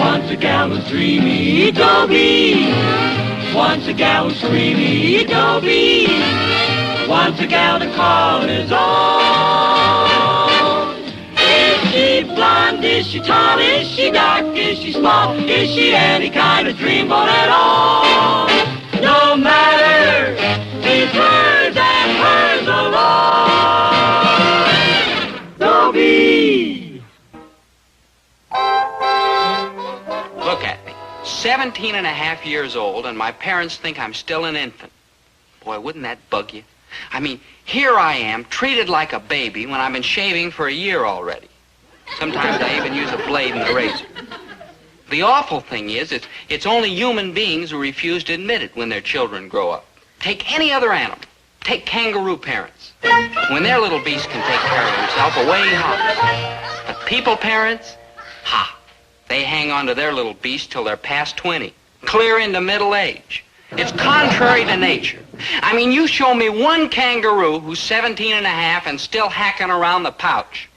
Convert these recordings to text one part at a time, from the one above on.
Once a gal was dreamy, Dobie. Once a gal was creamy, Dobie. Once a gal to call his own. Is she blonde? Is she tall? Is she dark? Is she small? Is she any kind of dreamboat at all? No matter, he's hers and hers alone. Dobie. Look at me. 17 and a half years old, and my parents think I'm still an infant. Boy, wouldn't that bug you? I mean, here I am, treated like a baby when I've been shaving for a year already. Sometimes I even use a blade and a razor. The awful thing is, it's only human beings who refuse to admit it when their children grow up. Take any other animal. Take kangaroo parents. When their little beast can take care of himself, away he hops. But people parents, ha! They hang on to their little beast till they're past 20, clear into middle age. It's contrary to nature. I mean, you show me one kangaroo who's 17 and a half and still hacking around the pouch.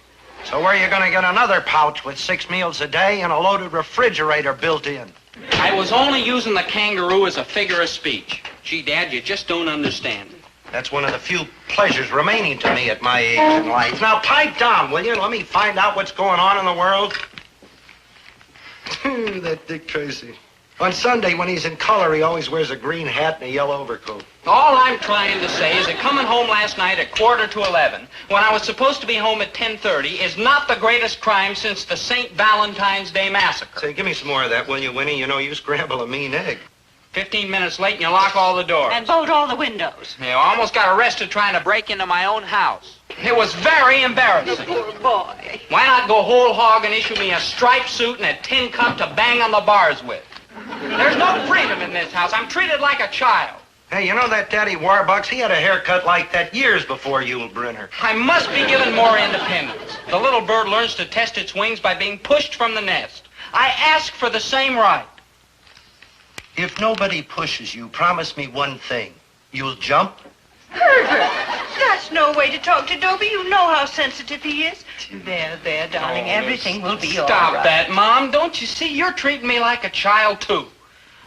So where are you going to get another pouch with 6 meals a day and a loaded refrigerator built in? I was only using the kangaroo as a figure of speech. Gee, Dad, you just don't understand it. That's one of the few pleasures remaining to me at my age in life. Now, pipe down, will you? Let me find out what's going on in the world. That Dick Tracy. On Sunday, when he's in color, he always wears a green hat and a yellow overcoat. All I'm trying to say is that coming home last night at 11:45, when I was supposed to be home at 10:30, is not the greatest crime since the St. Valentine's Day Massacre. Say, give me some more of that, will you, Winnie? You know, you scramble a mean egg. 15 minutes late and you lock all the doors. And bolt all the windows. You know, I almost got arrested trying to break into my own house. It was very embarrassing. Poor boy. Why not go whole hog and issue me a striped suit and a tin cup to bang on the bars with? There's no freedom in this house. I'm treated like a child. Hey, you know that Daddy Warbucks? He had a haircut like that years before you, Brenner. I must be given more independence. The little bird learns to test its wings by being pushed from the nest. I ask for the same right. If nobody pushes you, promise me one thing. You'll jump? Herbert, that's no way to talk to Dobie. You know how sensitive he is. There, darling. Everything will be all right. Stop that, Mom. Don't you see? You're treating me like a child, too.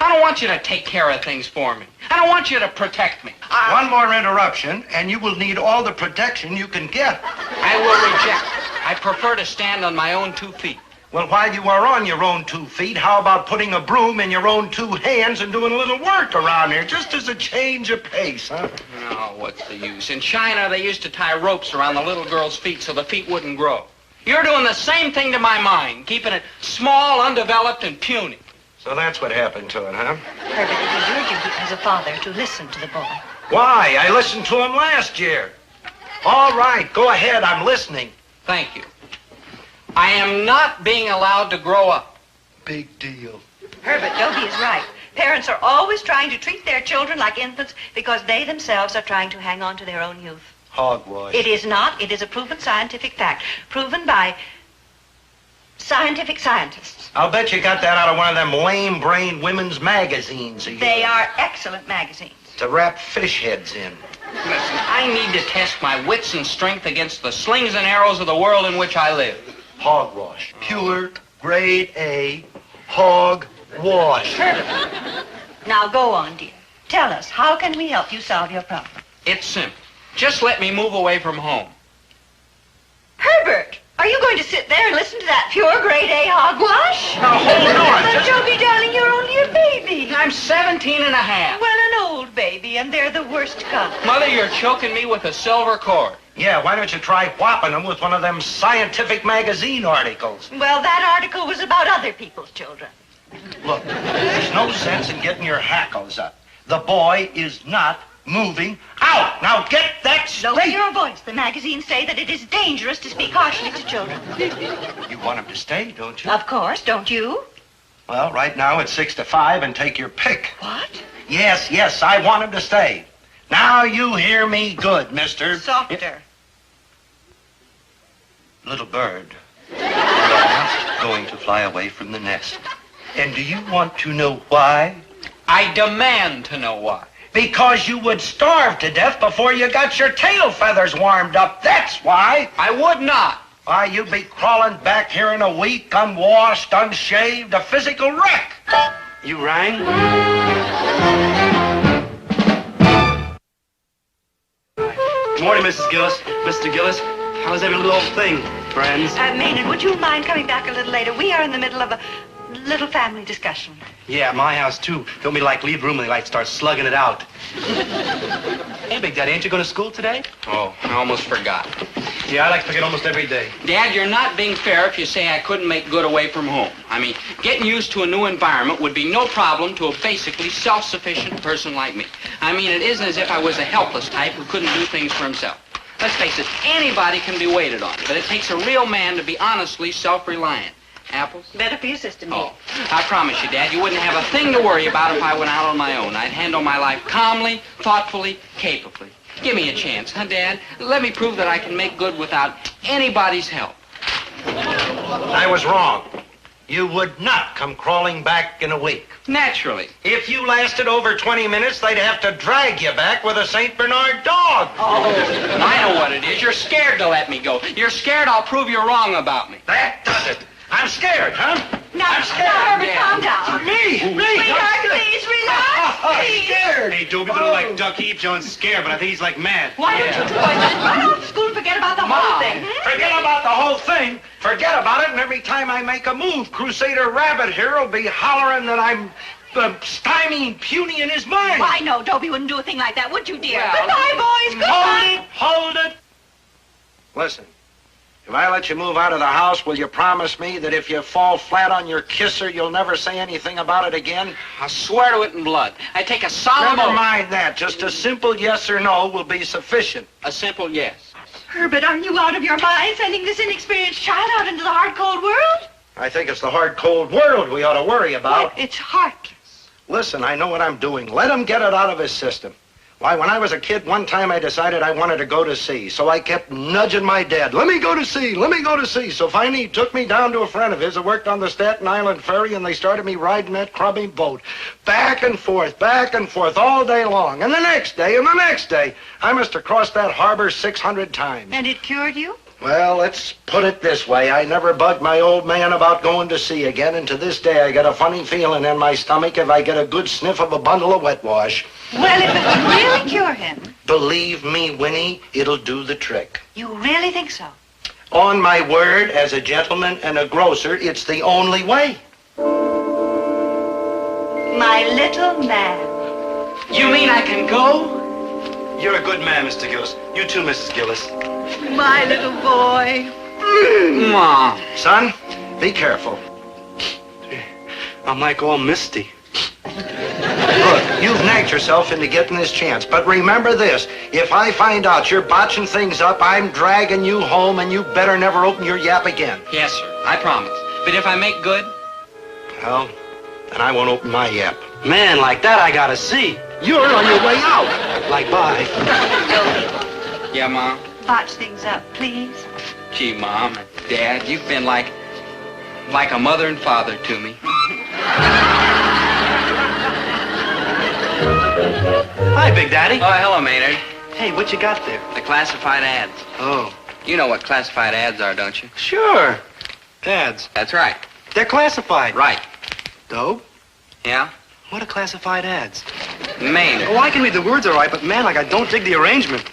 I don't want you to take care of things for me. I don't want you to protect me. One more interruption, and you will need all the protection you can get. I will reject it. I prefer to stand on my own 2 feet. Well, while you are on your own 2 feet, how about putting a broom in your own 2 hands and doing a little work around here, just as a change of pace, huh? No, what's the use? In China, they used to tie ropes around the little girl's feet so the feet wouldn't grow. You're doing the same thing to my mind, keeping it small, undeveloped, and puny. So that's what happened to it, huh? Herbert, it is your duty as a father to listen to the boy. Why? I listened to him last year. All right, go ahead. I'm listening. Thank you. I am not being allowed to grow up. Big deal. Herbert, Dobie is right. Parents are always trying to treat their children like infants because they themselves are trying to hang on to their own youth. Hogwash. It is not. It is a proven scientific fact. Proven by scientific scientists. I'll bet you got that out of one of them lame-brained women's magazines. They are excellent magazines. To wrap fish heads in. Listen, I need to test my wits and strength against the slings and arrows of the world in which I live. Hogwash. Pure, grade A, hogwash. Herbert, now go on, dear. Tell us, how can we help you solve your problem? It's simple. Just let me move away from home. Herbert, are you going to sit there and listen to that pure grade A hogwash? Now, hold on. But Dobie, darling, you're only a baby. I'm 17 and a half. Well, an old baby, and they're the worst kind. Mother, you're choking me with a silver cord. Yeah, why don't you try whopping them with one of them scientific magazine articles? Well, that article was about other people's children. Look, there's no sense in getting your hackles up. The boy is not moving out. Now get that straight. Lower your voice. The magazines say that it is dangerous to speak harshly to children. You want him to stay, don't you? Of course, don't you? Well, right now it's 6 to 5, and take your pick. What? Yes, I want him to stay. Now you hear me good, mister. Softer. Little bird, you're going to fly away from the nest. And do you want to know why? I demand to know why. Because you would starve to death before you got your tail feathers warmed up. That's why. I would not. Why, you'd be crawling back here in a week, unwashed, unshaved, a physical wreck. You rang? Good morning, Mrs. Gillis. Mr. Gillis, how's every little thing, friends? Maynard, would you mind coming back a little later? We are in the middle of a little family discussion. Yeah, my house, too. Don't be like leave room and they like start slugging it out. Hey, Big Daddy, ain't you going to school today? Oh, I almost forgot. Yeah, I like to forget almost every day. Dad, you're not being fair if you say I couldn't make good away from home. I mean, getting used to a new environment would be no problem to a basically self-sufficient person like me. I mean, it isn't as if I was a helpless type who couldn't do things for himself. Let's face it, anybody can be waited on, but it takes a real man to be honestly self-reliant. Apples? Better for your sister, me. Oh, I promise you, Dad, you wouldn't have a thing to worry about if I went out on my own. I'd handle my life calmly, thoughtfully, capably. Give me a chance, huh, Dad? Let me prove that I can make good without anybody's help. I was wrong. You would not come crawling back in a week. Naturally. If you lasted over 20 minutes, they'd have to drag you back with a St. Bernard dog. Oh, I know what it is. You're scared to let me go. You're scared I'll prove you're wrong about me. That does it. I'm scared, huh? Now, I'm scared. Herbert, Yeah. calm down. Me? Sweetheart, please relax. I'm Please. scared. Hey, Dobie, little like Ducky, John's scared, but I think he's like mad. Why don't you two boys just run off to school and forget about the whole Mom. thing? Hmm? Forget about the whole thing. Forget about it, and every time I make a move, Crusader Rabbit here will be hollering that I'm stymieing puny in his mind. Why, no, Dobie wouldn't do a thing like that, would you, dear? Well, Goodbye, boys. Goodbye. Hold it. Listen, if I let you move out of the house, will you promise me that if you fall flat on your kisser, you'll never say anything about it again? I swear to it in blood. I take a solemn Never oath. mind that. Just a simple yes or no will be sufficient. A simple yes. Herbert, are you out of your mind sending this inexperienced child out into the hard, cold world? I think it's the hard, cold world we ought to worry about. It's heartless. Listen, I know what I'm doing. Let him get it out of his system. Why, when I was a kid, one time I decided I wanted to go to sea. So I kept nudging my dad, let me go to sea, let me go to sea. So finally he took me down to a friend of his that worked on the Staten Island ferry, and they started me riding that crummy boat. Back and forth all day long. And the next day, I must have crossed that harbor 600 times. And it cured you? Well, let's put it this way. I never bugged my old man about going to sea again, and to this day I get a funny feeling in my stomach if I get a good sniff of a bundle of wet wash. Well, if it would really cure him. Believe me, Winnie, it'll do the trick. You really think so? On my word, as a gentleman and a grocer, it's the only way. My little man. You mean I can go? You're a good man, Mr. Gillis. You too, Mrs. Gillis. My little boy. Mom. Son, be careful. I'm like all misty. Look, you've nagged yourself into getting this chance, but remember this. If I find out you're botching things up, I'm dragging you home, and you better never open your yap again. Yes, sir. I promise. But if I make good? Well, then I won't open my yap. Man, like that I gotta see. You're on your way out. Like, bye. Yeah, Mom? Botch things up, please. Gee, Mom, Dad, you've been like a mother and father to me. Hi, Big Daddy. Oh, hello, Maynard. Hey, what you got there? The classified ads. Oh, You know what classified ads are, don't you? sure. Ads. That's right. They're classified. Right. Dope? Yeah? What are classified ads? Maynard. Oh, I can read the words all right, but man, like I don't dig the arrangement.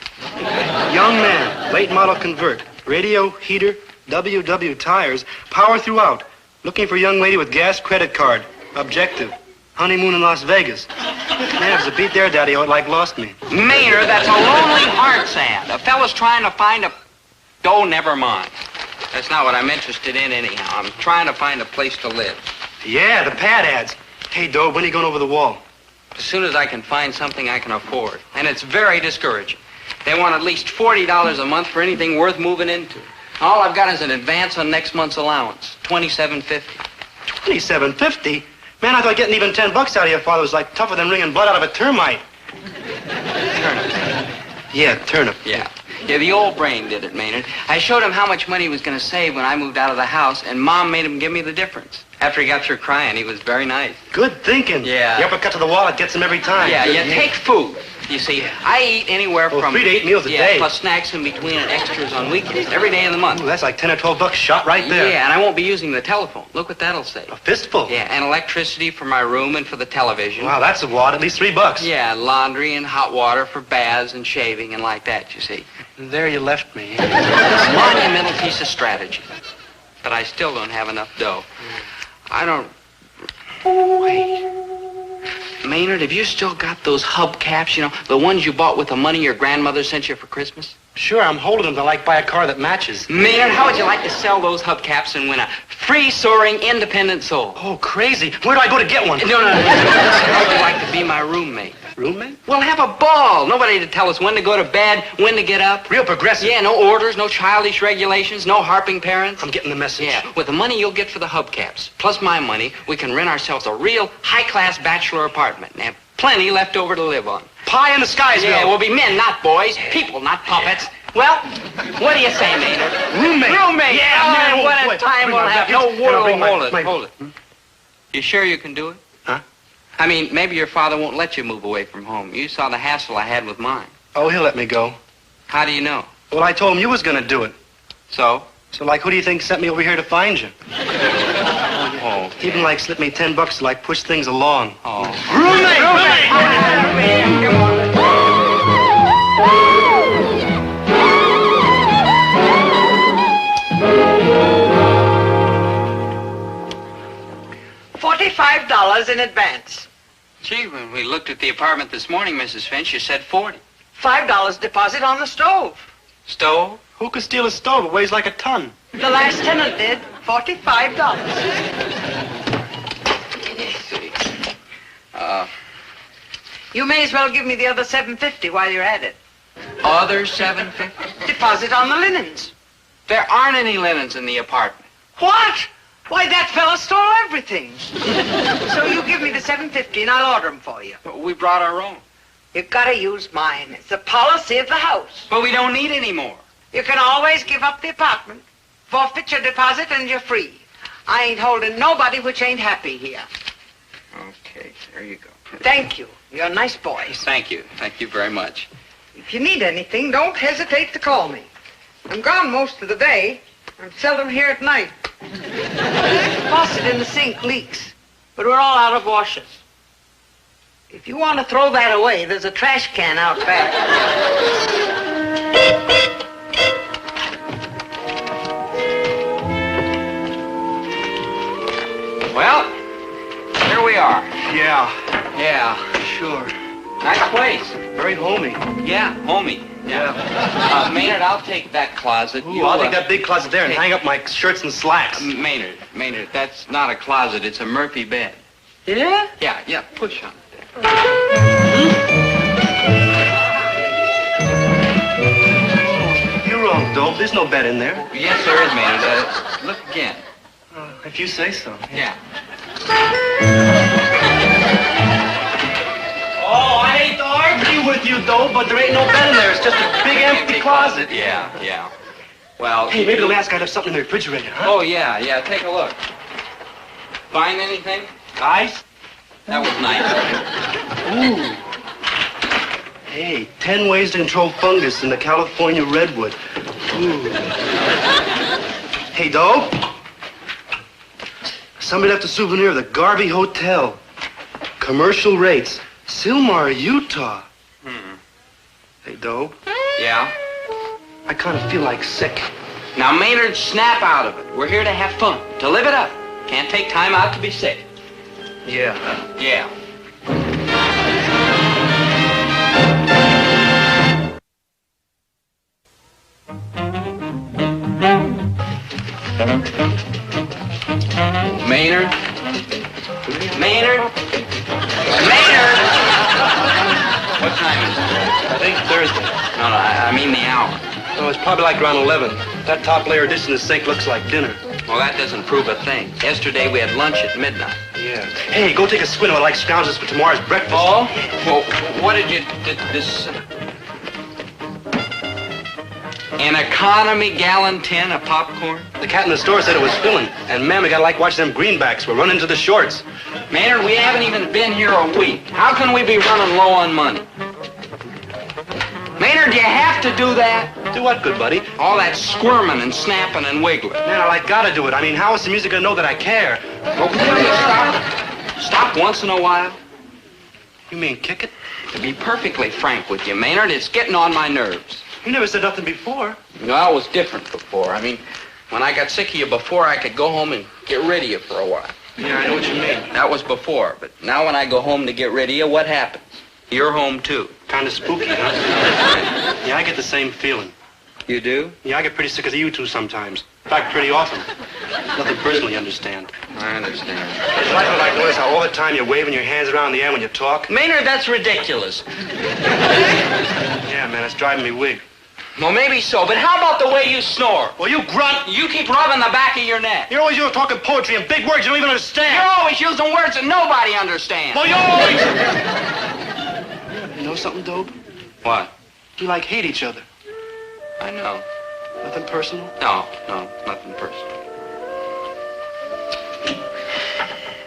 Young man, late model convert, radio, heater, WW tires, power throughout. Looking for young lady with gas credit card. Objective. Honeymoon in Las Vegas. Man, if it's a beat there, Daddy, oh, it like lost me. Maynard, that's a lonely hearts ad. A fella's trying to find a... Oh, never mind. That's not what I'm interested in anyhow. I'm trying to find a place to live. Yeah, the pad ads. Hey, Doe, when are you going over the wall? As soon as I can find something I can afford. And it's very discouraging. They want at least $40 a month for anything worth moving into. All I've got is an advance on next month's allowance, $27.50. $27.50? Man, I thought getting even $10 out of your father was like tougher than wringing blood out of a termite. Turnip. Yeah, turnip. Yeah, the old brain did it, Maynard. I showed him how much money he was going to save when I moved out of the house, and Mom made him give me the difference. After he got through crying, he was very nice. Good thinking. Yeah. The uppercut to the wallet gets him every time. Yeah, take food. You see, I eat anywhere from 3 to 8 meals a day. plus snacks in between and extras on weekdays, every day of the month. Ooh, that's like 10 or 12 bucks shot right there. Yeah, and I won't be using the telephone. Look what that'll say. A fistful. Yeah, and electricity for my room and for the television. Wow, that's a wad, at least $3. Yeah, laundry and hot water for baths and shaving and like that, you see. And there you left me. It's a monumental piece of strategy. But I still don't have enough dough. I don't... Wait. Maynard, have you still got those hubcaps, you know, the ones you bought with the money your grandmother sent you for Christmas? Sure, I'm holding them to like buy a car that matches. Maynard, how would you like to sell those hubcaps and win a free soaring independent soul? Oh, crazy. Where do I go to get one? No. How would you like to be my roommate? Roommate? We'll have a ball. Nobody to tell us when to go to bed, when to get up. Real progressive. Yeah, no orders, no childish regulations, no harping parents. I'm getting the message. Yeah, with the money you'll get for the hubcaps, plus my money, we can rent ourselves a real high-class bachelor apartment and have plenty left over to live on. Pie in the skies, Yeah, we'll be men, not boys. People, not puppets. Well, what do you say, Maynard? Roommate. Roommate! Yeah, oh, man. what a Wait, time bring we'll my have. napkins. No Here, I'll bring water. my- Hold it. You sure you can do it? Huh? I mean, maybe your father won't let you move away from home. You saw the hassle I had with mine. Oh, he'll let me go. How do you know? Well, I told him you was going to do it. So? So, like, who do you think sent me over here to find you? Oh. He even, like, slipped me 10 bucks to, like, push things along. Oh. Roommate! $45 in advance. Gee, when we looked at the apartment this morning, Mrs. Finch, you said 40. $5 deposit on the stove. Stove? Who could steal a stove? It weighs like a ton. The last tenant did. $45. Let's see. You may as well give me the other $750 while you're at it. Other $750? Deposit on the linens. There aren't any linens in the apartment. What? Why, that fella stole everything. So you give me the $750 and I'll order them for you. But we brought our own. You've got to use mine. It's the policy of the house. But we don't need any more. You can always give up the apartment, forfeit your deposit, and you're free. I ain't holding nobody which ain't happy here. Okay, there you go. Thank you. You're a nice boy. Thank you. Thank you very much. If you need anything, don't hesitate to call me. I'm gone most of the day. I'm seldom here at night. The faucet in the sink leaks, but we're all out of washers. If you want to throw that away, there's a trash can out back. Well, here we are. Yeah, Yeah. sure. Nice place. Very homey. Yeah, homey. Yeah. Maynard, I'll take that closet. Ooh, I'll take that big closet there and hey. hang up my shirts and slacks. Maynard, that's not a closet. It's a Murphy bed. Yeah? Yeah, push on it there. You're wrong, Dope. There's no bed in there. Yes, there is, Maynard. Look again. If you say so. Yeah. Oh, I hate to argue with you, Dope, but there ain't no bed in there. It's just a big empty closet. Yeah. Well... Hey, maybe the last guy left something in the refrigerator, huh? Oh, yeah, take a look. Find anything? Ice? That was nice. Ooh. Hey, 10 ways to control fungus in the California redwood. Ooh. Hey, Dope. Somebody left a souvenir of the Garvey Hotel. Commercial rates. Sylmar, Utah. Hey, Dope. Yeah? I kind of feel like sick. Now, Maynard, snap out of it. We're here to have fun, to live it up. Can't take time out to be sick. Yeah. Yeah. Maynard? What time is it? I think Thursday. No, I mean the hour. Oh, it's probably like around 11. That top layer dish in the sink looks like dinner. Well, that doesn't prove a thing. Yesterday we had lunch at midnight. Yeah. Hey, go take a swing of it like scrounges for tomorrow's breakfast. Oh? Well, what did you... this... An economy gallon tin of popcorn? The cat in the store said it was filling. And, man, we gotta like watch them greenbacks. We're running to the shorts. Maynard, we haven't even been here a week. How can we be running low on money? Maynard, do you have to do that? Do what good, buddy? All that squirming and snapping and wiggling. Man, I gotta do it. I mean, how is the music gonna know that I care? Well, will you stop once in a while? You mean kick it? To be perfectly frank with you, Maynard, it's getting on my nerves. You never said nothing before. Well, it was different before. I mean, when I got sick of you before, I could go home and get rid of you for a while. Yeah, I know what you mean. That was before, but now when I go home to get rid of you, what happens? You're home, too. Kind of spooky, huh? Yeah, I get the same feeling. You do? Yeah, I get pretty sick of you two sometimes. In fact, pretty often. Nothing personally, understand. I understand. It's like what I notice how all the time you're waving your hands around in the air when you talk. Maynard, that's ridiculous. Yeah, man, it's driving me wig. Well, maybe so, but how about the way you snore? Well, you grunt. You keep rubbing the back of your neck. You're always talking poetry and big words you don't even understand. You're always using words that nobody understands. Well, you're always... You know something, Dobe? What? You like hate each other. I know. Nothing personal? No, nothing personal.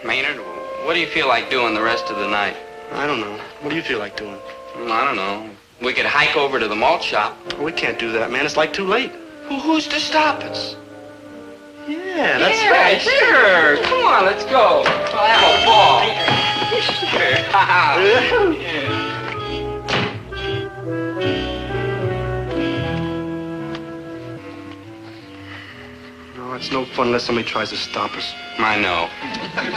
Maynard, what do you feel like doing the rest of the night? I don't know. What do you feel like doing? Well, I don't know. We could hike over to the malt shop. Well, we can't do that, man. It's like too late. Well, who's to stop us? Yeah, that's Yeah, right. sure. Come on, let's go. We'll have a ball. Sure. Yeah. No, it's no fun unless somebody tries to stop us. I know.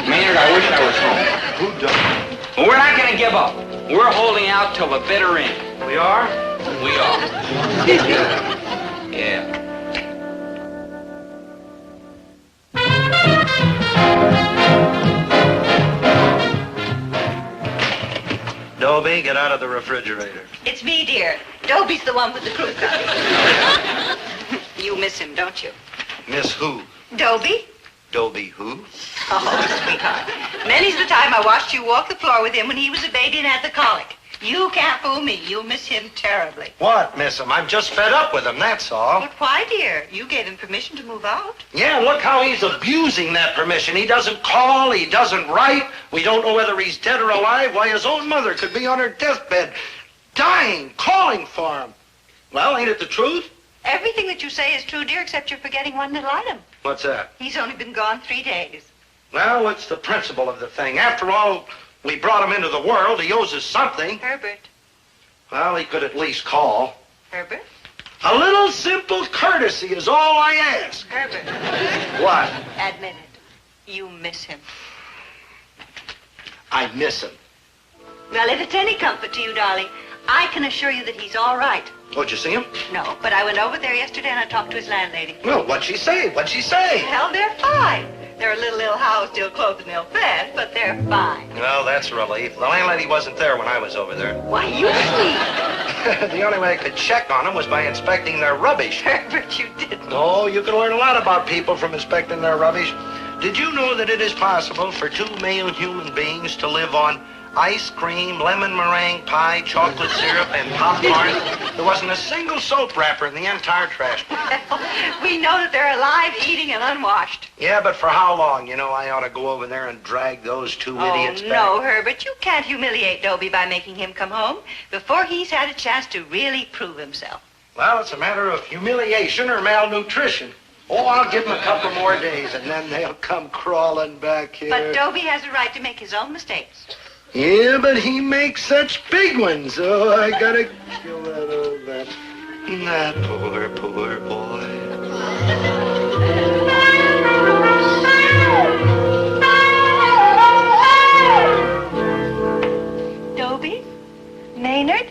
Maynard, I wish I was home. Who doesn't? Well, we're not going to give up. We're holding out till the bitter end. We are? We are. Yeah. Dobie, get out of the refrigerator. It's me, dear. Dobie's the one with the crew cut. You miss him, don't you? Miss who? Dobie? Dobie who? Oh, sweetheart. Many's the time I watched you walk the floor with him when he was a baby and had the colic. You can't fool me. You'll miss him terribly. What, miss him? I'm just fed up with him, that's all. But why, dear? You gave him permission to move out. Yeah, look how he's abusing that permission. He doesn't call, he doesn't write. We don't know whether he's dead or alive. Why, his own mother could be on her deathbed, dying, calling for him. Well, ain't it the truth? Everything that you say is true, dear, except you're forgetting one little item. What's that? He's only been gone 3 days. Well, it's the principle of the thing. After all, we brought him into the world. He owes us something. Herbert. Well, he could at least call. Herbert? A little simple courtesy is all I ask. Herbert. What? Admit it. You miss him. I miss him. Well, if it's any comfort to you, darling, I can assure you that he's all right. Oh, did you see him? No, but I went over there yesterday and I talked to his landlady. Well, what'd she say? What'd she say? Well, they're fine. They're a little ill-housed, ill-clothed, and ill-fed, but they're fine. Well, that's a relief. The landlady wasn't there when I was over there. Why, you see. The only way I could check on them was by inspecting their rubbish. Herbert, you didn't. Oh, you can learn a lot about people from inspecting their rubbish. Did you know that it is possible for 2 male human beings to live on ice cream, lemon meringue pie, chocolate syrup, and popcorn? There wasn't a single soap wrapper in the entire trash can. We know that they're alive, eating, and unwashed. Yeah, but for how long? You know, I ought to go over there and drag those 2 idiots back. Oh, no, Herbert, you can't humiliate Dobie by making him come home before he's had a chance to really prove himself. Well, it's a matter of humiliation or malnutrition. Oh, I'll give them a couple more days, and then they'll come crawling back here. But Dobie has a right to make his own mistakes. Yeah, but he makes such big ones. Oh, I gotta kill that old man. That poor, poor boy. Dobie? Maynard?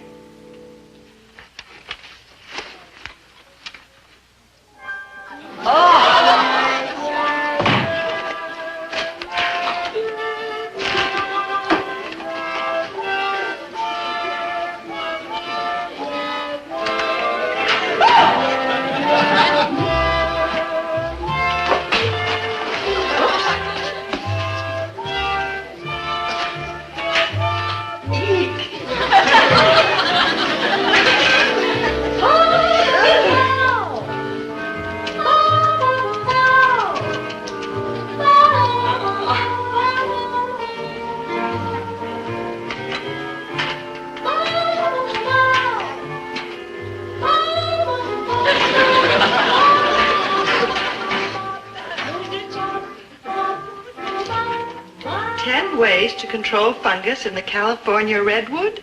10 ways to control fungus in the California redwood?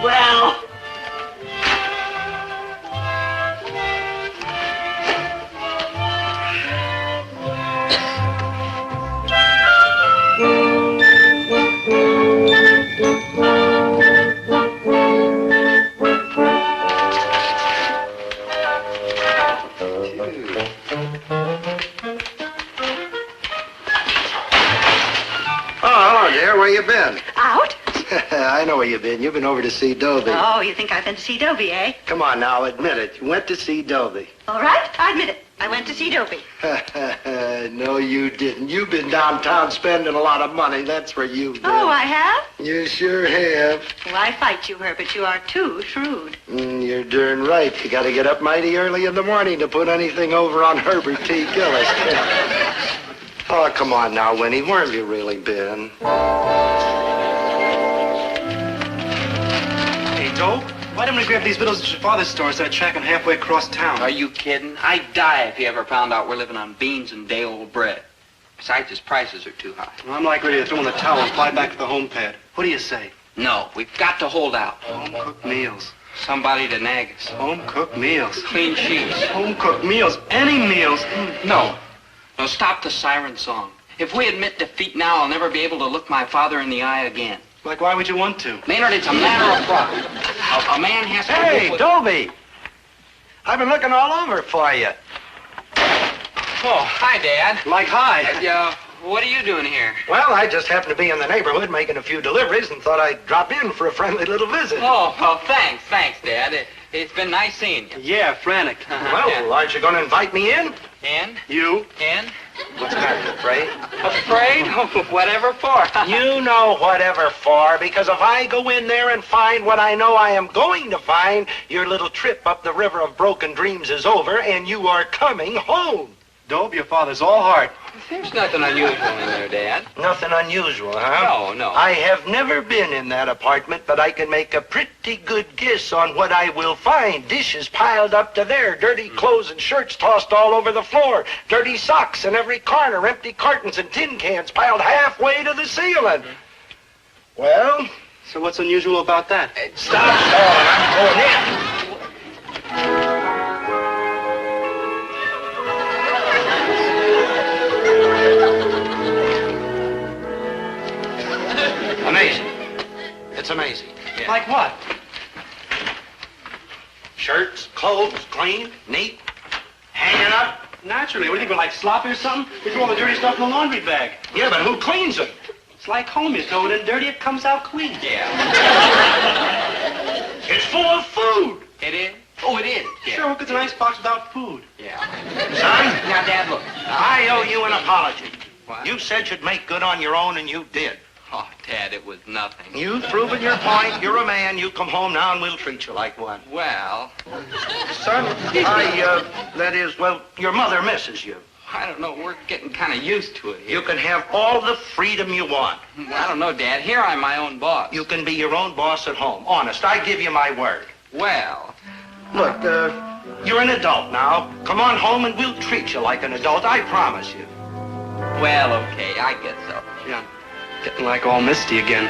Well... Where you been? Out? I know where you've been. You've been over to see Dobie. Oh, you think I've been to see Dobie, eh? Come on now, admit it. You went to see Dobie. All right, I admit it. I went to see Dobie. No, you didn't. You've been downtown spending a lot of money. That's where you've been. Oh, I have? You sure have. Why fight you, Herbert? You are too shrewd. You're darn right. You got to get up mighty early in the morning to put anything over on Herbert T. Gillis. Oh, come on now, Winnie. Where have you really been? Hey, Dope, why didn't we grab these vittles at your father's store instead of tracking halfway across town? Are you kidding? I'd die if he ever found out we're living on beans and day-old bread. Besides, his prices are too high. Well, I'm like ready to throw in the towel and fly back to the home pad. What do you say? No, we've got to hold out. Home-cooked meals. Somebody to nag us. Home-cooked meals. Clean sheets. Home-cooked meals. Any meals. No. No, stop the siren song. If we admit defeat now, I'll never be able to look my father in the eye again. Like, why would you want to? Maynard, it's a matter of pride. A man has to... Hey, Dobie! I've been looking all over for you. Oh, hi, Dad. Like, hi. What are you doing here? Well, I just happened to be in the neighborhood making a few deliveries and thought I'd drop in for a friendly little visit. Oh, well, thanks, Dad. It's been nice seeing you. Yeah, frantic. Well, aren't you going to invite me in? And? You? And? What's that, afraid? Afraid? Oh, whatever for. You know whatever for, because if I go in there and find what I know I am going to find, your little trip up the river of broken dreams is over and you are coming home. Dope, your father's all heart. There's nothing unusual in there, Dad. Nothing unusual, huh? No. I have never been in that apartment, but I can make a pretty good guess on what I will find. Dishes piled up to there, dirty clothes and shirts tossed all over the floor, dirty socks in every corner, empty cartons and tin cans piled halfway to the ceiling. Well? So what's unusual about that? Stop stalling. I'm going in. Amazing. It's amazing. Yeah. Like what? Shirts, clothes, clean, neat, hanging up. Naturally. What do you think, we're like sloppy or something? We throw all the dirty stuff in the laundry bag. Yeah, but who cleans them? It's like home. You throw it in dirty, it comes out clean. Yeah. It's full of food. It is? Oh, it is. Yeah. Sure, who gets an icebox without food? Yeah. Son, Now, Dad, look. I owe you an apology. What? You said you'd make good on your own, and you did. Oh, Dad, it was nothing. You've proven your point. You're a man. You come home now, and we'll treat you like one. Well, Son, your mother misses you. I don't know. We're getting kind of used to it here. You can have all the freedom you want. Well, I don't know, Dad. Here I'm my own boss. You can be your own boss at home. Honest, I give you my word. Well, Look, you're an adult now. Come on home, and we'll treat you like an adult. I promise you. well, okay. I guess so. Yeah. Getting like all misty again.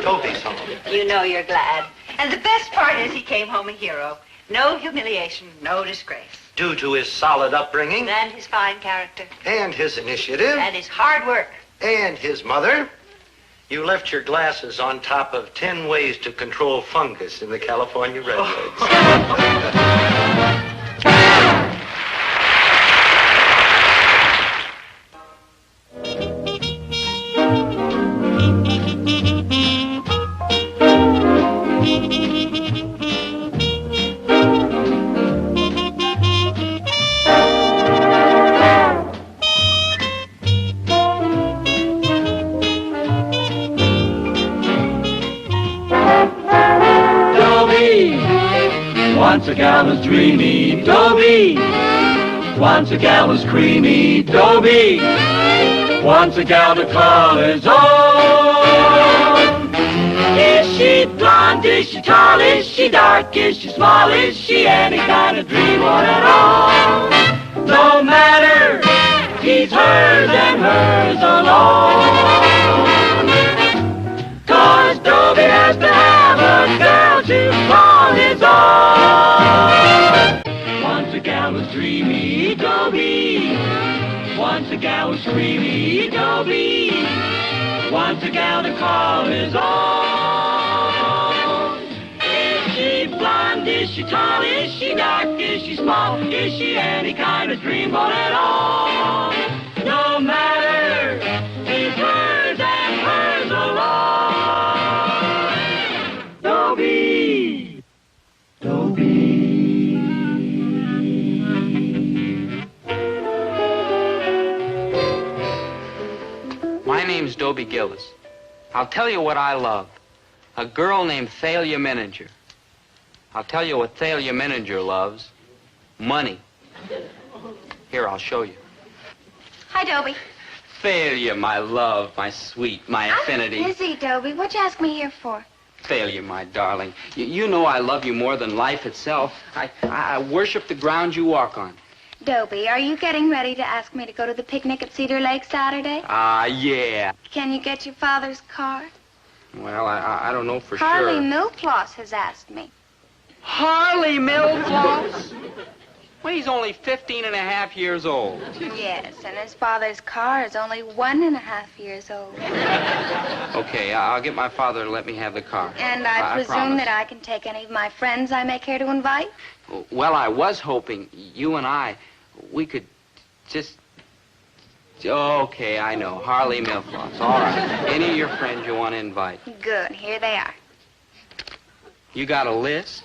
Dobie's home. You know you're glad. And the best part is he came home a hero. No humiliation, no disgrace. Due to his solid upbringing And his fine character. and his initiative And his hard work. and his mother, you left your glasses on top of 10 ways to control fungus in the California redwoods. Once a gal was dreamy, Dobie Dobie wants a gal who's creamy. Dobie wants a gal to call his own. Is she blonde? Is she tall? Is she dark? Is she small? Is she any kind of dreamboat at all? No matter, he's hers and hers alone. 'Cause Dobie has to have a girl to call his own. Wants a gal who's dreamy. Dobie wants a gal who's creamy. Dobie wants a gal to call his own. Is she blonde? Is she tall? Is she dark? Is she small? Is she any kind of dreamboat at all? No matter, he's hers and hers alone. Dobie, Dobie. My name's Dobie Gillis. I'll tell you what I love. A girl named Thalia Mininger. I'll tell you what Thalia Mininger loves. Money. Here, I'll show you. Hi, Dobie. Thalia, my love, my sweet, my affinity. I'm busy, Dobie. What'd you ask me here for? Thalia, my darling. You know I love you more than life itself. I worship the ground you walk on. Dobie, are you getting ready to ask me to go to the picnic at Cedar Lake Saturday? Yeah. Can you get your father's car? Well, I don't know for Harley sure. Milcloss has asked me. Harley Milcloss? Well, he's only 15 and a half years old. Yes, and his father's car is only 1.5 years old. Okay, I'll get my father to let me have the car. And I presume promise. that I can take any of my friends I may care to invite? Well, I was hoping you and we could just... Okay, I know. Harley Milcloss. All right. Any of your friends you want to invite. Good. Here they are. You got a list?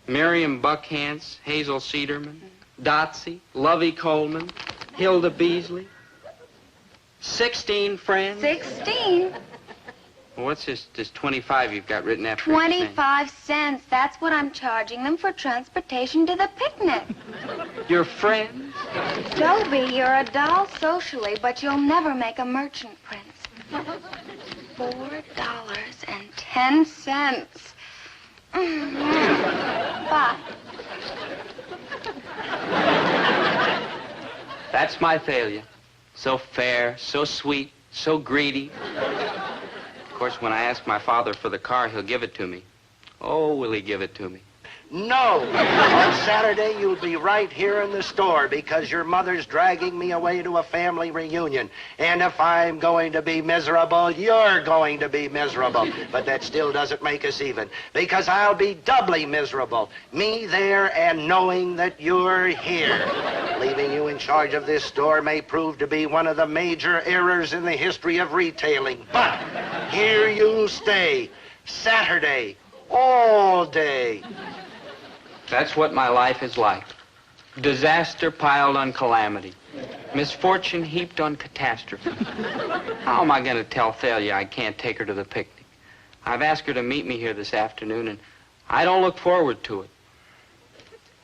Miriam Buckhantz, Hazel Cederman, Dotsy, Lovey Coleman, Hilda Beasley. 16 friends? 16? Well, what's this 25 you've got written after each name? 25 cents. That's what I'm charging them for transportation to the picnic. Your friends? Dobie, you're a doll socially, but you'll never make a merchant prince. $4.10. Bye. That's my Thalia. So fair, so sweet, so greedy. Of course, when I ask my father for the car, he'll give it to me. Oh, will he give it to me? No. On Saturday, you'll be right here in the store because your mother's dragging me away to a family reunion. And if I'm going to be miserable, you're going to be miserable. But that still doesn't make us even because I'll be doubly miserable. Me there and knowing that you're here. Leaving you in charge of this store may prove to be one of the major errors in the history of retailing. But here you'll stay. Saturday, all day. That's what my life is like. Disaster piled on calamity. Misfortune heaped on catastrophe. How am I going to tell Thalia I can't take her to the picnic? I've asked her to meet me here this afternoon, and I don't look forward to it.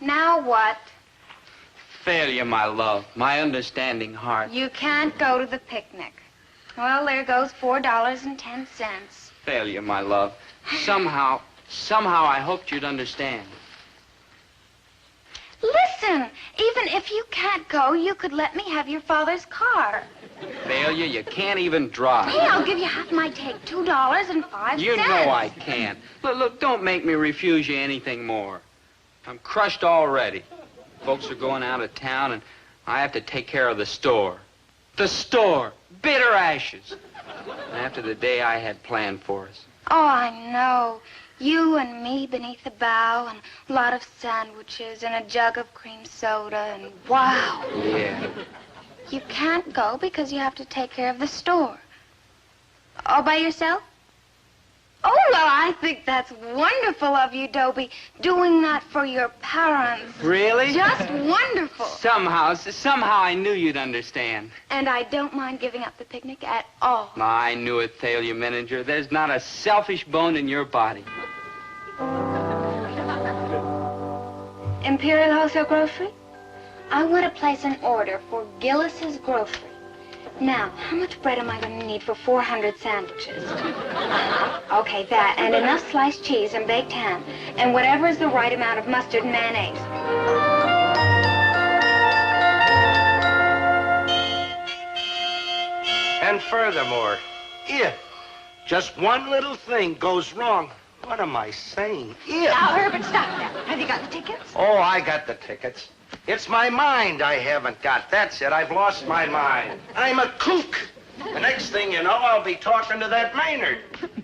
Now what? Thalia, my love, my understanding heart. You can't go to the picnic. Well, there goes $4.10. Thalia, my love, somehow I hoped you'd understand. Listen, even if you can't go, you could let me have your father's car. Thalia, you can't even drive. Hey, I'll give you half my take, $2.05. You know I can't. Look, don't make me refuse you anything more. I'm crushed already. Folks are going out of town, and I have to take care of the store. The store! Bitter ashes! After the day I had planned for us. Oh, I know. You and me beneath the bough, and a lot of sandwiches, and a jug of cream soda, and wow. Yeah. You can't go because you have to take care of the store. All by yourself? Oh, well, I think that's wonderful of you, Dobie, doing that for your parents. Really? Just wonderful. Somehow I knew you'd understand. And I don't mind giving up the picnic at all. I knew it, Thalia Mininger. There's not a selfish bone in your body. Imperial Wholesale Grocery? I want to place an order for Gillis's Grocery. Now, how much bread am I going to need for 400 sandwiches? Okay, that, and enough sliced cheese and baked ham, and whatever is the right amount of mustard and mayonnaise. And furthermore, if just one little thing goes wrong, what am I saying? If. Now, Herbert, stop that. Have you got the tickets? Oh, I got the tickets. It's my mind I haven't got. That's it. I've lost my mind. I'm a kook. The next thing you know, I'll be talking to that Maynard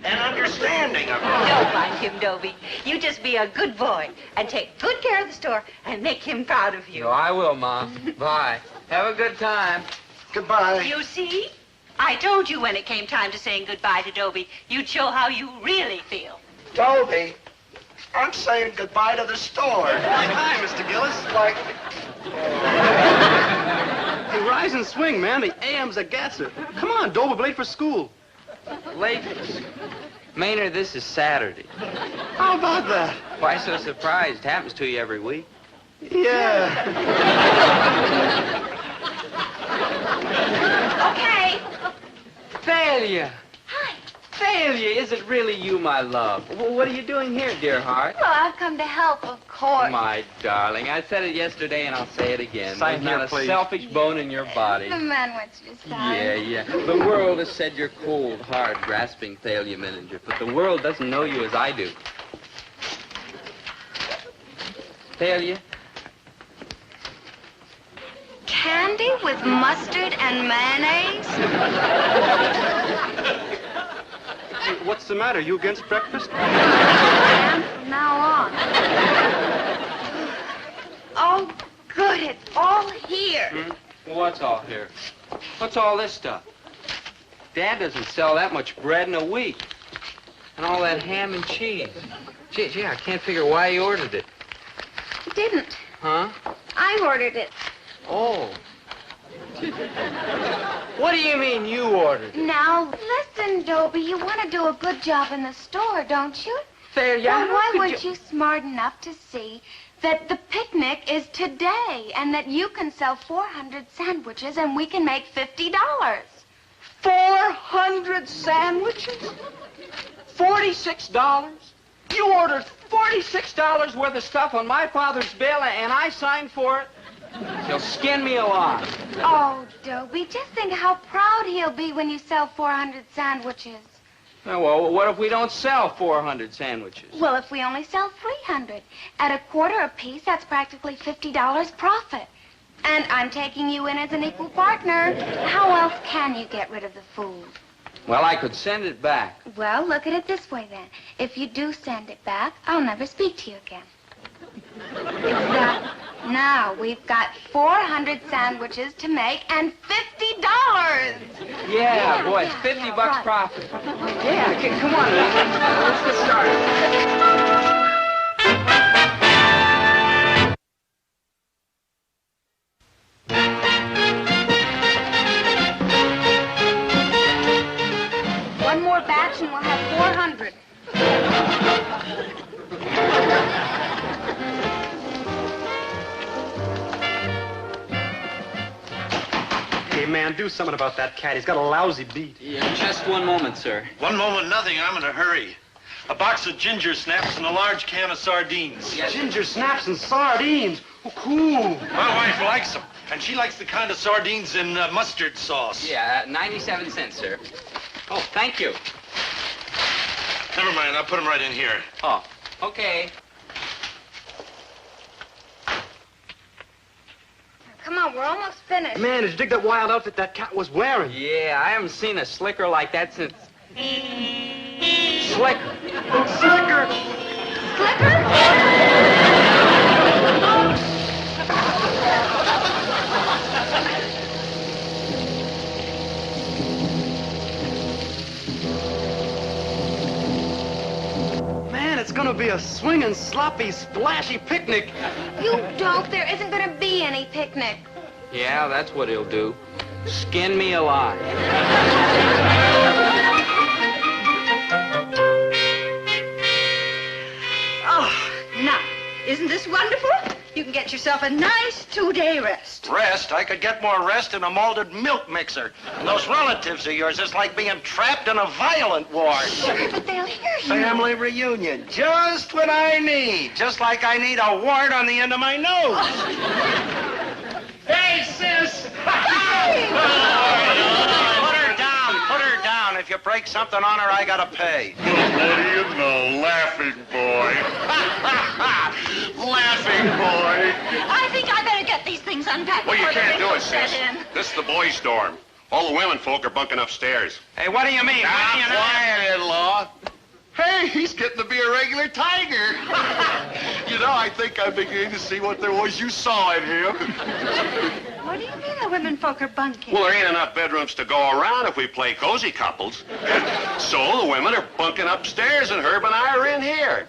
and understanding of it. Don't mind him, Dobie. You just be a good boy and take good care of the store and make him proud of you. Oh, I will, Mom. Bye. Have a good time. Goodbye. You see? I told you when it came time to saying goodbye to Dobie, you'd show how you really feel. Dobie, I'm saying goodbye to the store. Hi, Mr. Gillis. Like, Hey, rise and swing, man. The AM's a gasser. Come on, Dobie, we're late for school. Late. Maynard, this is Saturday. How about that? Why so surprised? Happens to you every week. Yeah. Okay. Thalia! Hi. Thalia, is it really you, my love? What are you doing here, dear heart? Well, I've come to help, of course. My darling, I said it yesterday and I'll say it again. Sign There's here, not a please. selfish bone in your body. The man wants you to sign. Yeah. The world has said you're cold, hard, grasping Thalia Millinger, but the world doesn't know you as I do. Thalia? Candy with mustard and mayonnaise? Hey, what's the matter? You against breakfast? I am from now on. Oh, good. It's all here. What's all here? What's all this stuff? Dad doesn't sell that much bread in a week. And all that ham and cheese. Gee, I can't figure why he ordered it. He didn't. Huh? I ordered it. Oh. What do you mean you ordered it? Now, listen, Dobie. You want to do a good job in the store, don't you? Thalia, Well, how why could weren't you smart enough to see that the picnic is today and that you can sell 400 sandwiches and we can make $50? 400 sandwiches? $46? You ordered $46 worth of stuff on my father's bill and I signed for it? He'll skin me alive. Oh, Dobie, just think how proud he'll be when you sell 400 sandwiches. Oh, well, what if we don't sell 400 sandwiches? Well, if we only sell 300, at a quarter apiece, that's practically $50 profit. And I'm taking you in as an equal partner. How else can you get rid of the food? Well, I could send it back. Well, look at it this way, then. If you do send it back, I'll never speak to you again. Exactly. Now, we've got 400 sandwiches to make and $50. Yeah, boy, it's 50 bucks right. profit. Yeah, come on, let's get started. One more batch and we'll have 400. Hey, man, do something about that cat. He's got a lousy beat. Yeah, just one moment, sir. One moment, nothing. I'm in a hurry. A box of ginger snaps and a large can of sardines. Yes. Ginger snaps and sardines. Oh, cool. My wife likes them, and she likes the kind of sardines in mustard sauce. Yeah, 97 cents, sir. Oh, thank you. Never mind, I'll put them right in here. Oh, okay. Come on, we're almost finished. Man, did you dig that wild outfit that cat was wearing? Yeah, I haven't seen a slicker like that since... Slicker. Slicker! Man, it's gonna be a swinging, sloppy, splashy picnic. You dope, there isn't going to be any picnic. Yeah, that's what he'll do. Skin me alive. Oh, now, isn't this wonderful? You can get yourself a nice 2-day rest. Rest? I could get more rest in a malted milk mixer. And those relatives of yours, it's like being trapped in a violent ward. Sure, but they'll hear you. Family reunion, just what I need. Just like I need a wart on the end of my nose. Hey, sis! Put her down. If you break something on her, I gotta pay. Well, what do you know? Laughing boy. Laughing boy. I think I better get these things unpacked. Well, you before the can't do radio it, set sis. in. This is the boys' dorm. All the women folk are bunking upstairs. Hey, what do you mean? What do you know? Quiet, in-law. Hey, he's getting to be a regular tiger. You know, I think I'm beginning to see what there was you saw in him. What do you mean the women folk are bunking? Well, there ain't enough bedrooms to go around if we play cozy couples. So the women are bunking upstairs and Herb and I are in here.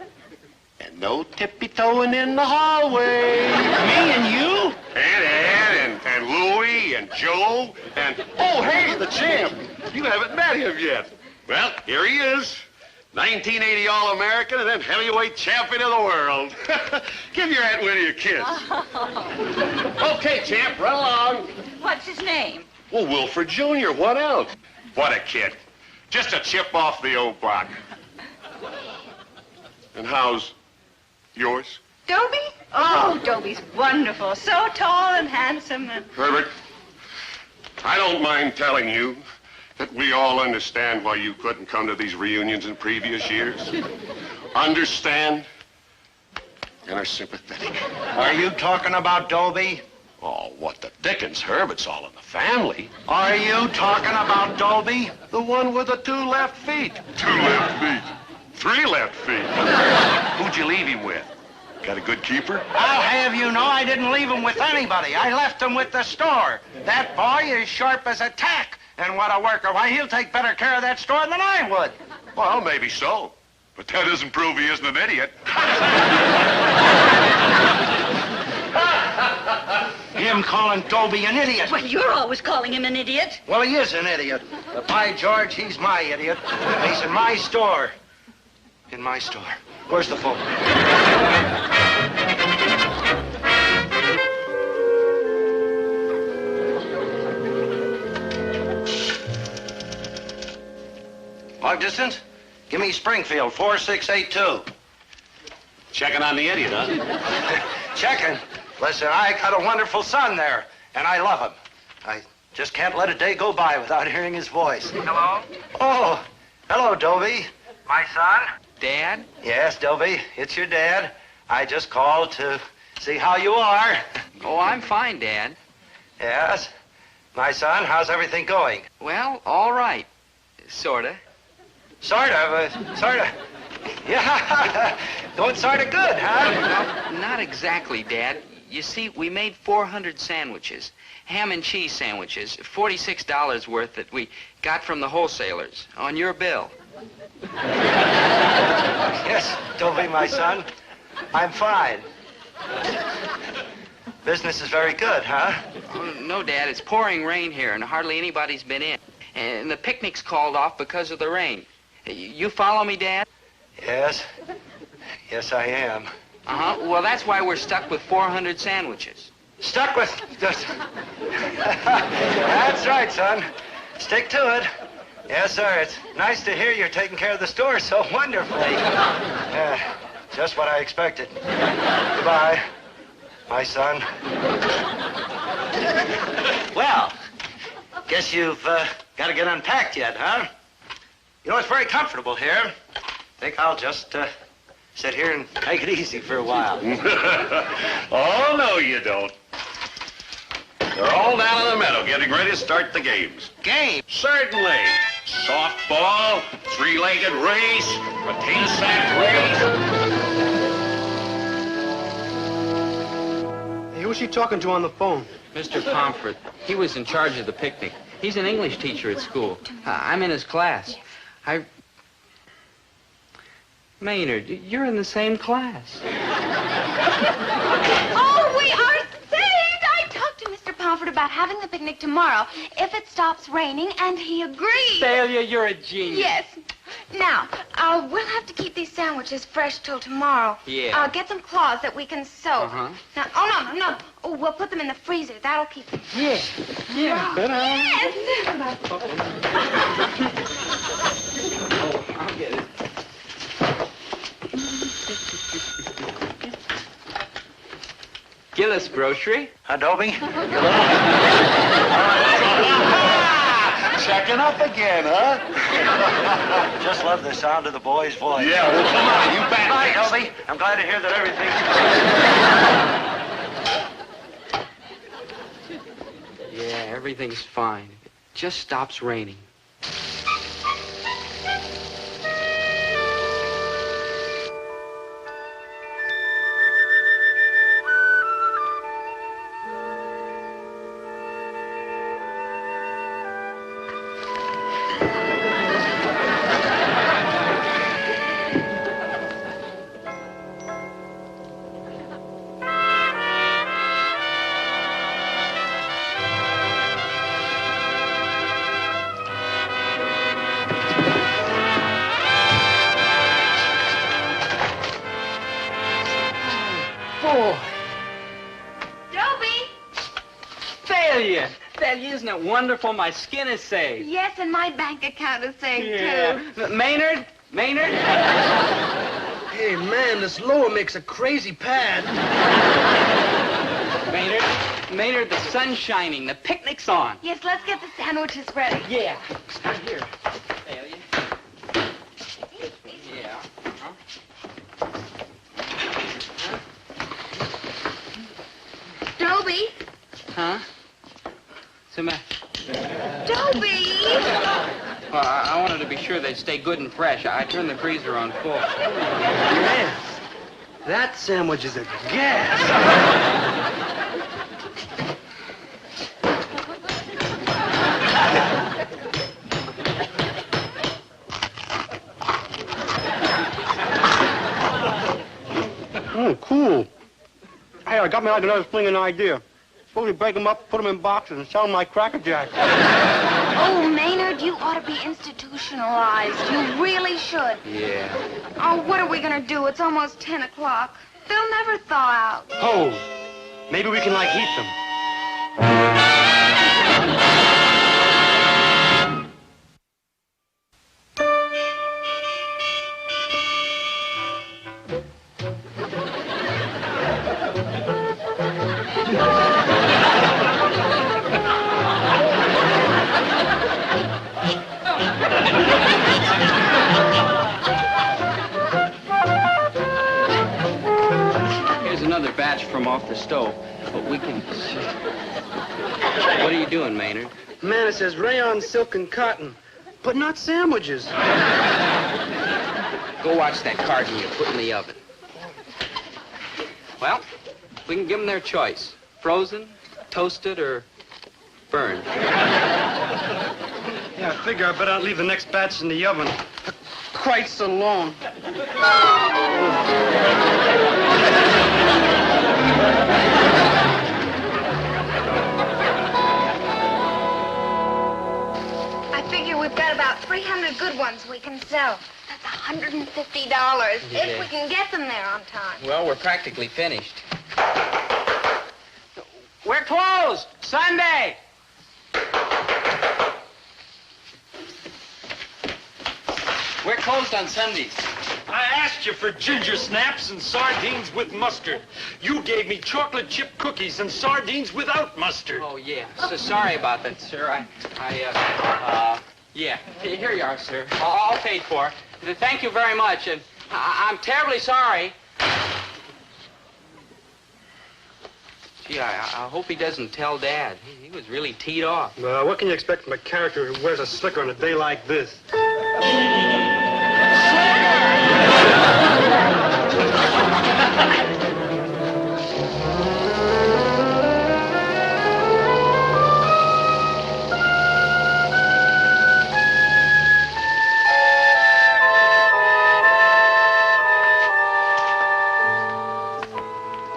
And no tippy-toeing in the hallway. Me and you? And Ed and Louie and Joe and... Oh, hey, the champ. You haven't met him yet. Well, here he is. 1980 All-American and then heavyweight champion of the world. Give your Aunt Winnie a kiss. Okay, champ, run along. What's his name? Well, Wilford Jr., what else? What a kid. Just a chip off the old block. And how's yours? Dobie? Oh, Dobie's wonderful. So tall and handsome. And... Herbert, I don't mind telling you that we all understand why you couldn't come to these reunions in previous years. Understand and are sympathetic. Are you talking about Dobie? Oh, what the dickens, Herb? It's all in the family. Are you talking about Dobie? The one with the 2 left feet. 2 left feet. 3 left feet. Who'd you leave him with? Got a good keeper? I'll have you know I didn't leave him with anybody. I left him with the store. That boy is sharp as a tack. And what a worker. Why, he'll take better care of that store than I would. Well, maybe so. But that doesn't prove he isn't an idiot. Him calling Dobie an idiot. Well, you're always calling him an idiot. Well, he is an idiot. But by George, he's my idiot. He's in my store. In my store. Where's the phone? Long distance? Give me Springfield, 4682. Checking on the idiot, huh? Checking. Listen, I got a wonderful son there, and I love him. I just can't let a day go by without hearing his voice. Hello? Oh, hello, Dobie. My son? Dad? Yes, Dobie, it's your dad. I just called to see how you are. Oh, I'm fine, Dad. Yes? My son, how's everything going? Well, all right. Sorta. Sort of. Yeah, going sort of good, huh? Well, not exactly, Dad. You see, we made 400 sandwiches. Ham and cheese sandwiches. $46 worth that we got from the wholesalers. On your bill. Yes, Dobie, my son. I'm fine. Business is very good, huh? Oh, no, Dad, it's pouring rain here, and hardly anybody's been in. And the picnic's called off because of the rain. You follow me, Dad? Yes. Yes, I am. Uh-huh. Well, that's why we're stuck with 400 sandwiches. Stuck with... That's right, son. Stick to it. Yes, sir. It's nice to hear you're taking care of the store so wonderfully. Just what I expected. Goodbye, my son. Well, guess you've got to get unpacked yet, huh? You know, it's very comfortable here. Think I'll just sit here and take it easy for a while. Oh, no, you don't. They're all down in the meadow getting ready to start the games. Game? Certainly. Softball, 3-legged race, potato sack race. Hey, who's she talking to on the phone? Mr. Pomfret. He was in charge of the picnic. He's an English teacher at school. I'm in his class. Maynard, you're in the same class. Oh, we are saved! I talked to Mr. Pomfret about having the picnic tomorrow if it stops raining, and he agreed. Thalia, you're a genius. Yes. Now, we'll have to keep these sandwiches fresh till tomorrow. Yeah. Get some cloths that we can soak. Uh-huh. Now, no. Oh, we'll put them in the freezer. That'll keep them. Yeah. Yes. Oh, I'll get it. Gillis Grocery. Dobie? Checking up again, huh? Just love the sound of the boy's voice. Yeah, well, come on, you back. Hi, Dobie. I'm glad to hear that everything's... Yeah, everything's fine. It just stops raining. Thalia, isn't it wonderful? My skin is saved. Yes, and my bank account is saved, too. Maynard? Hey, man, this lower makes a crazy pad. Maynard, the sun's shining. The picnic's on. Yes, let's get the sandwiches ready. Yeah. Here. Thalia. Yeah. Dobie? Huh? Dobie! Well, I wanted to be sure they'd stay good and fresh. I turned the freezer on full. Man, that sandwich is a gas. Oh, cool. Hey, I got me like another splinging idea. Suppose we break them up, put them in boxes, and sell them like Cracker Jacks. Oh, Maynard, you ought to be institutionalized. You really should. Yeah. Oh, what are we going to do? It's almost 10 o'clock. They'll never thaw out. Oh, maybe we can, like, heat them. Another batch from off the stove, but we can... What are you doing, Maynard? Man, it says rayon, silk, and cotton, but not sandwiches. Go watch that carton you put in the oven. Well, we can give them their choice. Frozen, toasted, or burned. Yeah, I figure I better not leave the next batch in the oven quite so long. I figure we've got about 300 good ones we can sell. That's $150 if we can get them there on time. Well, we're practically finished. We're closed! Sunday! We're closed on Sundays. I asked you for ginger snaps and sardines with mustard. You gave me chocolate chip cookies and sardines without mustard. Oh, yeah. So sorry about that, sir. Yeah. Here you are, sir. All paid for. Thank you very much, and I'm terribly sorry. Gee, I hope he doesn't tell Dad. He was really teed off. Well, what can you expect from a character who wears a slicker on a day like this?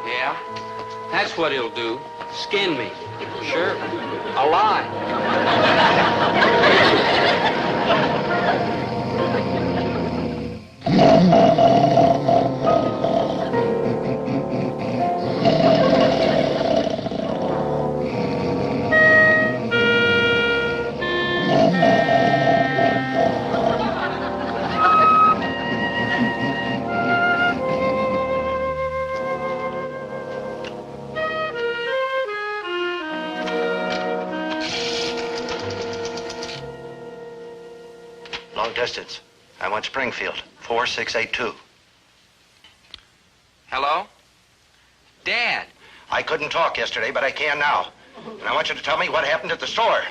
Yeah? That's what he'll do. Skin me. Sure. Alive. Long distance. I want Springfield. 4682. Hello? Dad. I couldn't talk yesterday, but I can now. And I want you to tell me what happened at the store.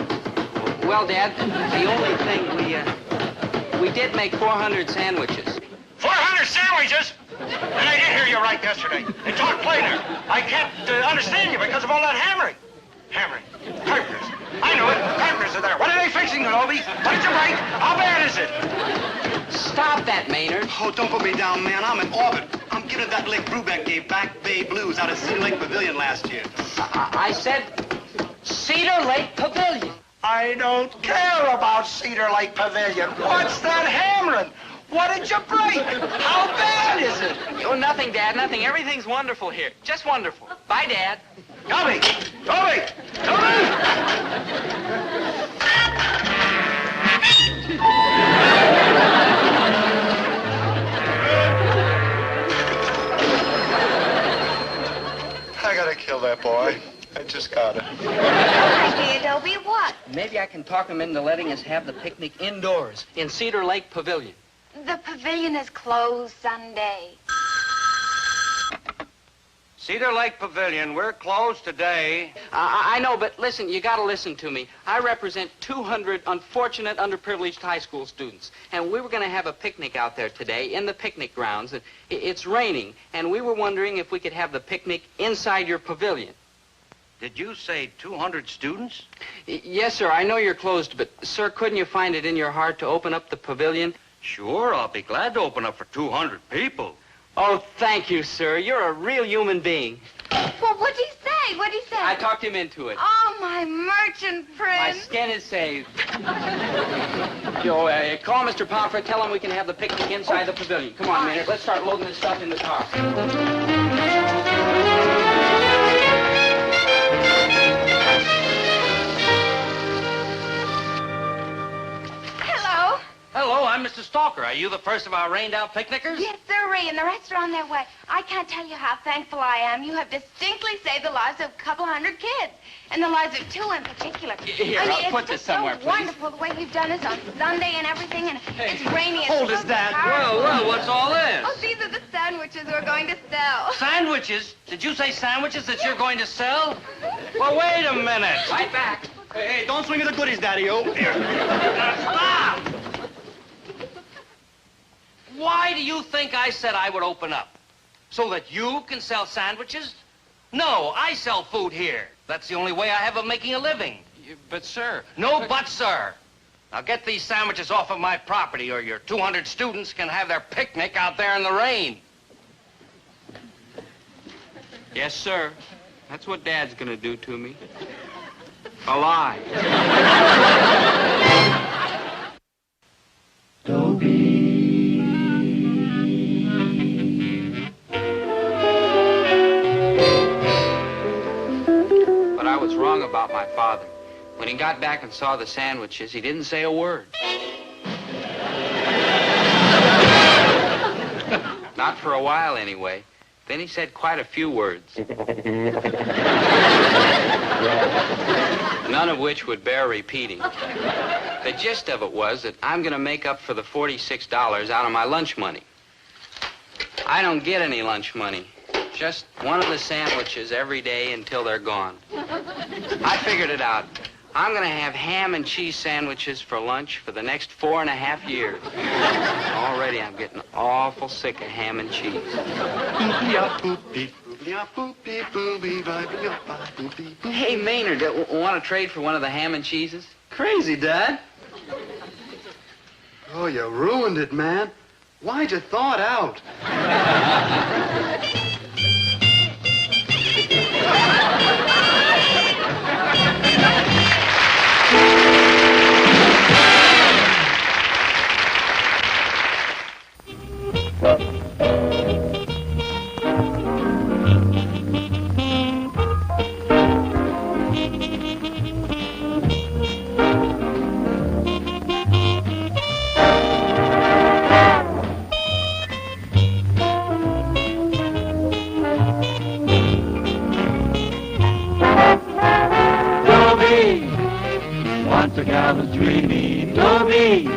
Well, Dad, the only thing we did make 400 sandwiches. 400 sandwiches? And I did hear you right yesterday. And talk plainer. I can't understand you because of all that hammering. Hammering. Carpenters. I know it. Carpenters are there. What are they fixing, Dobie? What did you break? How bad is it? Stop that, Maynard. Oh, don't put me down, man. I'm in orbit. I'm giving that lick Brubeck gave Back Bay Blues out of Cedar Lake Pavilion last year. I said Cedar Lake Pavilion. I don't care about Cedar Lake Pavilion. What's that hammering? What did you break? How bad is it? Oh, nothing, Dad, nothing. Everything's wonderful here. Just wonderful. Bye, Dad. Dobie! Dobie! Dobie! I gotta kill that boy. I just gotta. Dear Dobie, what? Maybe I can talk him into letting us have the picnic indoors in Cedar Lake Pavilion. The pavilion is closed Sunday. Cedar Lake Pavilion, we're closed today. I know, but listen, you gotta listen to me. I represent 200 unfortunate, underprivileged high school students, and we were gonna have a picnic out there today in the picnic grounds. It's raining, and we were wondering if we could have the picnic inside your pavilion. Did you say 200 students? Yes, sir, I know you're closed, but, sir, couldn't you find it in your heart to open up the pavilion? Sure, I'll be glad to open up for 200 people. Oh, thank you, sir. You're a real human being. Well, what'd he say? What'd he say? I talked him into it. Oh, my merchant My prince. skin is saved. Joe, call Mr. Pomfret. Tell him we can have the picnic inside the pavilion. Come on, Maynard. Let's start loading this stuff in the car. Hello. Hello, I'm Mr. Stalker. Are you the first of our rained-out picnickers? Yes, sirree, and the rest are on their way. I can't tell you how thankful I am. You have distinctly saved the lives of a couple hundred kids, and the lives of two in particular. Here, I mean, I'll put it's this just somewhere, so please. wonderful the way you've done this on Sunday and everything, and it's rainy. It's hold his so dad. powerful. Well, what's all this? Oh, these are the sandwiches we're going to sell. Sandwiches? Did you say sandwiches that you're going to sell? Well, wait a minute. Right back. Hey, don't swing at the goodies, Daddy-O. Here. Stop! Why do you think I said I would open up? So that you can sell sandwiches? No, I sell food here. That's the only way I have of making a living. But, sir... No buts, sir. Now get these sandwiches off of my property, or your 200 students can have their picnic out there in the rain. Yes, sir. That's what Dad's gonna do to me. Alive. But I was wrong about my father. When he got back and saw the sandwiches, he didn't say a word. Not for a while, anyway. Then he said quite a few words. None of which would bear repeating. The gist of it was that I'm going to make up for the $46 out of my lunch money. I don't get any lunch money. Just one of the sandwiches every day until they're gone. I figured it out. I'm going to have ham and cheese sandwiches for lunch for the next 4.5 years. Already I'm getting awful sick of ham and cheese. Hey, Maynard, want to trade for one of the ham and cheeses? Crazy, Dad. Oh, you ruined it, man. Why'd you thaw it out? gal was dreamy, Dobie.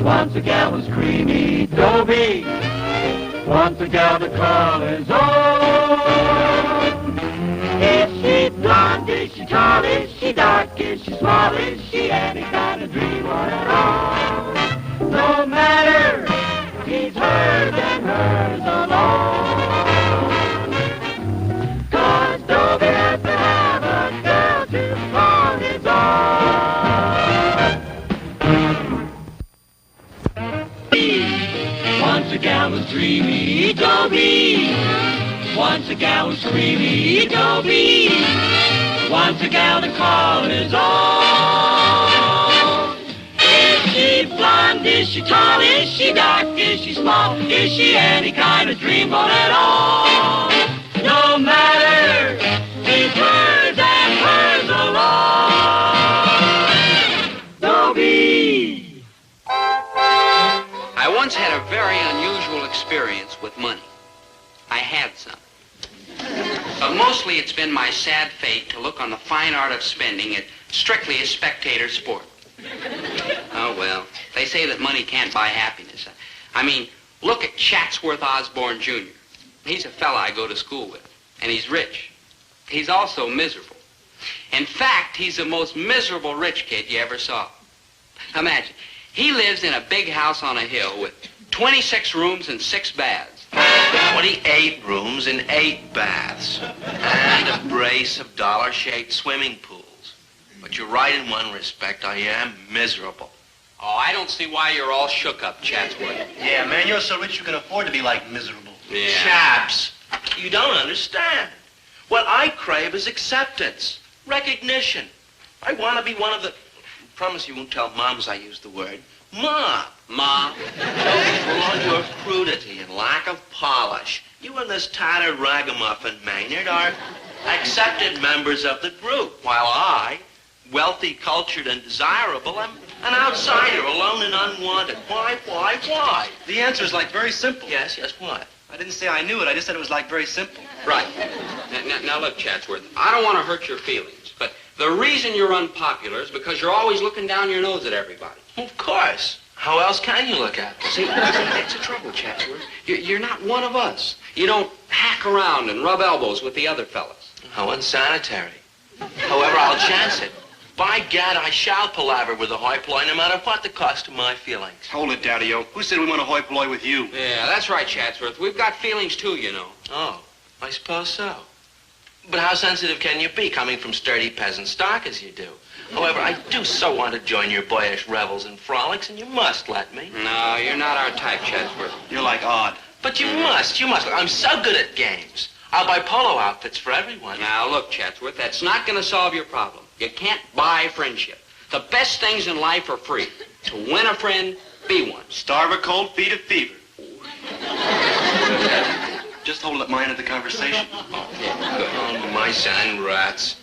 Once a gal was creamy, Dobie. Once a gal the color's on. Is she blonde? Is she tall? Is she dark? Is she small? Is she any kind of dream or at all? No matter, he's hers and hers alone. 'Cause Dobie has to have a girl to call his own. Once a gal was dreamy, Dobie. Once a gal was creamy, Dobie. Once a gal to call his own. Is she blonde? Is she tall? Is she dark? Is she small? Is she any kind of dreamboat at all? No matter, he's hers and hers alone. Dobie. I once had a very unusual experience with money. I had some. But mostly it's been my sad fate to look on the fine art of spending it strictly as spectator sport. Oh, well, they say that money can't buy happiness. I mean, look at Chatsworth Osborne, Jr. He's a fella I go to school with, and he's rich. He's also miserable. In fact, he's the most miserable rich kid you ever saw. Imagine, he lives in a big house on a hill with 26 rooms and 6 baths. 28 rooms and 8 baths. And a brace of dollar-shaped swimming pools. But you're right in one respect. I am miserable. Oh, I don't see why you're all shook up, Chatsworth. Yeah, man, you're so rich you can afford to be, like, miserable. Yeah. Chaps, you don't understand. What I crave is acceptance, recognition. I want to be one of the... Promise you won't tell moms I used the word. Ma. Ma. For all your crudity and lack of polish, you and this tattered ragamuffin Maynard are accepted members of the group, while I, wealthy, cultured, and desirable, am an outsider, alone and unwanted. Why? The answer is, like, very simple. Yes, what? I didn't say I knew it. I just said it was, like, very simple. Right. Now look, Chatsworth, I don't want to hurt your feelings, but the reason you're unpopular is because you're always looking down your nose at everybody. Of course. How else can you look at them? See, that's the trouble, Chatsworth. You're not one of us. You don't hack around and rub elbows with the other fellas. How unsanitary. However, I'll chance it. By gad, I shall palaver with the hoi polloi no matter what the cost of my feelings. Hold it, Daddy-o. Who said we want to hoi polloi with you? Yeah, that's right, Chatsworth. We've got feelings too, you know. Oh, I suppose so. But how sensitive can you be, coming from sturdy peasant stock as you do? However, I do so want to join your boyish revels and frolics, and you must let me. No, you're not our type, Chatsworth. You're like odd. But you must. I'm so good at games. I'll buy polo outfits for everyone. Now, look, Chatsworth, that's not going to solve your problem. You can't buy friendship. The best things in life are free. To win a friend, be one. Starve a cold, feed a fever. Just hold up my end of the conversation. Oh, mice and rats.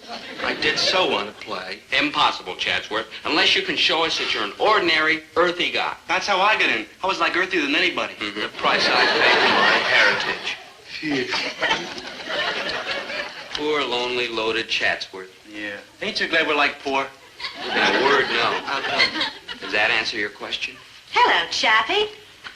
I did so want to play. Impossible, Chatsworth, unless you can show us that you're an ordinary, earthy guy. That's how I got in. I was like earthier than anybody. Mm-hmm. The price I paid for my heritage. Poor, lonely, loaded Chatsworth. Yeah. Ain't you glad we're like poor? In a word, no. Does that answer your question? Hello, Chappie.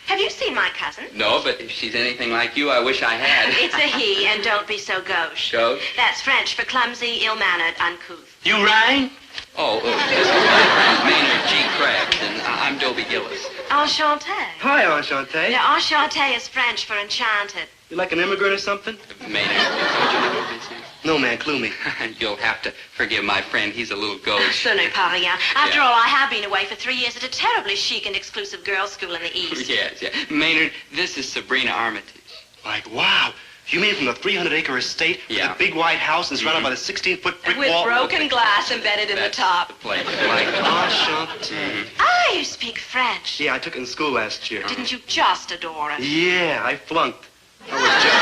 Have you seen my cousin? No, but if she's anything like you, I wish I had. It's a he, and don't be so gauche. Gauche? That's French for clumsy, ill-mannered, uncouth. You rang? Oh, this is my friend Maynard G. Krabs, and I'm Dobie Gillis. Enchanté. Hi, Enchanté. Now, enchanté is French for enchanted. You like an immigrant or something? Maynard, don't you know who this is? No, man, clue me. You'll have to forgive my friend. He's a little gauche. Ce n'est pas rien. After all, I have been away for 3 years at a terribly chic and exclusive girls' school in the East. Yes. Maynard, this is Sabrina Armitage. Like, wow. You mean from the 300-acre estate with a big white house and surrounded by the 16-foot brick with wall? With broken glass embedded in the top. The place. Like, enchanté. Ah, you speak French. Yeah, I took it in school last year. Didn't you just adore it? Yeah, I flunked. I was just...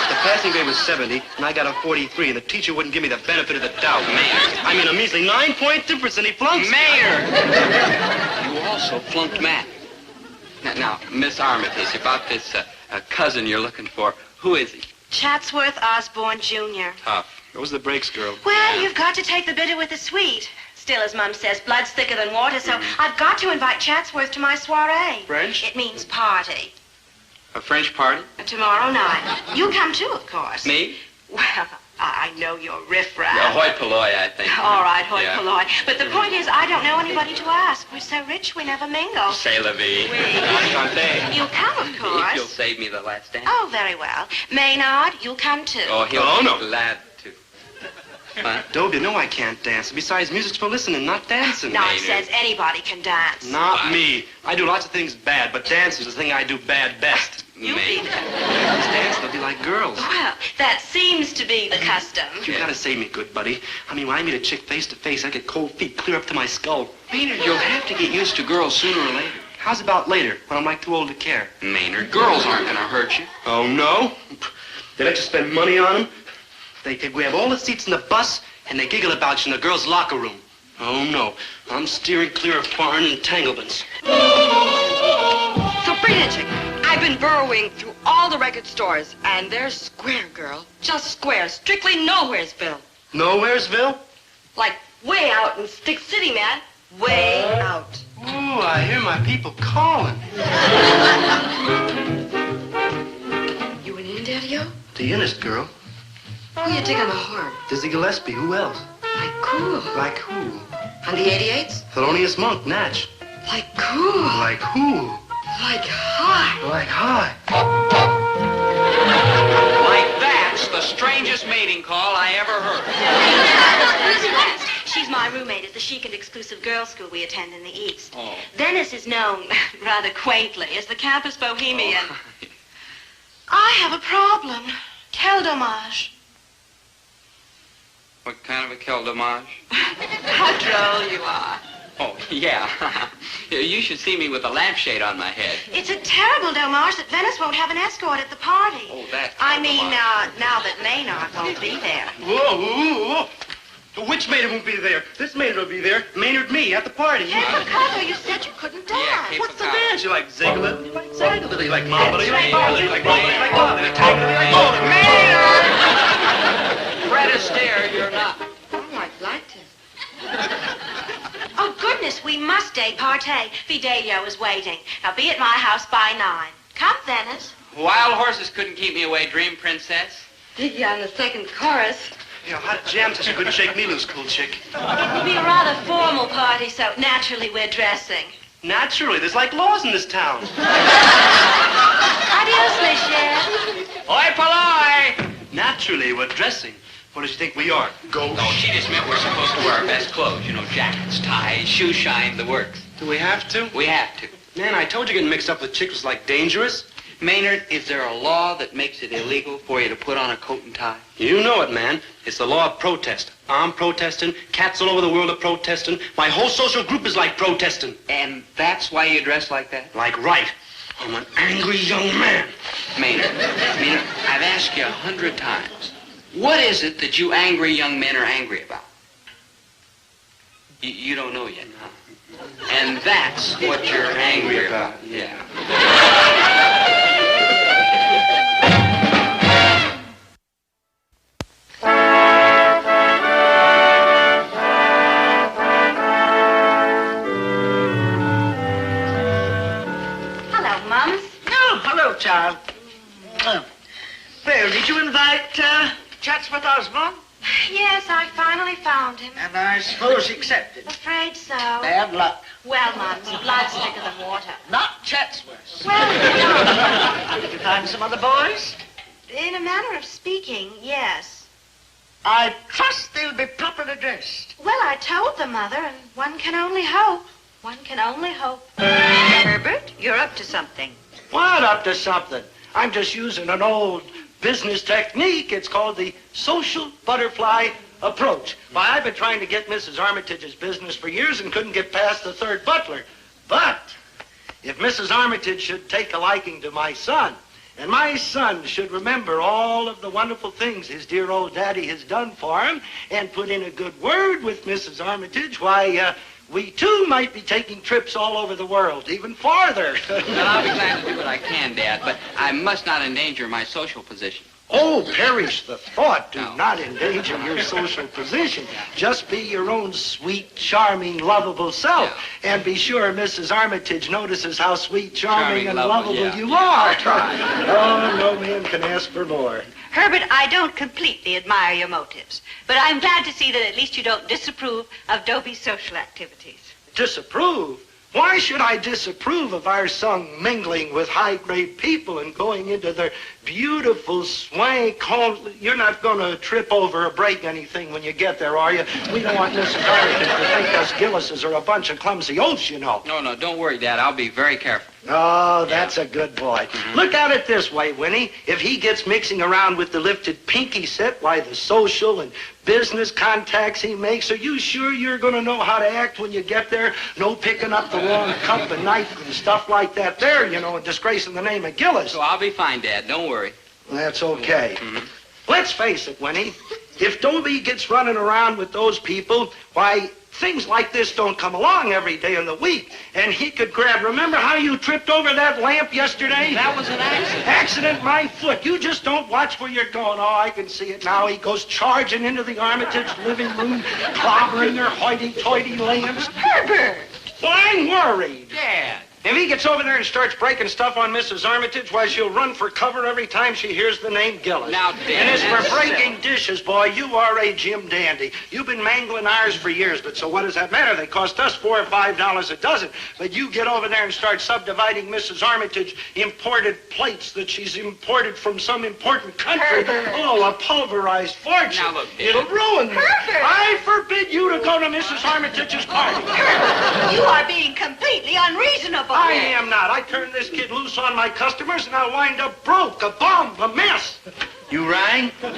The passing grade was 70, and I got a 43, and the teacher wouldn't give me the benefit of the doubt. Maynard. I mean, a measly 9-point difference, and he flunks. Maynard! You also flunked math. Now, Miss Armitage, about this cousin you're looking for, who is he? Chatsworth Osborne, Jr. Tough. What was the breaks, girl? Well, you've got to take the bitter with the sweet. Still, as Mum says, blood's thicker than water, so I've got to invite Chatsworth to my soiree. French? It means party. A French party? Tomorrow night. You come too, of course. Me? Well, I know you're riffraff. Hoi polloi, I think. All right, hoi Yeah. polloi. But the point is, I don't know anybody to ask. We're so rich, we never mingle. C'est la vie. You'll come, of course. You'll save me the last dance. Oh, very well. Maynard, you'll come too. Oh, he'll be glad to. What? Dobie, no, I can't dance. Besides, music's for listening, not dancing. Nonsense. Anybody can dance. Not me. I do lots of things bad, but dancing's the thing I do bad best. You'll be there. Girls dance, they'll be like girls. Well, that seems to be the custom. You gotta save me, good buddy. I mean, when I meet a chick face to face, I get cold feet clear up to my skull. Maynard, you'll have to get used to girls sooner or later. How's about later, when I'm like too old to care? Maynard, girls aren't gonna hurt you. Oh, no? They let you spend money on them? They could grab all the seats in the bus, and they giggle about you in the girls' locker room. Oh, no. I'm steering clear of foreign entanglements. Sabrina, chick, I've been burrowing through all the record stores, and there's Square, girl. Just Square. Strictly Nowheresville. Nowheresville? Like way out in Stick City, man. Way out. Ooh, I hear my people calling. You went in, Daddy-O? The Innes girl. Who you dig on the horn? Dizzy Gillespie. Who else? Like cool. Like who? On the 88s? Thelonious Monk, Natch. Like cool. Like who? Like high. Like high. Like that's the strangest mating call I ever heard. Who's next? She's my roommate at the chic and exclusive girls' school we attend in the East. Oh. Venice is known, rather quaintly, as the campus bohemian. I have a problem. Quel dommage. What kind of a quel dommage? How droll you are. Oh, yeah. You should see me with a lampshade on my head. It's a terrible dommage that Venice won't have an escort at the party. Oh, that's I mean, now that Maynard won't be there. Whoa, whoa, whoa. Which Maynard won't be there? This Maynard will be there. Maynard me at the party. Hey, Picasso, you said you couldn't dance. What's the dance? You like Ziegler? You like Ziegler? You like Mamba? You like Mamba? You like Mamba? You like Mamba? You like Tiger? You like Mamba? Fred Astaire, you're not. Oh, I'd like to. Oh, goodness, we must partay. Fidelio is waiting. Now, be at my house by 9. Come, Venice. Wild horses couldn't keep me away, Dream Princess. Dig you on the second chorus. You know, hot jam says you couldn't shake me loose, cool chick. It will be a rather formal party, so naturally we're dressing. Naturally, there's like laws in this town. Adios, mes chers. Hoi polloi! Naturally, we're dressing. What does she think we are? Ghosts? No, she just meant we're supposed to wear our best clothes. You know, jackets, ties, shoe shine, the works. Do we have to? We have to. Man, I told you getting mixed up with chicks was like dangerous. Maynard, is there a law that makes it illegal for you to put on a coat and tie? You know it, man. It's the law of protest. I'm protesting. Cats all over the world are protesting. My whole social group is like protesting. And that's why you dress like that? Like right. I'm an angry young man. Maynard, I've asked you 100 times. What is it that you angry young men are angry about? You don't know yet, huh? And that's what you're angry about. Yeah. Hello, Mums. Oh, hello, child. Well, did you invite Chatsworth Osborne? Yes, I finally found him. And I suppose he accepted. Afraid so. Bad luck. Well, Mums, blood's thicker than water. Not Chatsworth. Well, Did you find some other boys? in a manner of speaking, yes. I trust they'll be properly dressed. Well, I told the mother, and one can only hope. One can only hope. Herbert, you're up to something. What up to something? I'm just using an old business technique. It's called the social butterfly approach. Why, I've been trying to get Mrs. Armitage's business for years and couldn't get past the third butler. But if Mrs. Armitage should take a liking to my son, and my son should remember all of the wonderful things his dear old daddy has done for him and put in a good word with Mrs. Armitage, why, we too might be taking trips all over the world, even farther. Well, I'll be glad to do what I can, Dad, but I must not endanger my social position. Oh, perish the thought. Do not endanger your social position. Just be your own sweet, charming, lovable self. And be sure Mrs. Armitage notices how sweet, charming and lovable you are. Oh, no man can ask for more. Herbert, I don't completely admire your motives, but I'm glad to see that at least you don't disapprove of Dobie's social activities. Disapprove? Why should I disapprove of our son mingling with high-grade people and going into their beautiful swank home? You're not going to trip over or break anything when you get there, are you? We don't want Mrs. Armitage to think us Gillises are a bunch of clumsy oafs, you know. No, don't worry, Dad. I'll be very careful. Oh, that's a good boy. Look at it this way, Winnie. If he gets mixing around with the lifted pinky set, why, the social and business contacts he makes, are you sure you're going to know how to act when you get there? No picking up the wrong cup and knife and stuff like that there, you know, and disgracing the name of Gillis. So I'll be fine, Dad. Don't worry. That's okay. Let's face it, Winnie. If Dobie gets running around with those people, why, things like this don't come along every day in the week. And he could grab, remember how you tripped over that lamp yesterday? That was an accident. Accident, my foot. You just don't watch where you're going. Oh, I can see it now. He goes charging into the Armitage living room, clobbering her hoity-toity lamps. Herbert! Well, I'm worried. Dad. If he gets over there and starts breaking stuff on Mrs. Armitage, why, she'll run for cover every time she hears the name Gillis. Now, Dad, and as for that's breaking dishes, boy, you are a Jim Dandy. You've been mangling ours for years, but so what does that matter? They cost us $4 or $5 a dozen. But you get over there and start subdividing Mrs. Armitage imported plates that she's imported from some important country. Oh, a pulverized fortune. Now, look, Dad. It'll ruin me. Herbert! I forbid you to go to Mrs. Armitage's party. Herbert, you are being completely unreasonable. I am not. I turned this kid loose on my customers, and I'll wind up broke, a bum, a mess. You rang? Oh,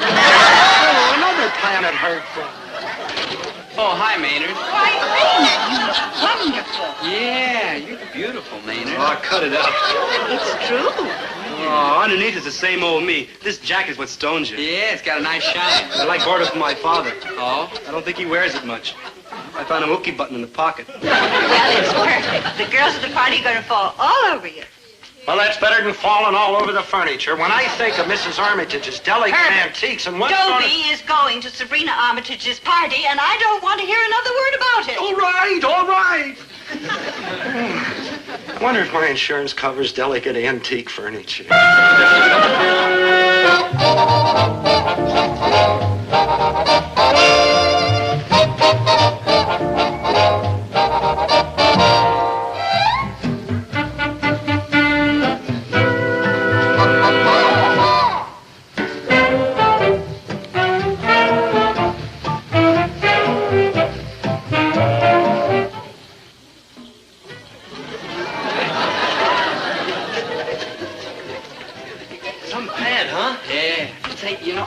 another planet heard from. Oh, hi, Maynard. Why, Maynard, you look wonderful. Yeah, you're beautiful, Maynard. Oh, cut it out. It's true. Oh, underneath is the same old me. This jacket's what stones you. Yeah, it's got a nice shine. I like border from my father. Oh? I don't think he wears it much. I found a hooky button in the pocket. Well, it's perfect. The girls at the party are going to fall all over you. Well, that's better than falling all over the furniture. When I think of Mrs. Armitage's delicate Herbert, antiques and what's Dobie is going to Sabrina Armitage's party, and I don't want to hear another word about it. All right. I wonder if my insurance covers delicate antique furniture.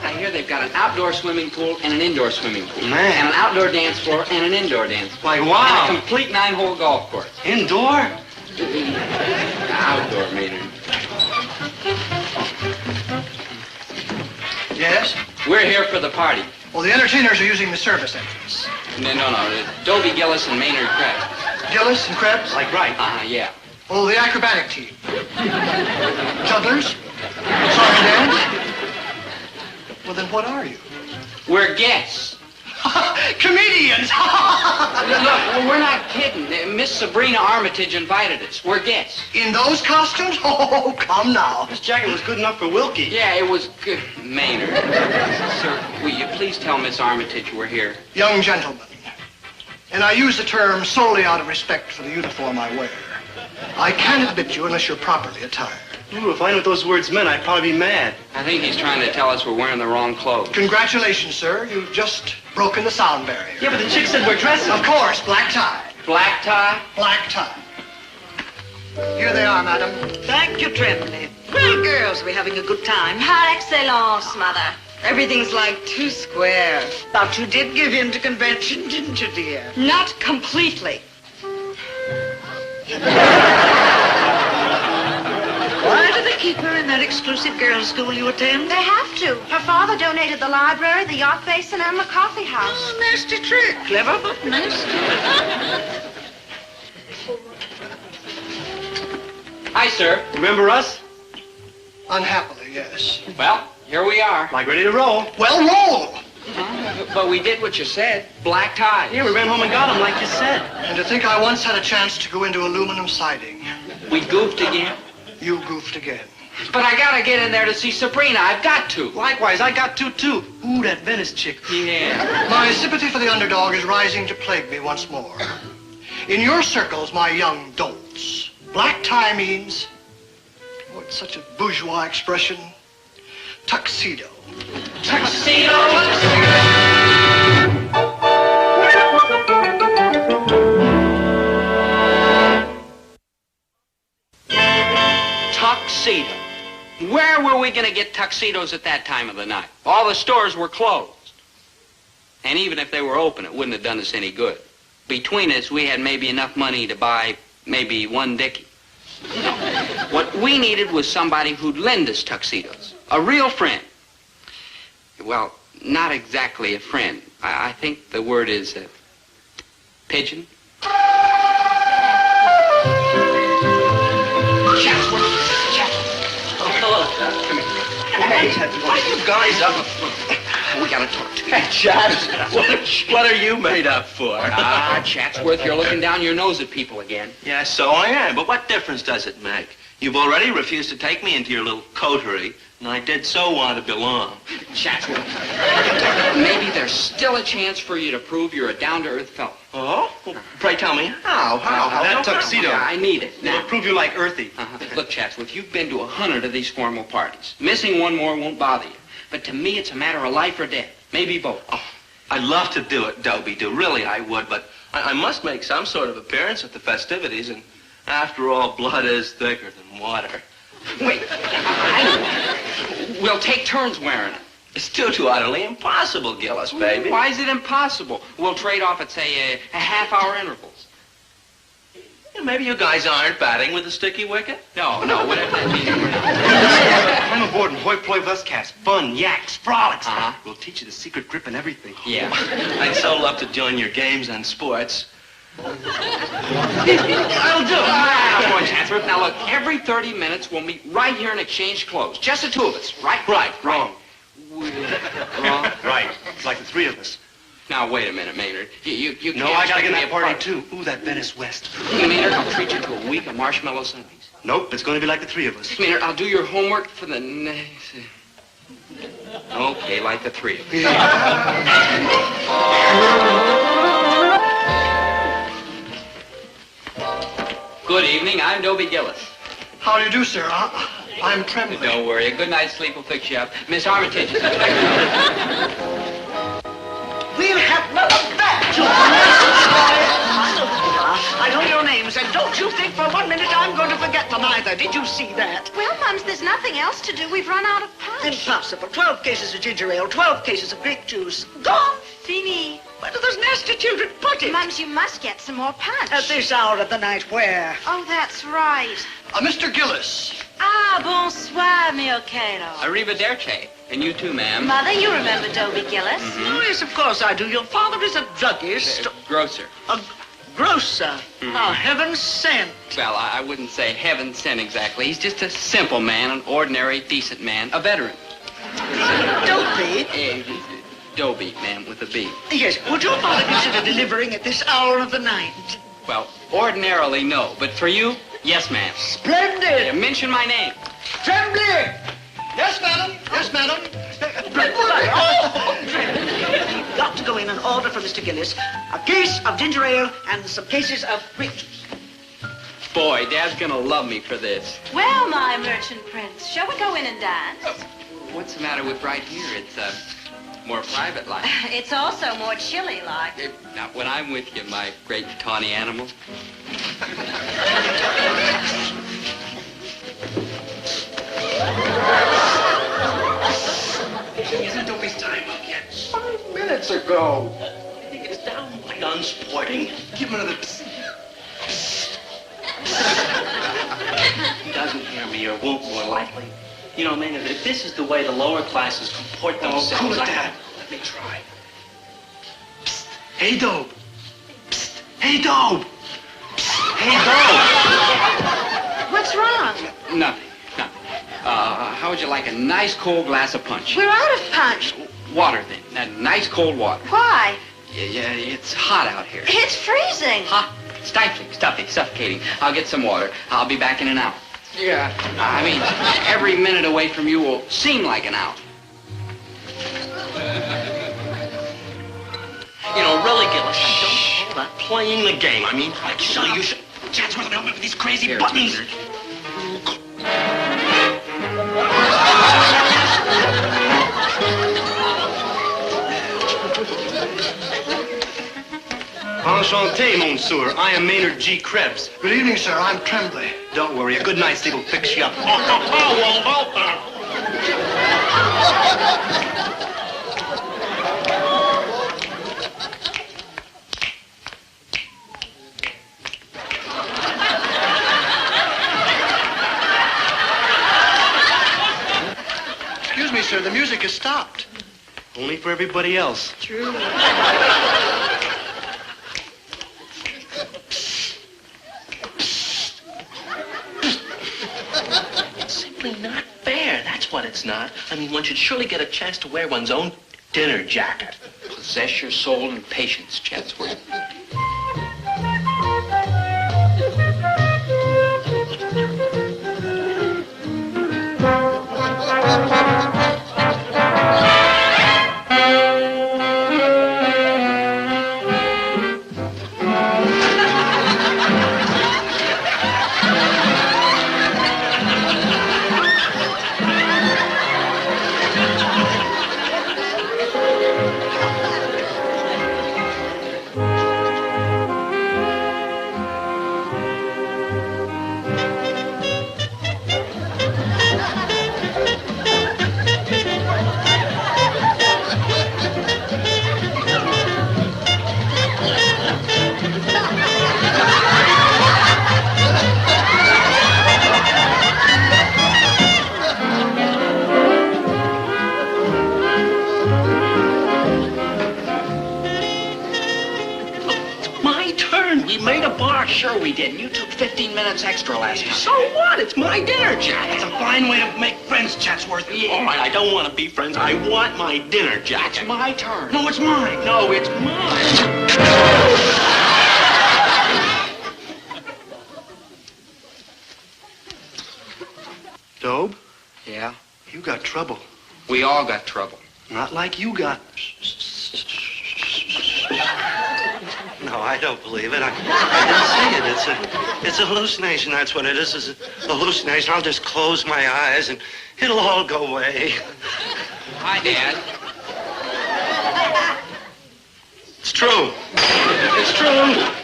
I hear they've got an outdoor swimming pool and an indoor swimming pool. Man. And an outdoor dance floor and an indoor dance floor. Like, wow. And a complete 9-hole golf course. Indoor? Outdoor, Maynard. Yes? We're here for the party. Well, the entertainers are using the service entrance. No. Dobie Gillis and Maynard Krebs. Gillis and Krebs? Like, right. Yeah. Oh, the acrobatic team. Jugglers? Song and dance? Well, then what are you? We're guests. Comedians! Look, we're not kidding. Miss Sabrina Armitage invited us. We're guests. In those costumes? Oh, come now. This jacket was good enough for Wilkie. Yeah, it was good. Maynard. Sir, will you please tell Miss Armitage we're here? Young gentlemen. And I use the term solely out of respect for the uniform I wear. I can't admit you unless you're properly attired. Ooh, if I knew what those words meant, I'd probably be mad. I think he's trying to tell us we're wearing the wrong clothes. Congratulations, sir. You've just broken the sound barrier. Yeah, but the chick said we're dressing. Of course, black tie. Black tie? Black tie. Here they are, madam. Thank you, Tremblay. Well, girls, we're having a good time. Par excellence, mother. Everything's like too square. But you did give in to convention, didn't you, dear? Not completely. Why do they keep her in that exclusive girls' school you attend? They have to. Her father donated the library, the yacht basin, and the coffee house. Oh, nasty trick. Clever, but nasty. Hi, sir. Remember us? Unhappily, yes. Well, Here we are. Like ready to roll. Well, roll! But we did what you said. Black ties. Yeah, we ran home and got them like you said. And to think I once had a chance to go into aluminum siding. We goofed again. You goofed again. But I gotta get in there to see Sabrina. I've got to. Likewise, I got to, too. Ooh, that Venice chick. Yeah. My sympathy for the underdog is rising to plague me once more. In your circles, my young dolts, black tie means, oh, it's such a bourgeois expression, tuxedo. Tuxedo. Tuxedo. Where were we going to get tuxedos at that time of the night? All the stores were closed. And even if they were open, it wouldn't have done us any good. Between us, we had maybe enough money to buy maybe one dickie. No. What we needed was somebody who'd lend us tuxedos. A real friend. Well, not exactly a friend. I think the word is pigeon. Hey, what are you guys up for? We gotta talk to you. Hey, Chaps, what are you made up for? Chatsworth, you're looking down your nose at people again. Yeah, so I am, but what difference does it make? You've already refused to take me into your little coterie, and I did so want to belong. Chatsworth, maybe there's still a chance for you to prove you're a down-to-earth fellow. Oh? Well, pray tell me how? That tuxedo. Yeah, I need it. It'll prove you like earthy. Look, Chatsworth, you've been to 100 of these formal parties. Missing one more won't bother you. But to me, it's a matter of life or death. Maybe both. Oh, I'd love to do it, Dobie. Really, I would. But I must make some sort of appearance at the festivities. And after all, blood is thicker than water. Wait. We'll take turns wearing it. It's too utterly impossible, Gillis, baby. Why is it impossible? We'll trade off at, say, a half-hour intervals. Yeah, maybe you guys aren't batting with a sticky wicket? No, whatever that means. I'm aboard in hoi polloi Vuscast. Fun, yaks, frolics. We'll teach you the secret grip and everything. Yeah. I'd so love to join your games and sports. I'll do it. Come on, Chatsworth. Now, look, every 30 minutes we'll meet right here and exchange clothes. Just the two of us. Right? Wrong. Wrong? Right. It's like the three of us. Now, wait a minute, Maynard. You can't... No, I gotta get in me that a party, too. Ooh, that Venice West. Maynard, I'll treat you to a week of marshmallow sundaes. Nope, it's gonna be like the three of us. Maynard, I'll do your homework for the next... Okay, like the three of us. Good evening, I'm Dobie Gillis. How do you do, sir? I'm trembling. Don't worry, a good night's sleep will fix you up. Miss Armitage is We'll have none of that, I know your names, and don't you think for 1 minute I'm going to forget them either. Did you see that? Well, Mums, there's nothing else to do. We've run out of punch. Impossible. 12 cases of ginger ale, 12 cases of grape juice. Gone. Fini. Where do those nasty children put it? Mums, you must get some more punch. At this hour of the night, where? Oh, that's right. Mr. Gillis. Ah, bonsoir, mio caro. Arrivederci. And you too, ma'am. Mother, you remember Dobie Gillis? Oh, yes, of course I do. Your father is a druggist. Grocer. A grocer. Oh, heaven sent. Well, I wouldn't say heaven sent exactly. He's just a simple man, an ordinary, decent man, a veteran. Dobie? Dobie, ma'am, with a B. Yes, would your father consider delivering at this hour of the night? Well, ordinarily, no. But for you, yes, ma'am. Splendid! Yeah, mention my name. Trembling! Yes, madam. Yes, madam. You've got to go in and order for Mr. Gillis a case of ginger ale and some cases of grape juice. Boy, Dad's gonna love me for this. Well, my merchant prince, shall we go in and dance? What's the matter with right here? It's, more private-like. It's also more chilly-like. Not when I'm with you, my great tawny animal. Isn't Dobie's time up yet? 5 minutes ago. I think it's downright unsporting. Give him another psst. He doesn't hear me or won't more likely. You know, Maynard, if this is the way the lower classes comport themselves... Oh, cool it, Dad. Let me try. Psst. Hey, Dobe. Psst. Hey, Dobe. Psst. Hey, Dobe. What's wrong? Nothing. How would you like a nice cold glass of punch? We're out of punch. Water, then. Nice cold water. Why? Yeah, it's hot out here. It's freezing. Hot, stifling, stuffy, suffocating. I'll get some water. I'll be back in an hour. Yeah, I mean, every minute away from you will seem like an hour. You know, really, Gillis, I don't call that playing the game. I mean, like, you should... Chatsworth, help me with these crazy buttons. Enchanté, monsieur. I am Maynard G. Krebs. Good evening, sir. I'm Tremblay. Don't worry. A good night's sleep will fix you up. Excuse me, sir. The music has stopped. Only for everybody else. True. Simply not fair. That's what it's not. I mean, one should surely get a chance to wear one's own dinner jacket. Possess your soul in patience, Chatsworth. Sure we did. You took 15 minutes extra last time. So what? It's my dinner jacket. It's a fine way to make friends, Chatsworth. Yeah. All right, I don't want to be friends. I want my dinner jacket. It's my turn. No, it's mine. No, it's mine. Dobe? Yeah? You got trouble. We all got trouble. Not like you got. No, I don't believe it. I didn't see it. It's a hallucination. That's what it is. It's a hallucination. I'll just close my eyes and it'll all go away. Hi, Dad. It's true. It's true.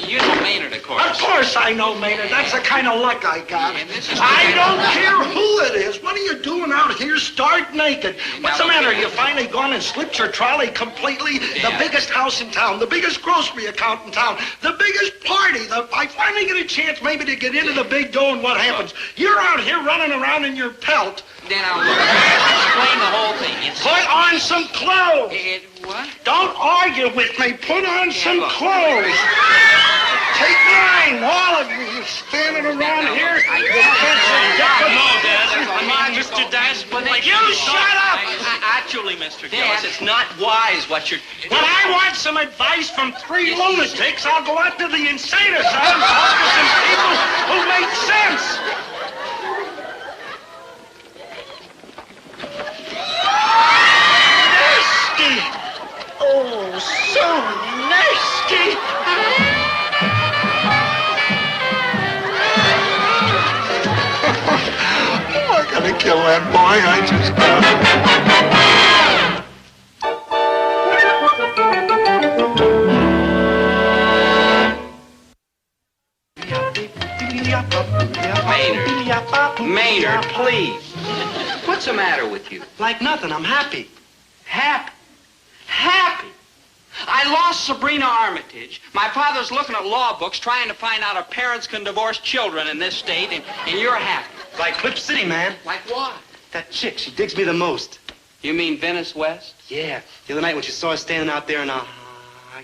You know Maynard, of course. Of course I know Maynard. That's the kind of luck I got. And this is I don't care who it is. What are you doing out here stark naked? What's the matter? You finally gone and slipped your trolley completely? Yeah. The biggest house in town, the biggest grocery account in town, the biggest party. I finally get a chance maybe to get into the big dough, and what happens? You're out here running around in your pelt. Now, look, explain the whole thing. Put on some clothes. What? Don't argue with me. Put on some clothes. Take mine, all of you. You're standing around here. No, Dad. Come on, Mr. Dash. You shut up! Actually, Mr. Gillis, it's not wise what you're... When I want some advice from three lunatics, I'll go out to the insane asylum and talk to some people who make sense. Nasty! Oh, so nasty! Oh, I gotta kill that boy. I just Maynard, please. What's the matter with you? Like nothing. I'm happy. Happy. Happy. I lost Sabrina Armitage. My father's looking at law books trying to find out if parents can divorce children in this state, and you're happy. Like Clip City, man. Like what? That chick, she digs me the most. You mean Venice West? Yeah. The other night when she saw us standing out there in I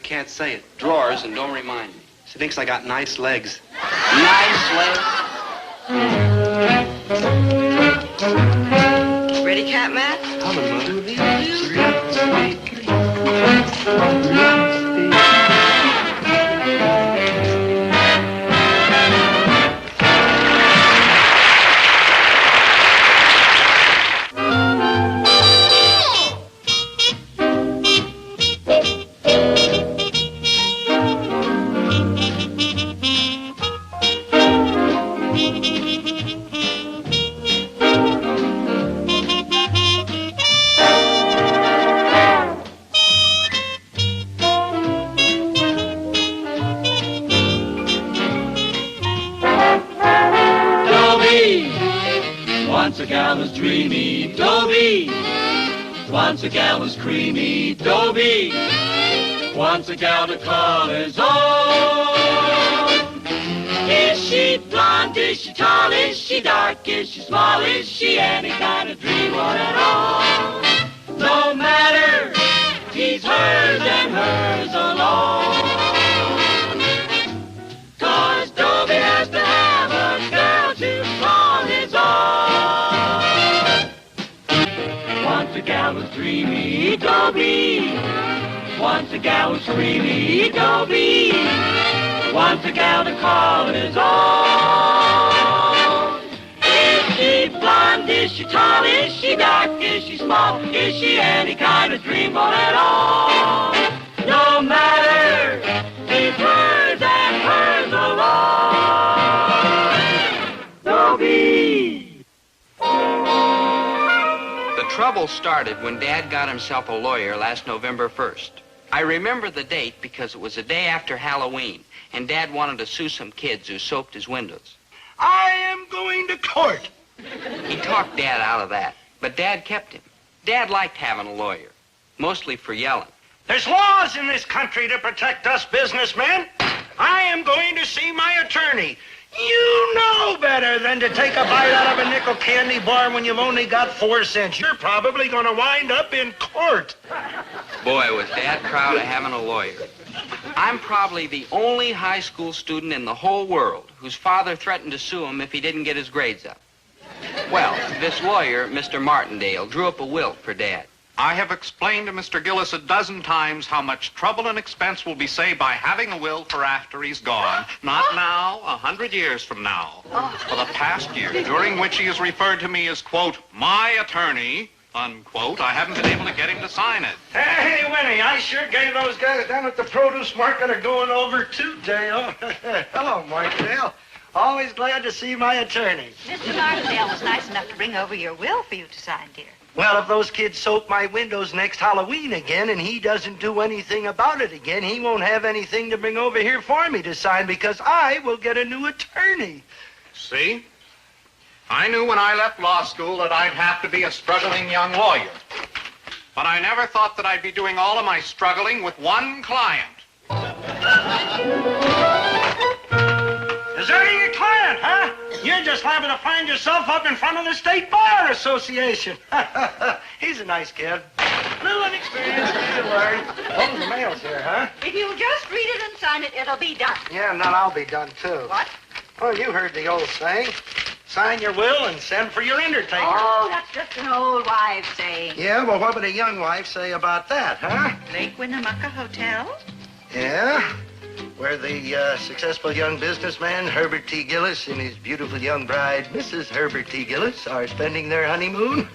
can't say it. Drawers, and don't remind me. She thinks I got nice legs. Nice legs? Ready, Catman? Once a gal was dreamy, Dobie. Once a gal was creamy, Dobie. Once a gal to call his own. Is she blonde? Is she tall? Is she dark? Is she small? Is she any kind of dreamboat at all? No matter, he's hers and hers alone. 'Cause Dobie has to have a girl to call his own. Once a gal was dreamy, Dobie. Once a gal was creamy, Dobie. Once a gal to call his own. Is she blonde? Is she tall? Is she dark? Is she small? Is she any kind of dreamboat at all? No matter, he's hers and hers alone. Dobie. The trouble started when Dad got himself a lawyer last November 1st. I remember the date because it was the day after Halloween, and Dad wanted to sue some kids who soaped his windows. I am going to court. He talked Dad out of that, but Dad kept him. Dad liked having a lawyer, mostly for yelling. There's laws in this country to protect us businessmen. I am going to see my attorney. You know better than to take a bite out of a nickel candy bar when you've only got 4 cents. You're probably going to wind up in court. Boy, was Dad proud of having a lawyer. I'm probably the only high school student in the whole world whose father threatened to sue him if he didn't get his grades up. Well, this lawyer, Mr. Martindale, drew up a will for Dad. I have explained to Mr. Gillis a dozen times how much trouble and expense will be saved by having a will for after he's gone. Not now, 100 years from now. For the past year, during which he has referred to me as, quote, my attorney, unquote, I haven't been able to get him to sign it. Hey, Winnie, I sure gave those guys down at the produce market a going over today. Oh, hello, Martindale. Always glad to see my attorney. Mr. Martindale was nice enough to bring over your will for you to sign, dear. Well, if those kids soap my windows next Halloween again and he doesn't do anything about it again, he won't have anything to bring over here for me to sign because I will get a new attorney. See? I knew when I left law school that I'd have to be a struggling young lawyer. But I never thought that I'd be doing all of my struggling with one client. Deserting your client, huh? You're just liable to find yourself up in front of the State Bar Association. He's a nice kid. Little inexperienced, easy to learn. Oh, the mail's here, huh? If you'll just read it and sign it, it'll be done. Yeah, and then I'll be done, too. What? Well, you heard the old saying. Sign your will and send for your undertaker. Oh, that's just an old wives' saying. Yeah, well, what would a young wife say about that, huh? Lake Winnemucca Hotel? Yeah, where the successful young businessman, Herbert T. Gillis, and his beautiful young bride, Mrs. Herbert T. Gillis, are spending their honeymoon.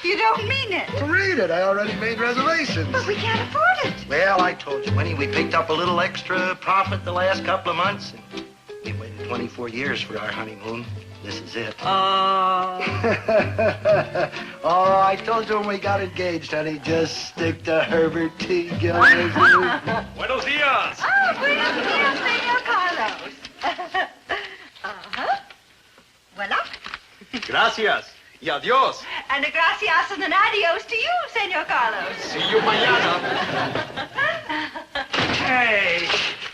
You don't mean it. Read it. I already made reservations. But we can't afford it. Well, I told you, Winnie, we picked up a little extra profit the last couple of months, and we waited 24 years for our honeymoon. This is it. Oh. Oh, I told you when we got engaged, honey, just stick to Herbert T. Gillis. Buenos dias. Oh, buenos dias, Senor Carlos. Voila. Gracias. Y adios. And a gracias and an adios to you, Senor Carlos. See you mañana. Hey,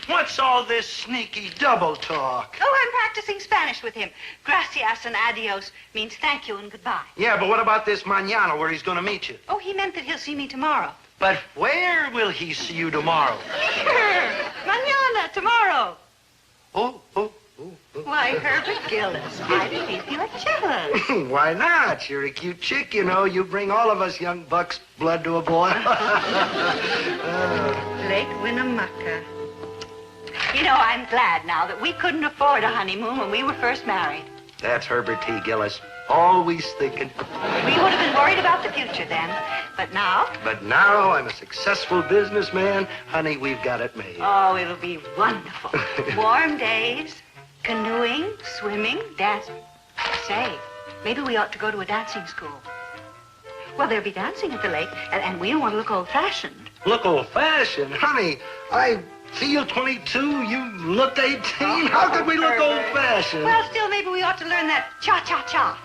what's all this sneaky double talk? Oh, I'm practicing Spanish with him. Gracias and adios means thank you and goodbye. Yeah, but what about this mañana where he's going to meet you? Oh, he meant that he'll see me tomorrow. But where will he see you tomorrow? Here. Mañana, tomorrow. Oh, Why, Herbert Gillis, I believe you're jealous. Why not? You're a cute chick, you know. You bring all of us young bucks blood to a boil. Lake Winnemucca. You know, I'm glad now that we couldn't afford a honeymoon when we were first married. That's Herbert T. Gillis. Always thinking. We would have been worried about the future then. But now? But now I'm a successful businessman. Honey, we've got it made. Oh, it'll be wonderful. Warm days, canoeing, swimming, dancing. Say, maybe we ought to go to a dancing school. Well, there'll be dancing at the lake, and we don't want to look old-fashioned. Look old-fashioned? Honey, I feel 22. You look 18. How could we look old-fashioned? Well, still, maybe we ought to learn that cha-cha-cha.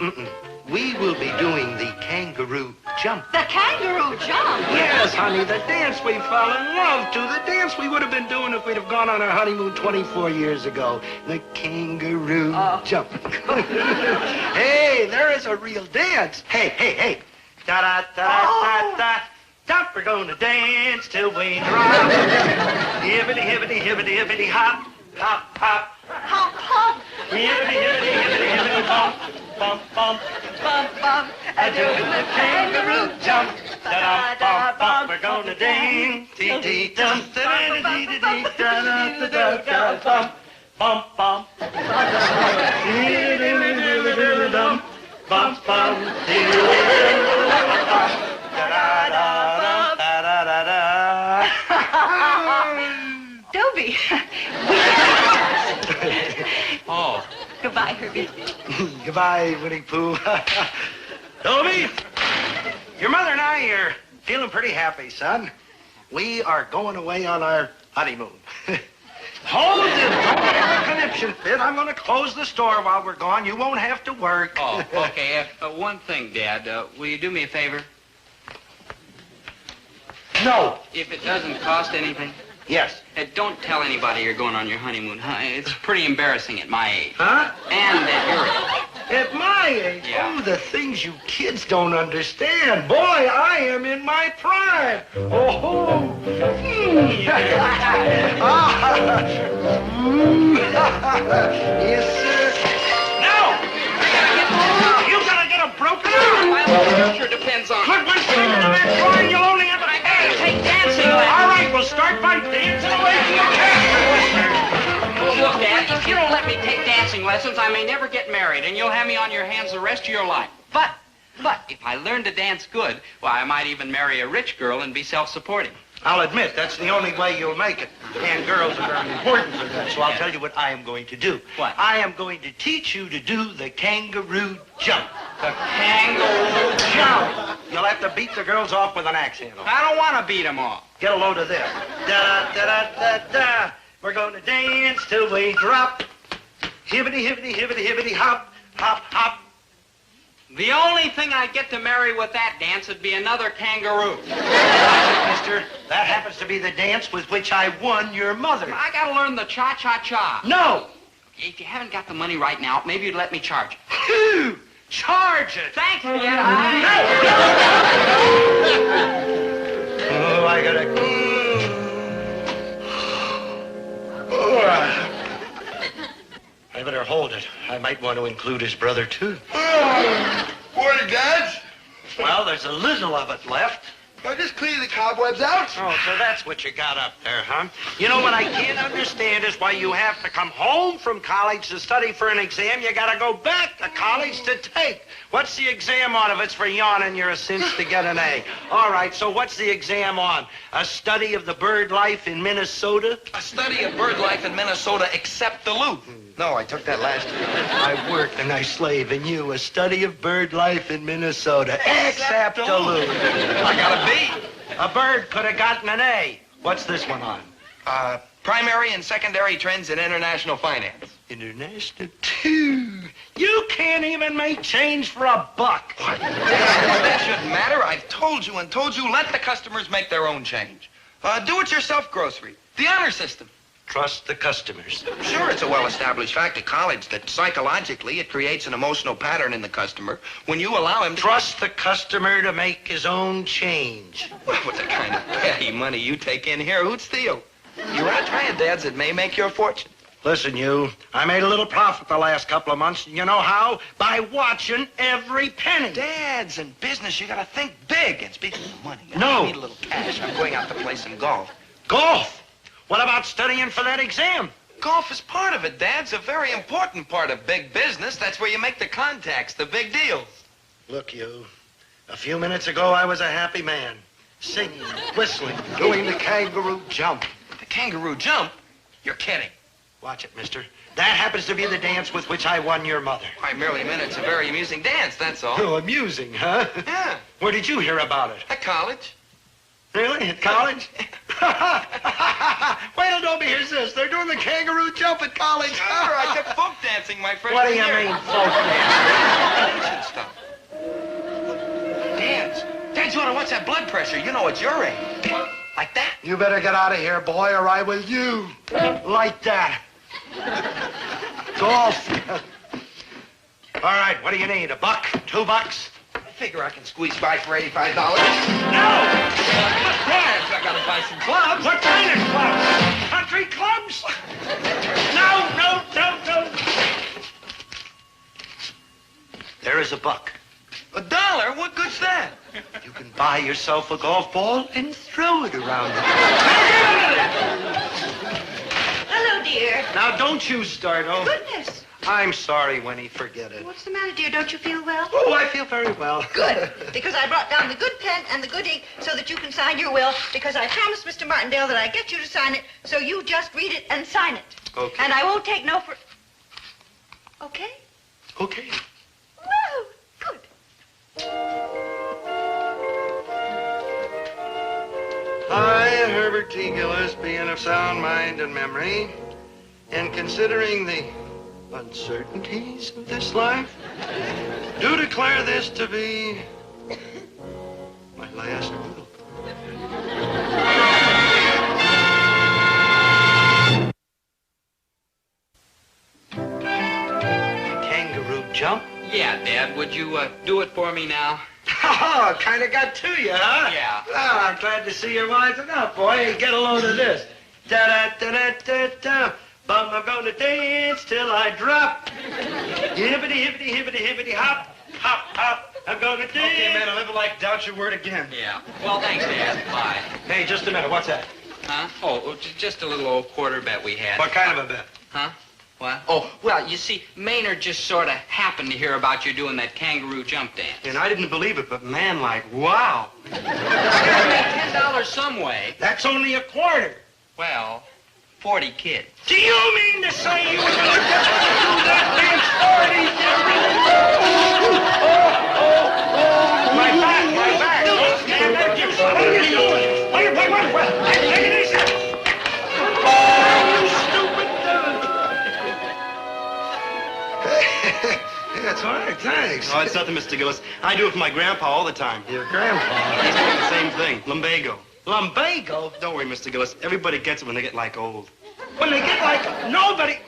We will be doing the kangaroo jump. The kangaroo jump? Yes, honey, the dance we fell in love to. The dance we would have been doing if we'd have gone on our honeymoon 24 years ago. The kangaroo jump. Hey, there is a real dance. Hey. Da-da-da-da-da-da. Jump, we're gonna dance till we drop. Hibbity, hibbity, hibbity, hibbity, hop, hop, hop. Hop, hop. Hibbity, hibbity, hibbity, hibbity, bump, bump, bump. Bump, bump. Doing the kangaroo jump. Da-da-da-bump, we're gonna dance. Dee-dee-dum, da-da-dee-dee-dee-da-da-da-da-da, bump, bump, bump. Dee-dee-dee-dee-dee-dee-dum, bump, bump, dee-dee-dee-dee-dee-dum. Dobie. Oh. Goodbye, Herbie. Goodbye, Winnie Pooh. Dobie, your mother and I are feeling pretty happy, son. We are going away on our honeymoon. Hold it! Don't let our connection fit. I'm going to close the store while we're gone. You won't have to work. Oh, okay. One thing, Dad. Will you do me a favor? No. If it doesn't cost anything? Yes. Don't tell anybody you're going on your honeymoon, huh? It's pretty embarrassing at my age. Huh? And at your age. At my age? Yeah. Oh, the things you kids don't understand. Boy, I am in my prime. Oh. Yes, sir. No! You gotta get them broken out. My future depends on Put one finger in that drawing, you'll only have a... I gotta take dancing lessons. All right, we'll start by dancing away from the Look, Dad, if you don't let me take dancing lessons, I may never get married, and you'll have me on your hands the rest of your life. But if I learn to dance good, well, I might even marry a rich girl and be self-supporting. I'll admit, that's the only way you'll make it. And girls are very important for that, so I'll tell you what I am going to do. What? I am going to teach you to do the kangaroo jump. The kangaroo Jump! You'll have to beat the girls off with an axe handle. I don't want to beat them off. Get a load of this. Da-da-da-da-da-da. We're going to dance till we drop. Hibbity, hibbity, hibbity, hibbity, hop, hop, hop. The only thing I'd get to marry with that dance would be another kangaroo. Mister, that happens to be the dance with which I won your mother. I gotta learn the cha-cha-cha. No! If you haven't got the money right now, maybe you'd let me charge it. Phew! Charge it! Thanks, Dad. Oh, I gotta... I better hold it. I might want to include his brother, too. Morning, Dad. Well, there's a little of it left. I just clean the cobwebs out. Oh, so that's what you got up there, huh? You know what I can't understand is why you have to come home from college to study for an exam. You gotta go back to college to take. What's the exam on if it's for yawning you're a cinch to get an A? All right, so what's the exam on? A study of the bird life in Minnesota? A study of bird life in Minnesota except Duluth. No, I took that last year. I worked and I slave, and you, a study of bird life in Minnesota, except Duluth. I got a B. A bird could have gotten an A. What's this one on? Primary and secondary trends in international finance. International, too. You can't even make change for a buck. What? That shouldn't matter. I've told you and told you, let the customers make their own change. Do-it-yourself grocery. The honor system. Trust the customers. Sure, it's a well-established fact at college that psychologically it creates an emotional pattern in the customer when you allow him to... Trust the customer to make his own change. Well, with the kind of petty money you take in here, who'd steal? You want to try it, Dads? It may make your fortune. Listen, you, I made a little profit the last couple of months. You know how? By watching every penny. Dad's in business. You gotta think big. And speaking of money, No. I need a little cash. I'm going out to play some golf. Golf? What about studying for that exam? Golf is part of it, Dad. It's a very important part of big business. That's where you make the contacts, the big deals. Look, you, a few minutes ago I was a happy man. Singing, whistling, doing the kangaroo jump. The kangaroo jump? You're kidding. Watch it, mister. That happens to be the dance with which I won your mother. I merely meant it's a very amusing dance, that's all. Oh, amusing, huh? Yeah. Where did you hear about it? At college. Really? At college? Wait till Dobie hears this. They're doing the kangaroo jump at college. Sure, I took folk dancing my freshman What do you year. mean, folk dancing? Ancient stuff. Dad's gonna watch that blood pressure. You know it's your age. Like that. You better get out of here, boy, or I will you. Like that. Golf. All right, what do you need? $1? $2? I figure I can squeeze by for $85. No! Dad, I gotta buy some clubs. What kind of clubs? Country clubs? No. There is $1. $1? What good's that? You can buy yourself a golf ball and throw it around. Hello, dear. Now, don't you start, oh. Goodness. I'm sorry, Winnie. Forget it. What's the matter, dear? Don't you feel well? Oh, I feel very well. Good, because I brought down the good pen and the good ink so that you can sign your will, because I promised Mr. Martindale that I'd get you to sign it, so you just read it and sign it. Okay. And I won't take no for... Okay? Okay. Woo! Good. I, Herbert T. Gillis, being of sound mind and memory, and considering the uncertainties of this life, do declare this to be my last will. Kangaroo jump? Yeah, Dad, would you do it for me now? Oh, kind of got to you, huh? Yeah. Well, I'm glad to see you're wise enough, boy. Hey, get a load of this. Da-da-da-da-da-da. But I'm gonna dance till I drop. Hippity, hippity, hippity, hippity, hop, hop, hop. I'm gonna dance. Okay, man, I'll never doubt your word again. Yeah. Well, thanks, Dad. Bye. Hey, just a minute. What's that? Huh? Oh, just a little old quarter bet we had. What kind of a bet? Huh? What? Oh, well, you see, Maynard just sort of happened to hear about you doing that kangaroo jump dance. And I didn't believe it, but man, like, wow. You gotta make $10 some way. That's only a quarter. Well, 40 kids. Do you mean to say you were gonna get to do that dance 40? My back. Don't stand there. What are you doing? What? Take it easy. That's all right, thanks. Oh, it's nothing, Mr. Gillis. I do it for my grandpa all the time. Your grandpa? He's doing the same thing. Lumbago. Lumbago? Don't worry, Mr. Gillis. Everybody gets it when they get, like, old. When they get like nobody...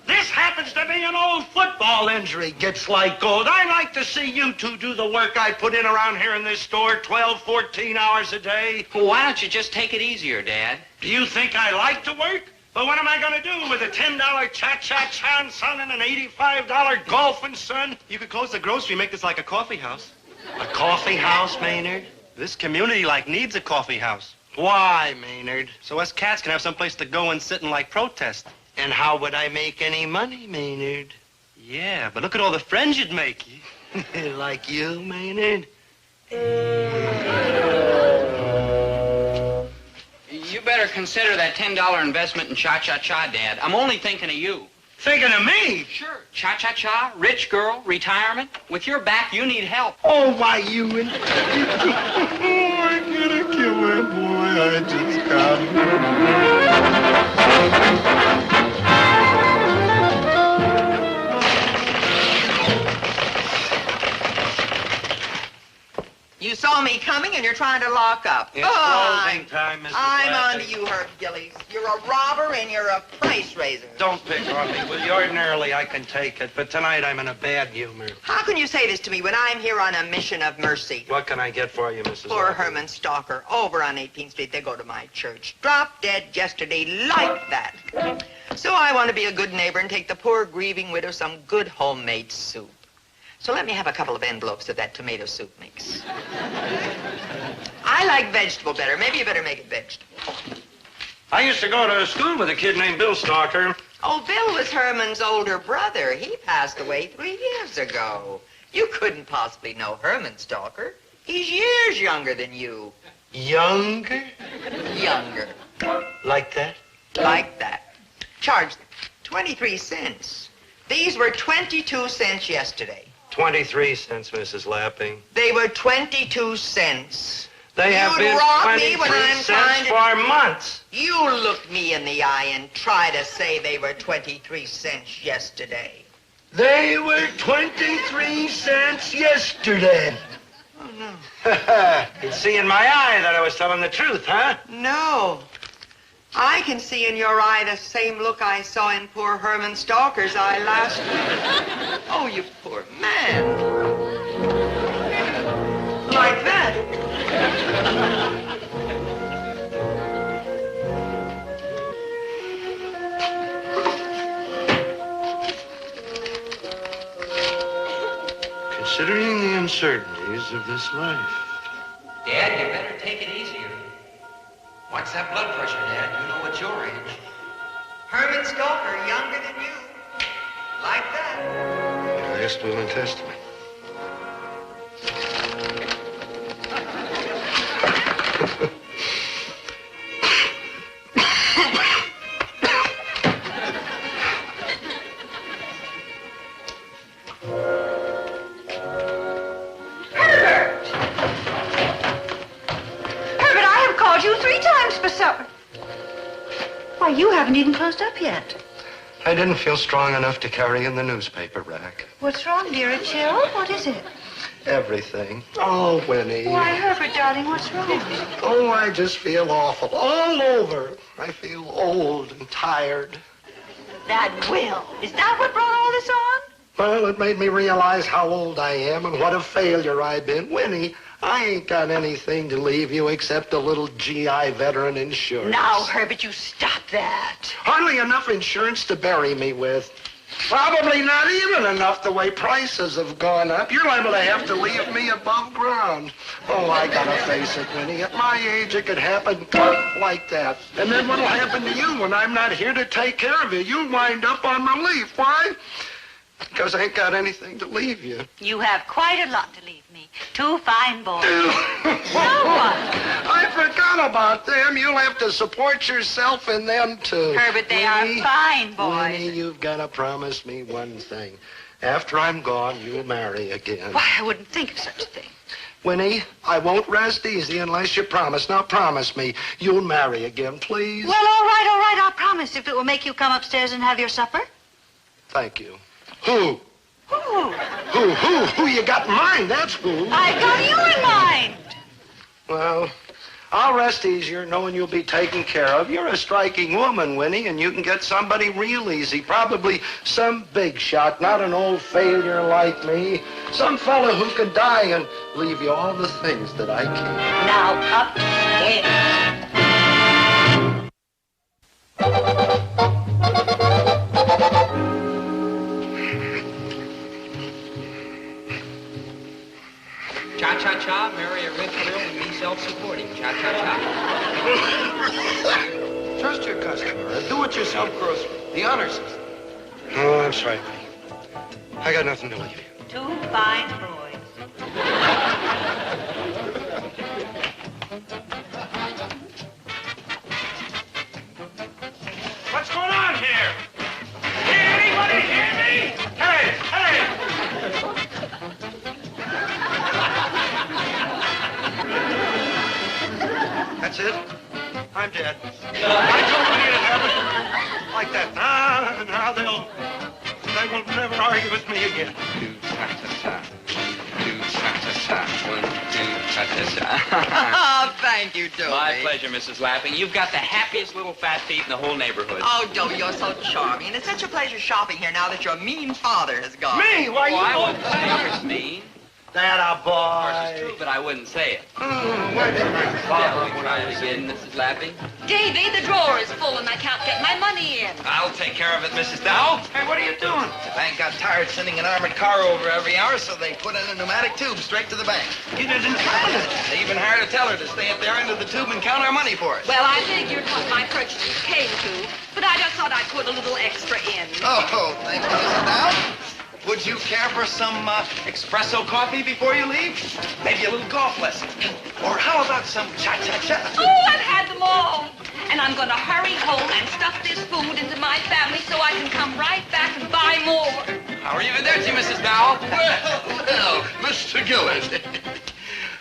This happens to be an old football injury. Gets like gold. I like to see you two do the work I put in around here in this store 12, 14 hours a day. Well, why don't you just take it easier, Dad? Do you think I like to work? But what am I going to do with a $10 cha-cha-chan son and an $85 golfing son? You could close the grocery and make this like a coffee house. A coffee house, Maynard? This community, like, needs a coffee house. Why, Maynard? So us cats can have someplace to go and sit and, like, protest. And how would I make any money, Maynard? Yeah, but look at all the friends you'd make. Like you, Maynard? You better consider that $10 investment in cha-cha-cha, Dad. I'm only thinking of you. Thinking of me? Sure. Cha-cha-cha, rich girl, retirement. With your back, you need help. Oh, why, you and... I'm gonna kill that boy. I just got You saw saw me coming and you're trying to lock up. It's closing time, Mrs. I'm Lappin. on to you, Herb Gillis. You're a robber and you're a price raiser. Don't pick on me, will you? Ordinarily, I can take it, but tonight I'm in a bad humor. How can you say this to me when I'm here on a mission of mercy? What can I get for you, Mrs. Poor Lappin? Herman Stalker, over on 18th Street, they go to my church. Dropped dead yesterday like that. So I want to be a good neighbor and take the poor grieving widow some good homemade soup. So let me have a couple of envelopes of that tomato soup mix. I like vegetable better. Maybe you better make it vegetable. I used to go to school with a kid named Bill Stalker. Oh, Bill was Herman's older brother. He passed away 3 years ago. You couldn't possibly know Herman Stalker. He's years younger than you. Younger? Younger. Like that? Like that. Charged 23 cents. These were 22 cents yesterday. 23 cents, Mrs. Lappin. They were 22 cents. They have You'd been rob 23 me when I'm cents trying to... for months. You look me in the eye and try to say they were 23 cents yesterday. They were 23 cents yesterday. Oh, no. You'd see in my eye that I was telling the truth, huh? No. I can see in your eye the same look I saw in poor Herman Stalker's eye last week. Oh, you poor man. Like that. Considering the uncertainties of this life. Dad, you better take it easier. What's that blood pressure, Dad? You know it's your age. Herman Stalker, younger than you. Like that. Last will and testament. Why, you haven't even closed up yet. I didn't feel strong enough to carry in the newspaper rack. What's wrong, dear? A chill? What is it? Everything. Oh, Winnie. Why, Herbert, darling, what's wrong? Oh, I just feel awful. All over. I feel old and tired. That will. Is that what brought all this on? Well, it made me realize how old I am and what a failure I've been. Winnie, I ain't got anything to leave you except a little GI veteran insurance. Now, Herbert, you stop that. Hardly enough insurance to bury me with. Probably not even enough the way prices have gone up. You're liable to have to leave me above ground. Oh, I gotta face it, Winnie. At my age, it could happen like that. And then what'll happen to you when I'm not here to take care of you? You'll wind up on relief. Why? Because I ain't got anything to leave you. You have quite a lot to leave me. 2 fine boys. Now what? I forgot about them. You'll have to support yourself in them, too. Herbert, they are fine boys. Winnie, you've got to promise me one thing. After I'm gone, you'll marry again. Why, I wouldn't think of such a thing. Winnie, I won't rest easy unless you promise. Now, promise me you'll marry again, please. Well, all right, I'll promise if it will make you come upstairs and have your supper. Thank you. Who? Who? Who you got in mind? That's who. I've got you in mind. Well, I'll rest easier knowing you'll be taken care of. You're a striking woman, Winnie, and you can get somebody real easy. Probably some big shot, not an old failure like me. Some fella who could die and leave you all the things that I keep. Now, upstairs. Cha-cha-cha, marry a rich girl and be self-supporting. Cha-cha-cha. Trust your customer. A do-it-yourself grocery. The honor system. Oh, I'm sorry, Winnie. I got nothing to leave you. 2 fine boys. What's going on here? Can anybody hear me? Hey! That's it? I'm dead. I told you to have it like that. Now they will never argue with me again. Do cha-cha-cha. Do cha-cha-cha. cha-cha-cha. 1, 2, cha-cha-cha. Oh, thank you, Dobie. My pleasure, Mrs. Lapping. You've got the happiest little fat feet in the whole neighborhood. Oh, Dobie, you're so charming. And it's such a pleasure shopping here now that your mean father has gone. Me? Why, you I won't wouldn't say you're mean. That a Of course, it's boy. true, but I wouldn't say it. Why didn't my Shall father we try it again, Mrs. Lapping? Davy, the drawer is full and I can't get my money in. I'll take care of it, Mrs. Dow. Hey, what are you doing? The bank got tired sending an armored car over every hour, so they put in a pneumatic tube straight to the bank. You didn't find it. They even hired a teller to stay at their end of the tube and count our money for us. Well, I figured what my purchases came to, but I just thought I'd put a little extra in. Oh, thank you, Mrs. Dow. Would you care for some espresso coffee before you leave? Maybe a little golf lesson. Or how about some cha-cha-cha? Oh, I've had them all. And I'm going to hurry home and stuff this food into my family so I can come right back and buy more. How are you, Videtti, Mrs. Dow? Well, Mr. Gillis.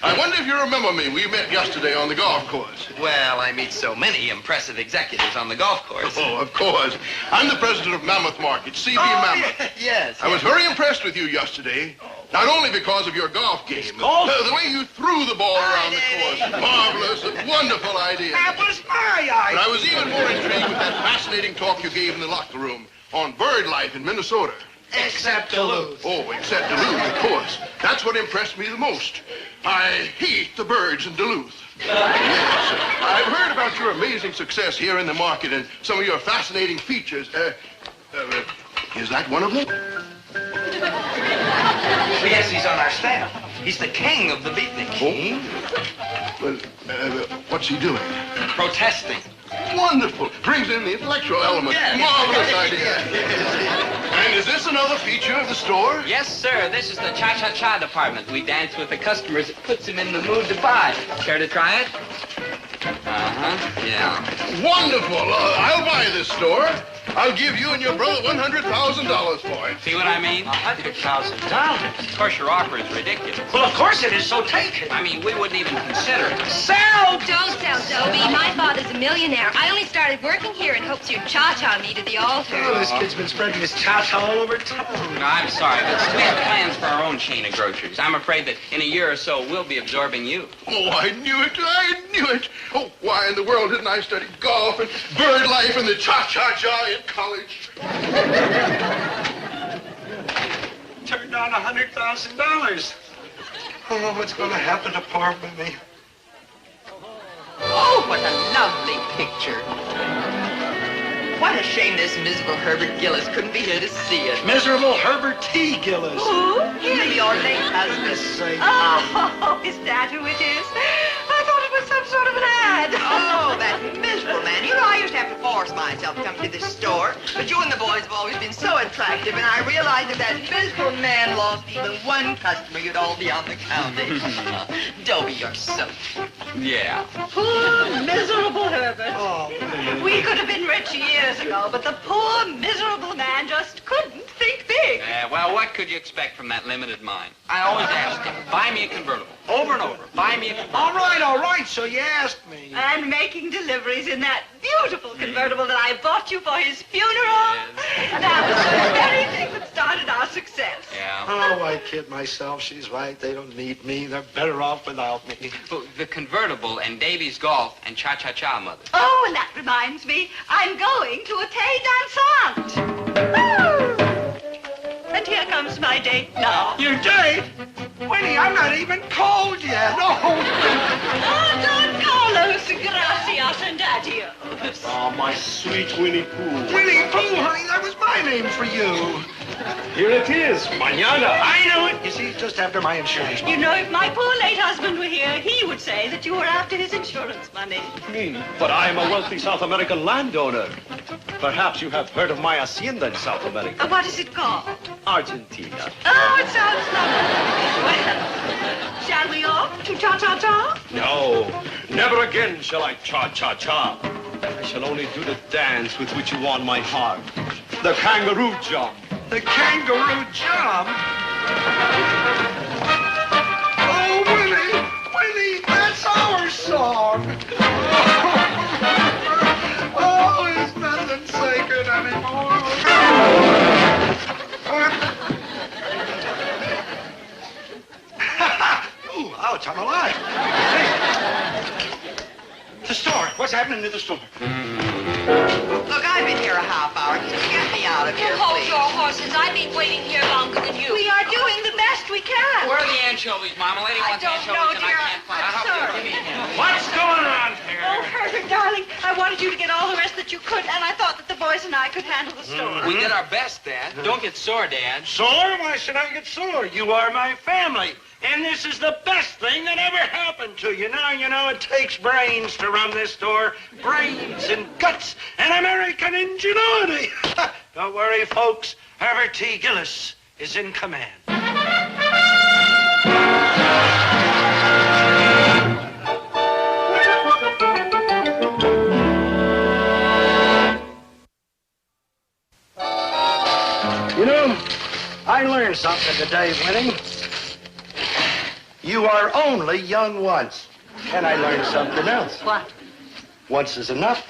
I wonder if you remember me. We met yesterday on the golf course. Well, I meet so many impressive executives on the golf course. Oh, of course. I'm the president of Mammoth Market, CB Mammoth. Yes. I was very impressed with you yesterday. Not only because of your golf game, the way you threw the ball around the course. Marvelous, a wonderful idea. That was my idea. But I was even more intrigued with that fascinating talk you gave in the locker room on bird life in Minnesota. Except Duluth. Oh, except Duluth, of course. That's what impressed me the most. I hate the birds in Duluth. Yes, I've heard about your amazing success here in the market and some of your fascinating features. Is that one of them? Yes, he's on our staff. He's the king of the beatnik. Oh? Well, what's he doing? Protesting. Wonderful. Brings in the intellectual element. Yes. Marvelous idea. And is this another feature of the store? Yes, sir. This is the cha-cha-cha department. We dance with the customers. It puts them in the mood to buy. Care to try it? Uh-huh. Yeah. Wonderful. I'll buy this store. I'll give you and your brother $100,000 for it. See what I mean? $100,000. Of course, your offer is ridiculous. Well, of course it is, so take it. I mean, we wouldn't even consider it. Sell! Don't sell, Dobie. My father's a millionaire. I only started working here in hopes you'd cha-cha me to the altar. Oh, this kid's been spreading his cha-cha all over town. No, I'm sorry, but we have plans for our own chain of groceries. I'm afraid that in a year or so, we'll be absorbing you. Oh, I knew it. I knew it. Oh, why in the world didn't I study golf and bird life and the cha-cha-cha in college? Turned down $100,000. Oh, what's going to happen to poor Mimi? Oh, what a lovely picture. What a shame this miserable Herbert Gillis couldn't be here to see it. Miserable Herbert T. Gillis. Who? Your late husband. Oh, is that who it is? I thought it was some sort of an ad. Oh, that miserable man. You know, I used to have to force myself to come to this store, but you and the boys have always been so attractive, and I realized if that miserable man lost even one customer, you'd all be on the county. Dobie, you're so cute. Yeah. Poor, miserable Herbert. Oh, We could have been rich years ago, but the poor, miserable man just couldn't think big. Well, what could you expect from that limited mind? I always asked him, buy me a convertible. Over and over. Buy me a convertible. all right, so you asked me. And making deliveries in that beautiful convertible that I bought you for his funeral. That was the very thing that started our success. Yeah. Oh, I kid myself. She's right. They don't need me. They're better off without me. The convertible and Davy's golf and cha-cha-cha, Mother. Oh, and that reminds me, I'm going to a thé dansant. Woo! And here comes my date now. Your date? Winnie, I'm not even cold yet. Oh, Don Carlos, gracias and adios. Oh, my sweet Winnie Pooh. Winnie Pooh, honey, that was my name for you. Here it is, mañana. I knew it. You see, just after my insurance. You know, if my poor late husband were here, he would say that you were after his insurance money. But I am a wealthy South American landowner. Perhaps you have heard of my hacienda in South America. What is it called? Argentina. Oh, it sounds lovely. Well, shall we off to cha-cha-cha? No, never again shall I cha-cha-cha. I shall only do the dance with which you won my heart. The kangaroo jump. The kangaroo jump? Oh, Winnie, that's our song. Oh, there's nothing sacred anymore. into the store. Look, I've been here a half hour. Just get me out of here, Hold please. your horses. I've been waiting here longer than you. We are doing the best we can. Where are the anchovies, Mama? Lady I wants don't anchovies know, and dear. I can't find I'm them. sorry. What's going on here? Oh, Herbert, darling, I wanted you to get all the rest that you could, and I thought that the boys and I could handle the store. We did our best, Dad. Don't get sore, Dad. Sore? Why should I get sore? You are my family. And this is the best thing that ever happened to you. Now, you know, it takes brains to run this store. Brains and guts and American ingenuity. Don't worry, folks. Herbert T. Gillis is in command. You know, I learned something today, Winnie. You are only young once. And I learned something else. What? Once is enough.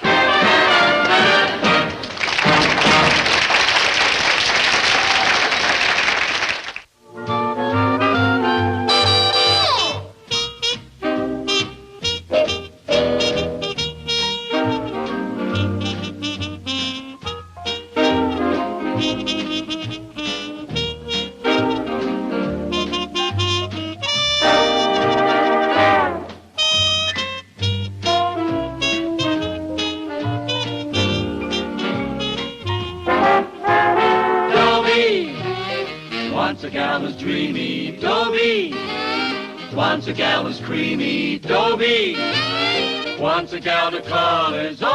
Once a gal was dreamy, Dobie. Once a gal was creamy, Dobie. Once a gal to call his own.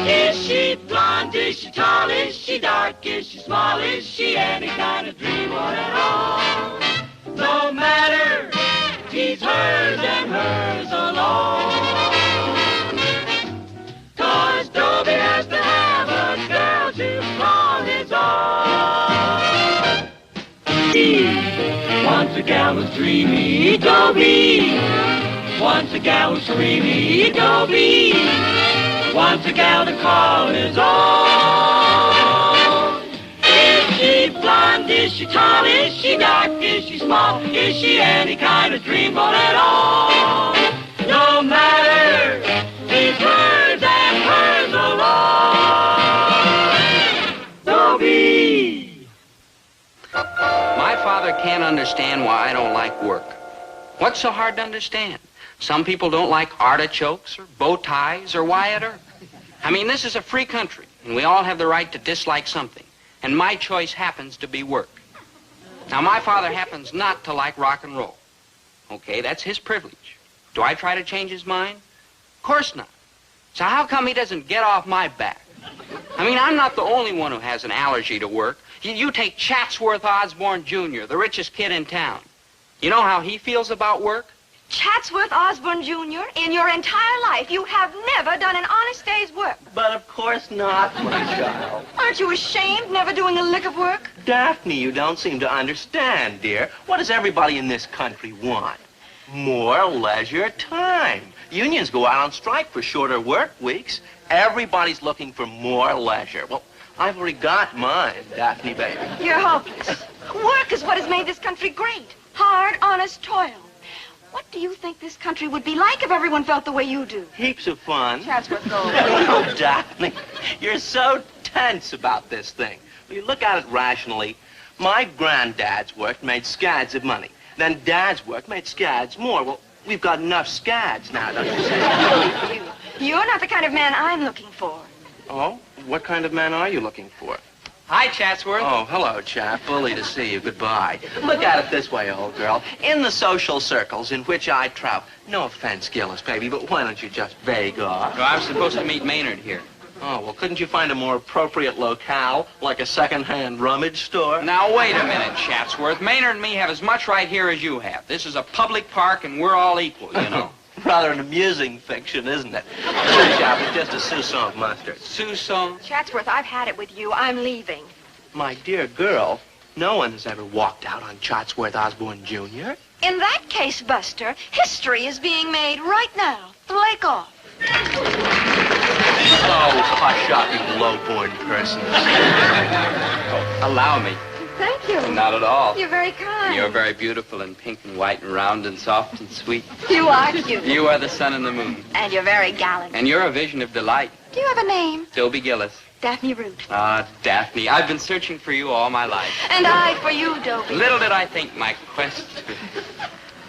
Is she blonde? Is she tall? Is she dark? Is she small? Is she any kind of dream or at all? No matter, he's hers and hers alone. 'Cause Dobie has to have a girl to call his own. Once a gal was dreamy, Dobie. Once a gal was creamy, Dobie. Once a gal to call his own. Is she blonde? Is she tall? Is she dark? Is she small? Is she any kind of dreamboat at all? No matter, he's hers and hers alone. Dobie. My father can't understand why I don't like work. What's so hard to understand? Some people don't like artichokes or bow ties or Wyatt Earp. I mean, this is a free country, and we all have the right to dislike something. And my choice happens to be work. Now, my father happens not to like rock and roll. Okay, that's his privilege. Do I try to change his mind? Of course not. So how come he doesn't get off my back? I mean, I'm not the only one who has an allergy to work. You take Chatsworth Osborne Jr., the richest kid in town. You know how he feels about work? Chatsworth Osborne Jr., in your entire life, you have never done an honest day's work. But of course not, my child. Aren't you ashamed, never doing a lick of work? Daphne, you don't seem to understand, dear. What does everybody in this country want? More leisure time. Unions go out on strike for shorter work weeks. Everybody's looking for more leisure. Well, I've already got mine, Daphne, baby. You're hopeless. Work is what has made this country great. Hard, honest toil. What do you think this country would be like if everyone felt the way you do? Heaps of fun. Chatsworth, go. Oh, Daphne, you're so tense about this thing. Well, you look at it rationally. My granddad's work made scads of money. Then Dad's work made scads more. Well, we've got enough scads now, don't you see? You're not the kind of man I'm looking for. Oh? What kind of man are you looking for? Hi, Chatsworth. Oh, hello, chap. Bully to see you. Goodbye. Look at it this way, old girl. In the social circles in which I travel, no offense, Gillis, baby, but why don't you just vague off? Well, I was supposed to meet Maynard here. Oh, well, couldn't you find a more appropriate locale, like a second-hand rummage store? Now, wait a minute, Chatsworth. Maynard and me have as much right here as you have. This is a public park, and we're all equal, you know. Rather an amusing fiction, isn't it? Sure, chap, it's just a soupçon of mustard. Soupçon? Chatsworth, I've had it with you. I'm leaving. My dear girl, no one has ever walked out on Chatsworth Osborne Jr. In that case, Buster, history is being made right now. Flake off. Oh, hush up, you low-born person. Allow me. thank you. Not at all. You're very kind. You're very beautiful and pink and white and round and soft and sweet. You are cute. You are the sun and the moon. And you're very gallant. And you're a vision of delight. Do you have a name? Dobie Gillis. Daphne Root. Ah, Daphne, I've been searching for you all my life. And I for you, Dobie. Little did I think my quest...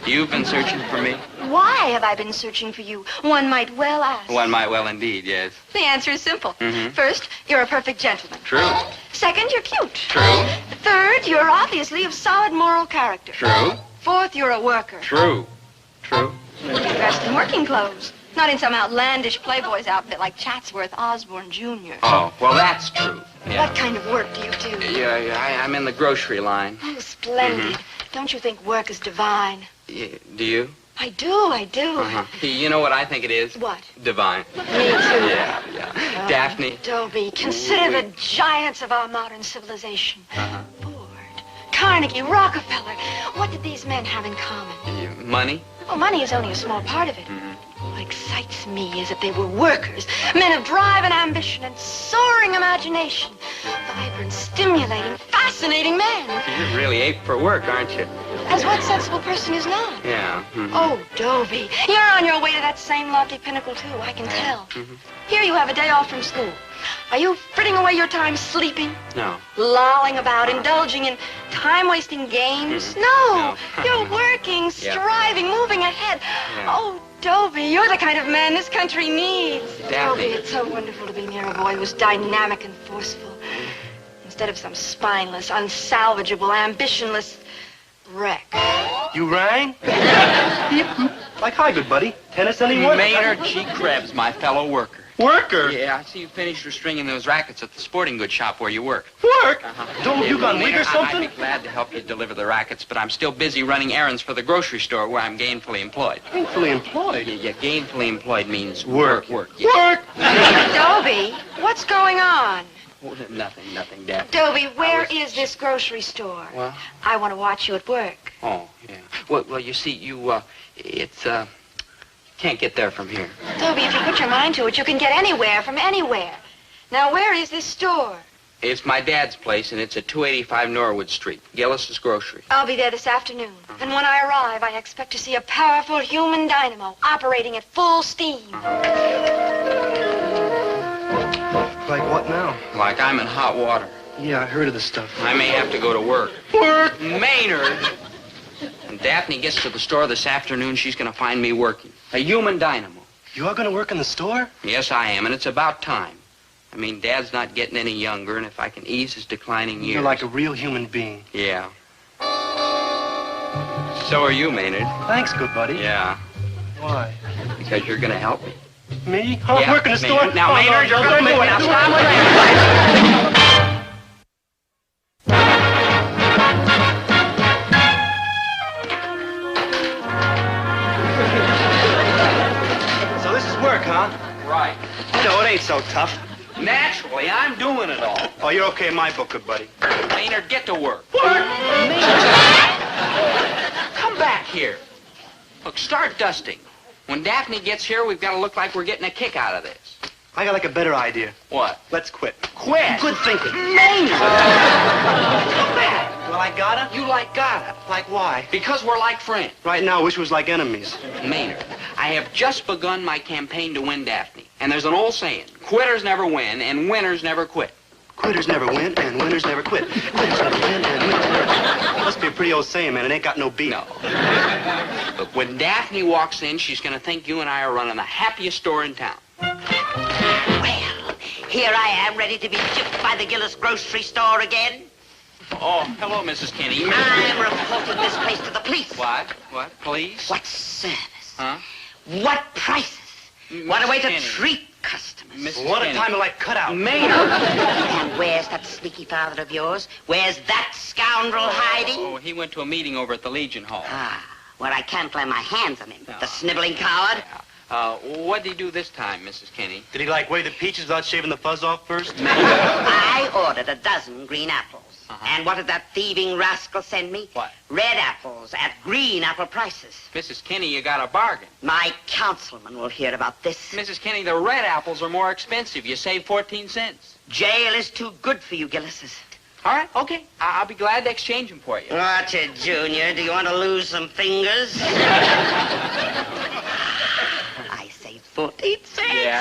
You've been searching for me? Why have I been searching for you? One might well ask. One might well indeed, yes. The answer is simple. Mm-hmm. First, you're a perfect gentleman. True. Second, you're cute. True. Third, you're obviously of solid moral character. True. Fourth, you're a worker. True. True. You're dressed in working clothes. Not in some outlandish Playboy's outfit like Chatsworth Osborne Jr. Oh, well, that's true. Yeah. What kind of work do you do? I'm in the grocery line. Oh, splendid. Mm-hmm. Don't you think work is divine? Do you? I do. Uh-huh. You know what I think it is? What? Divine. Me too. Yeah. Daphne. Dobie, consider the giants of our modern civilization. Uh-huh. Ford, Carnegie, Rockefeller. What did these men have in common? Money? Oh, money is only a small part of it. Mm-hmm. What excites me is that they were workers, men of drive and ambition and soaring imagination. Vibrant, stimulating, fascinating men. You're really ape for work, aren't you? As what sensible person is not? Yeah. Mm-hmm. Oh, Dobie, you're on your way to that same lofty pinnacle, too, I can tell. Mm-hmm. Here you have a day off from school. Are you fritting away your time sleeping? No. Lolling about, indulging in time-wasting games? Mm-hmm. No. No. You're working, striving, moving ahead. Yeah. Oh, Dobie, you're the kind of man this country needs. Daphne. Dobie, it's so wonderful to be near a boy who's dynamic and forceful. Instead of some spineless, unsalvageable, ambitionless wreck. You rang? Like, hi, good buddy. Tennis anyone? Maynard G. Krebs, my fellow worker. Worker? Yeah, I see you finished your stringing those rackets at the sporting goods shop where you work. Work? Don't you gone weak or something? I'd be glad to help you deliver the rackets, but I'm still busy running errands for the grocery store where I'm gainfully employed. Gainfully employed? Yeah, gainfully employed means work. Yeah. Work? Dobie, what's going on? Oh, nothing, Dad. Dobie, where is this grocery store? Well? I want to watch you at work. Oh, yeah. Well, you see, can't get there from here. Dobie, if you put your mind to it, you can get anywhere from anywhere. Now, where is this store? It's my dad's place, and it's at 285 Norwood Street, Gillis's Grocery. I'll be there this afternoon. And when I arrive, I expect to see a powerful human dynamo operating at full steam. Like what now? Like I'm in hot water. Yeah, I heard of this stuff. I may have to go to work. Work? Maynard! When Daphne gets to the store this afternoon, she's going to find me working. A human dynamo. You're going to work in the store? Yes, I am, and it's about time. I mean, Dad's not getting any younger, and if I can ease his declining years... You're like a real human being. Yeah. So are you, Maynard. Thanks, good buddy. Yeah. Why? Because you're going to help me. Me? I'm working the Maynard. store? Now, Maynard, you're going to do it. Now, stop with So this is work, huh? Right. No, it ain't so tough. Naturally, I'm doing it all. Oh, you're okay in my book, good buddy. Maynard, get to work. Work? Come back here. Look, start dusting. When Daphne gets here, we've got to look like we're getting a kick out of this. I got like a better idea. What? Let's quit. Quit? Good thinking. Maynard! Come back. Well, I gotta? You like gotta. Like why? Because we're like friends. Right now, I wish we was like enemies. Maynard, I have just begun my campaign to win Daphne. And there's an old saying, quitters never win and winners never quit. Quitters never win and winners never quit. Quitters never win and winners never quit. Must be a pretty old saying, man. It ain't got no beat. No. But when Daphne walks in, she's going to think you and I are running the happiest store in town. Well, here I am, ready to be gypped by the Gillis grocery store again. Oh, hello, Mrs. Kinney. I'm reporting this place to the police. What? What? Police? What service? Huh? What prices? What a way to Kinney. treat customers. Mrs. What a Kinney. time to like cut out. Maynard! And where's that sneaky father of yours? Where's that scoundrel hiding? Oh, he went to a meeting over at the Legion Hall. Ah, where I can't lay my hands on him. No. The sniveling coward. What'd he do this time, Mrs. Kinney? Did he like weigh the peaches without shaving the fuzz off first? I ordered a dozen green apples. Uh-huh. And what did that thieving rascal send me? What? Red apples at green apple prices. Mrs. Kinney, you got a bargain. My councilman will hear about this. Mrs. Kinney, the red apples are more expensive. You save 14 cents. Jail is too good for you, Gillises. All right, okay. I'll be glad to exchange them for you. Watch it, Junior. Do you want to lose some fingers? I say 14 cents. Yeah.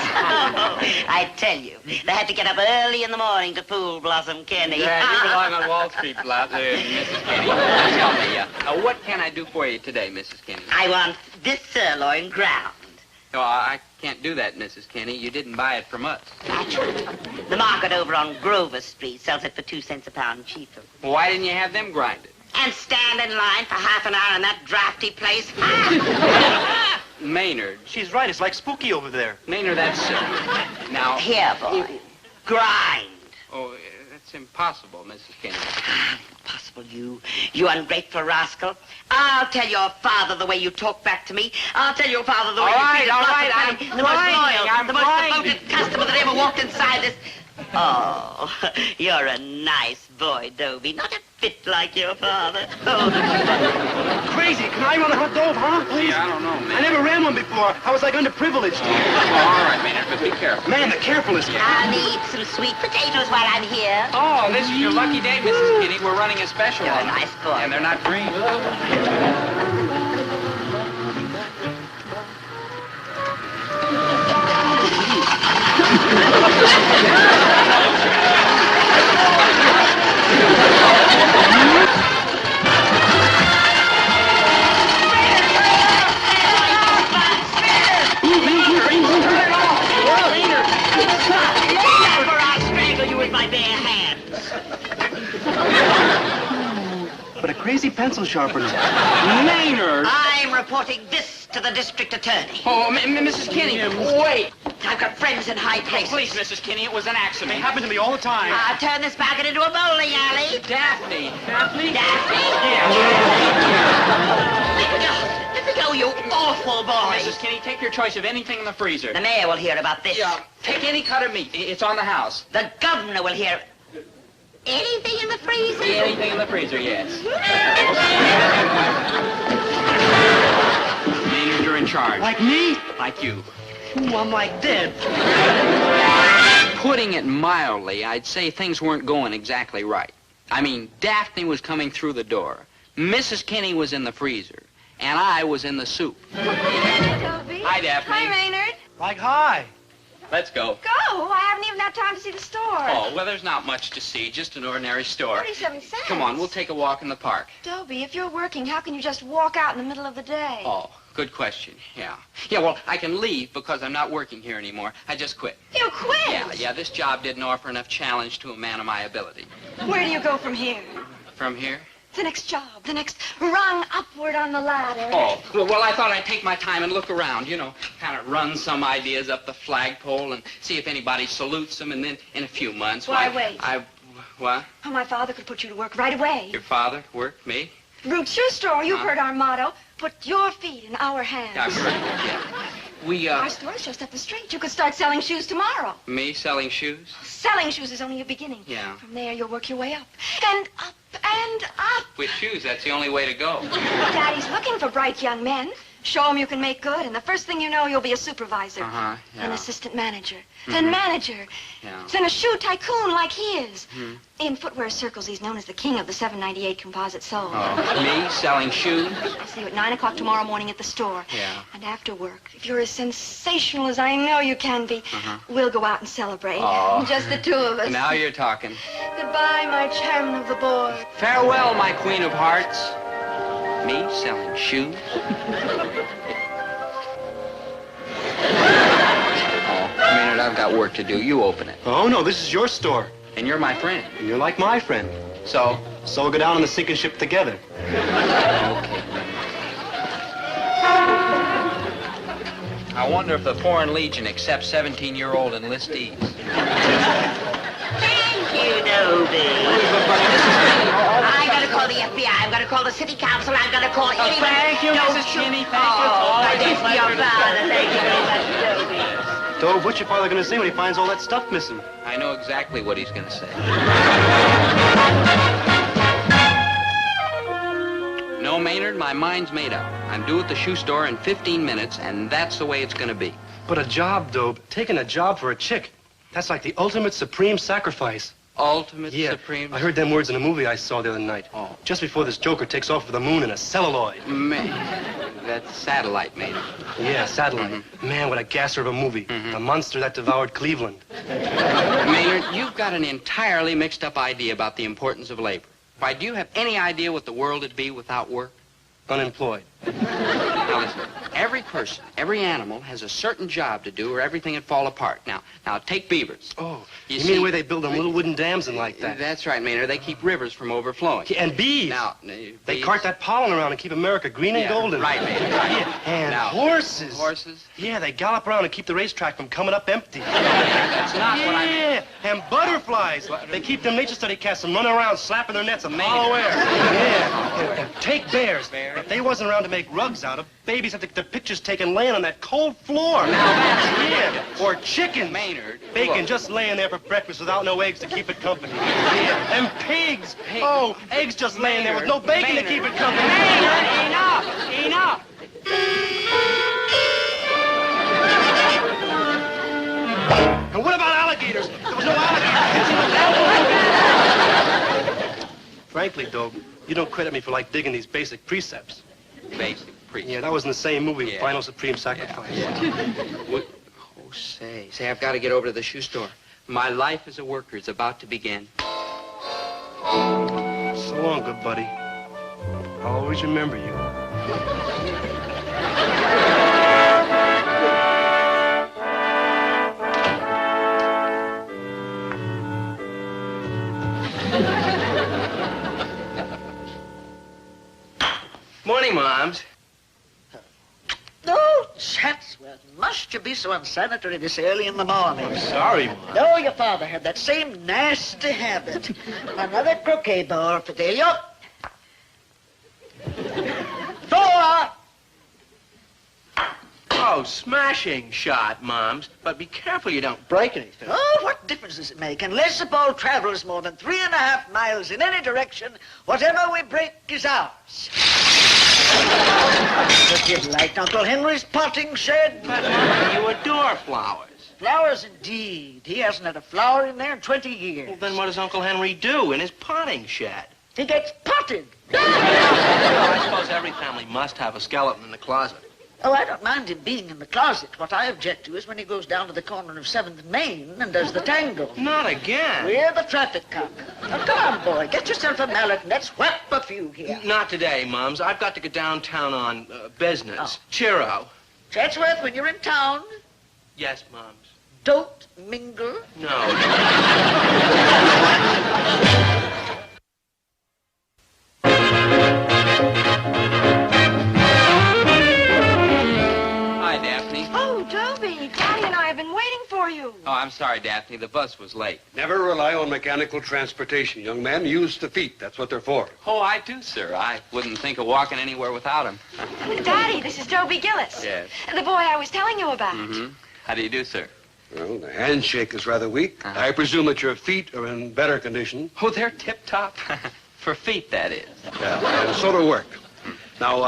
Oh, I tell you, they had to get up early in the morning to fool Blossom Kenny. Yeah, you belong on Wall Street, Mrs. Kenny. Tell me, what can I do for you today, Mrs. Kenny? I want this sirloin ground. Oh, I can't do that, Mrs. Kenny. You didn't buy it from us. The market over on Grover Street sells it for 2 cents a pound cheaper. Well, why didn't you have them grind it? And stand in line for half an hour in that drafty place. Maynard. She's right. It's like spooky over there. Maynard, that's... now... Here, boy. Grind. Oh, that's impossible, Mrs. Kenny. Impossible, you ungrateful rascal. I'll tell your father the way you talk back to me. I'll tell your father the way you treated Blossom Kenny, the most loyal, the most devoted customer that ever walked inside this... Oh, you're a nice boy, Dobie. Not a bit like your father. Oh, Crazy. Can I run a hot dog, huh? Please? Yeah, I don't know, man. I never ran one before. I was like underprivileged. All right, Maynard, but be careful. Man, the carefulness. I'll eat some sweet potatoes while I'm here. Oh, this is your lucky day, Mrs. Kenny. We're running a special You're on a them. nice boy. And they're not green. But a crazy pencil sharpener. Maynard! I'm reporting this to the district attorney. Oh, Mrs. Kenny, wait! I've got friends in high places. Please, Mrs. Kenny, it was an accident. It happened to me all the time. I'll turn this market into a bowling alley. Daphne. Daphne? Daphne? Yeah. Let me go, you awful boy. Mrs. Kenny, take your choice of anything in the freezer. The mayor will hear about this. Yeah, take any cut of meat. It's on the house. The governor will hear... Anything in the freezer? Anything in the freezer, yes. Maynard, you're in charge. Like me? Like you. Ooh, I'm like dead. Putting it mildly, I'd say things weren't going exactly right. I mean, Daphne was coming through the door. Mrs. Kenny was in the freezer. And I was in the soup. Dobie. Hi, Daphne. Hi, Maynard. Like hi. Let's go. Go. I haven't even had time to see the store. Oh, well, there's not much to see. Just an ordinary store. 37 cents. Come on, we'll take a walk in the park. Dobie, if you're working, how can you just walk out in the middle of the day? Oh, good question. Yeah. Yeah, well, I can leave because I'm not working here anymore. I just quit. You quit? Yeah, this job didn't offer enough challenge to a man of my ability. Where do you go from here? From here? The next job, the next rung upward on the ladder. Oh, well, I thought I'd take my time and look around, you know, kind of run some ideas up the flagpole and see if anybody salutes them, and then in a few months... Why, wait. What? Oh, my father could put you to work right away. Your father? Work? Me? Root Shoe Store, you've heard our motto. Put your feet in our hands. I've heard it, yeah. Our store's just up the street. You could start selling shoes tomorrow. Me selling shoes? Selling shoes is only a beginning. Yeah. From there, you'll work your way up. And up and up. With shoes, that's the only way to go. Daddy's looking for bright young men. Show him you can make good, and the first thing you know, you'll be a supervisor. Yeah. An assistant manager. Then manager. Yeah. Then a shoe tycoon like he is. Hmm. In footwear circles, he's known as the king of the 798 composite sole. Oh, me selling shoes? I'll see you at 9 o'clock tomorrow morning at the store. Yeah. And after work, if you're as sensational as I know you can be, we'll go out and celebrate. Oh. Just the two of us. Now you're talking. Goodbye, my chairman of the board. Farewell, my queen of hearts. Me selling shoes? Maynard, I've got work to do. You open it. Oh, no, this is your store. And you're my friend. And you're like my friend. So? So we'll go down on the sinking ship together. Okay. I wonder if the Foreign Legion accepts 17-year-old enlistees. Thank you, Dobie. I'm going to call the FBI. I'm going to call the city council. I'm going to call anyone. Thank you, Mrs. Cheney. Thank you. My dear your father. Thank you very much, Dobie. Dove, what's your father going to say when he finds all that stuff missing? I know exactly what he's going to say. No, Maynard, my mind's made up. I'm due at the shoe store in 15 minutes, and that's the way it's going to be. But a job, Dobe. Taking a job for a chick. That's like the ultimate supreme sacrifice. Ultimate Yeah, supreme. I heard them words in a movie I saw the other night. Oh. Just before this Joker takes off for the moon in a celluloid. Man, that's satellite, mate. Yeah, satellite. Man, what a gasser of a movie. The monster that devoured Cleveland. Maynard, you've got an entirely mixed up idea about the importance of labor. Why, do you have any idea what the world would be without work? Unemployed. Now listen, every person, every animal has a certain job to do or everything would fall apart. Now take beavers. Oh, you see, mean the way they build them little wooden dams and like that? That's right, Maynard. They keep rivers from overflowing. Yeah, and bees. Now, they cart that pollen around and keep America green and golden. Right, Maynard. Right. Yeah, and now, horses. Horses? Yeah, they gallop around and keep the racetrack from coming up empty. That's not what I mean. Yeah, and butterflies. They keep them nature study cats from running around slapping their nets of hollow air. Yeah, and take bears. If they wasn't around to make rugs out of, babies have to get their pictures taken laying on that cold floor. Yeah, or chicken. Maynard. Bacon look. just laying there for breakfast without no eggs to keep it company. Yeah, and pigs. Oh, eggs just laying there with no bacon to keep it company. Maynard, enough! And what about alligators? There was no alligators. Frankly, Dobe, you don't credit me for like digging these basic precepts. Basic precepts? Yeah, that was in the same movie, Final Supreme Sacrifice. What? Oh, say, I've got to get over to the shoe store. My life as a worker is about to begin. So long, good buddy. I'll always remember you. Morning, Moms. No, Chatsworth, must you be so unsanitary this early in the morning? I'm sorry, Mom. No, your father had that same nasty habit. Another croquet ball, Fidelio. 4! Oh, smashing shot, Moms. But be careful you don't break anything. Oh, what difference does it make? Unless the ball travels more than 3.5 miles in any direction, whatever we break is ours. Does it like Uncle Henry's potting shed? But, Mom, you adore flowers. Flowers indeed. He hasn't had a flower in there in 20 years. Well, then what does Uncle Henry do in his potting shed? He gets potted. Well, I suppose every family must have a skeleton in the closet. Oh, I don't mind him being in the closet. What I object to is when he goes down to the corner of 7th and Main and does the tango. Not again. We're the traffic cop. Now, come on, boy. Get yourself a mallet and let's whap a few here. Not today, Mums. I've got to get downtown on business. Oh. Cheero. Chatsworth, when you're in town, Yes, Mums. don't mingle. No. Hi, Daphne. Oh, Dobie, Daddy and I have been waiting for you. Oh, I'm sorry, Daphne. The bus was late. Never rely on mechanical transportation, young man. Use the feet. That's what they're for. Oh, I do, sir. I wouldn't think of walking anywhere without him. Daddy, this is Dobie Gillis. Yes. The boy I was telling you about. Mm-hmm. How do you do, sir? Well, the handshake is rather weak. I presume that your feet are in better condition. Oh, they're tip-top. For feet, that is. Yeah, and so do work. Now,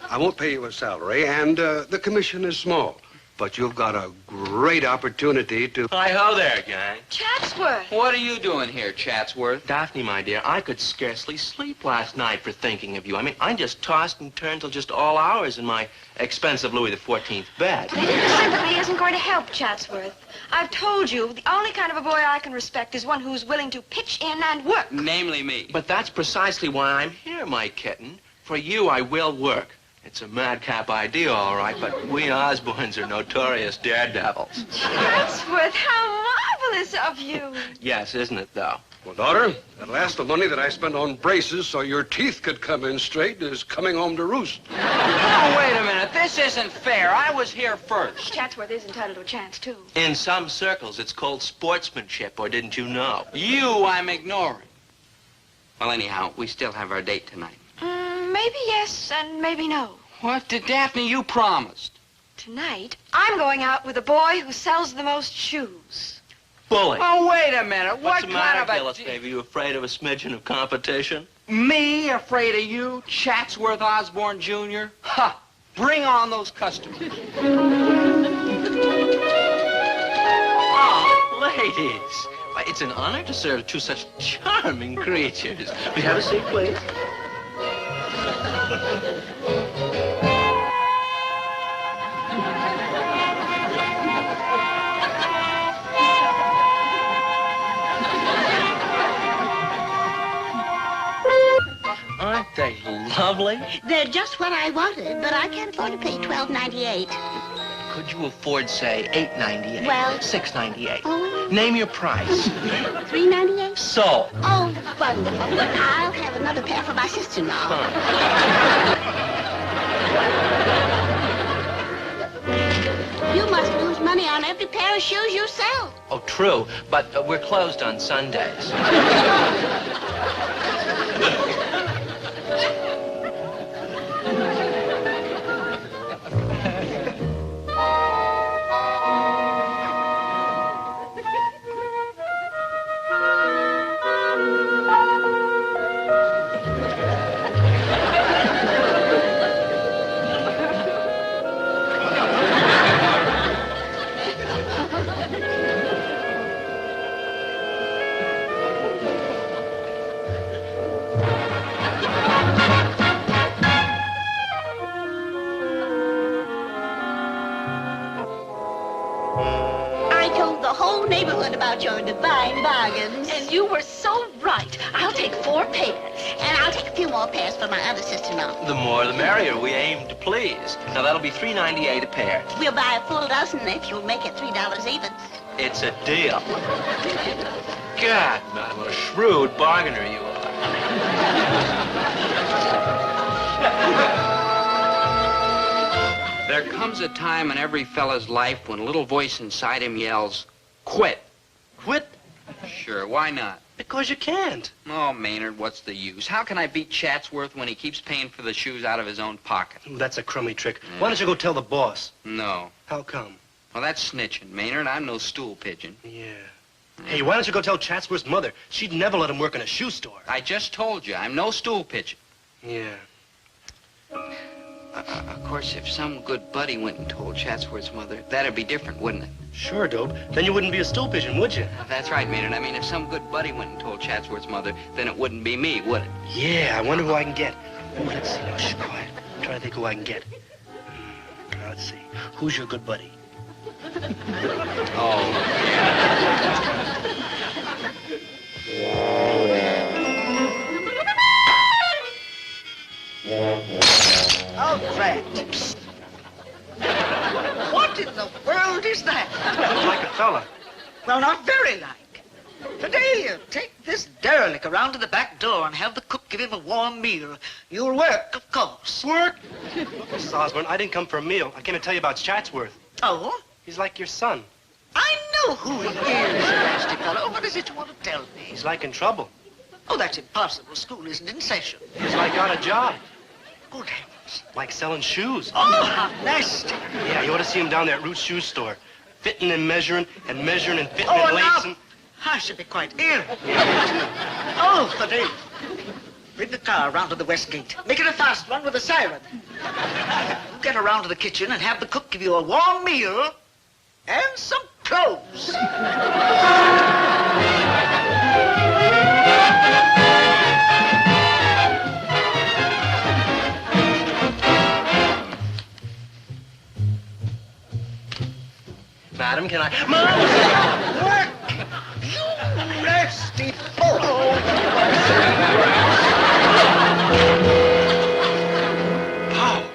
I won't pay you a salary, and the commission is small. But you've got a great opportunity to... Hi-ho there, gang. Chatsworth. What are you doing here, Chatsworth? Daphne, my dear, I could scarcely sleep last night for thinking of you. I mean, I just tossed and turned till just all hours in my expensive Louis XIV bed. Sympathy isn't going to help, Chatsworth. I've told you, the only kind of a boy I can respect is one who's willing to pitch in and work. Namely me. But that's precisely why I'm here, my kitten. For you, I will work. It's a madcap idea, all right, but we Osborns are notorious daredevils. Chatsworth, how marvelous of you. Yes, isn't it, though? Well, daughter, at last the money that I spent on braces so your teeth could come in straight is coming home to roost. Oh, wait a minute. This isn't fair. I was here first. Chatsworth is entitled to a chance, too. In some circles, it's called sportsmanship, or didn't you know? You I'm ignoring. Well, anyhow, we still have our date tonight. Maybe yes and maybe no. What did Daphne you promised? Tonight, I'm going out with a boy who sells the most shoes. Bully. Oh, wait a minute. What's What the kind matter, of a... Gillis, baby? You afraid of a smidgen of competition? Me afraid of you, Chatsworth Osborne Jr.? Ha! Bring on those customers. Oh, ladies. Why, it's an honor to serve two such charming creatures. We have a seat, please. Aren't they lovely? They're just what I wanted, but I can't afford to pay $12.98. Could you afford, say, $8.98? Well- $6.98. Oh. Name your price. $3.98? So. Oh, wonderful. I'll have another pair for my sister-in-law. You must lose money on every pair of shoes you sell. Oh, true, but we're closed on Sundays. I told the whole neighborhood about your divine bargains. And you were so right. I'll take 4 pairs. And I'll take a few more pairs for my other sister-in-law. The more the merrier. We aim to please. Now, that'll be $3.98 a pair. We'll buy a full dozen if you'll make it $3 even. It's a deal. God, man, what a shrewd bargainer you are. There comes a time in every fella's life when a little voice inside him yells, quit. Quit? Sure, why not? Because you can't. Oh, Maynard, what's the use? How can I beat Chatsworth when he keeps paying for the shoes out of his own pocket? Ooh, that's a crummy trick. Yeah. Why don't you go tell the boss? No. How come? Well, that's snitching, Maynard. I'm no stool pigeon. Yeah. Hey, why don't you go tell Chatsworth's mother? She'd never let him work in a shoe store. I just told you, I'm no stool pigeon. Yeah. Of course, if some good buddy went and told Chatsworth's mother, that'd be different, wouldn't it? Sure, Dobe. Then you wouldn't be a stool pigeon, would you? That's right, Maynard. I mean, if some good buddy went and told Chatsworth's mother, then it wouldn't be me, would it? Yeah, I wonder who I can get. Ooh, let's see. Now, shh, quiet. I'm trying to think who I can get. Now, let's see. Who's your good buddy? Oh. Oh, drat. What in the world is that? Like a fella. Well, not very like. Fidelia, take this derelict around to the back door and have the cook give him a warm meal. You'll work, of course. Work? Mrs. Osborne, I didn't come for a meal. I came to tell you about Chatsworth. Oh? He's like your son. I know who he is, nasty fellow. What is it you want to tell me? He's like in trouble. Oh, that's impossible. School isn't in session. He's like got a job. Good heavens. Like selling shoes. Oh, how nasty. Yeah, you ought to see him down there at Root's shoe store. Fitting and measuring and measuring and fitting Oh, and now, lacing. I should be quite ill. Oh, Fidelia. Bring the car around to the west gate. Make it a fast one with a siren. You get around to the kitchen and have the cook give you a warm meal and some clothes. Madam, can I... Work! You nasty fellow!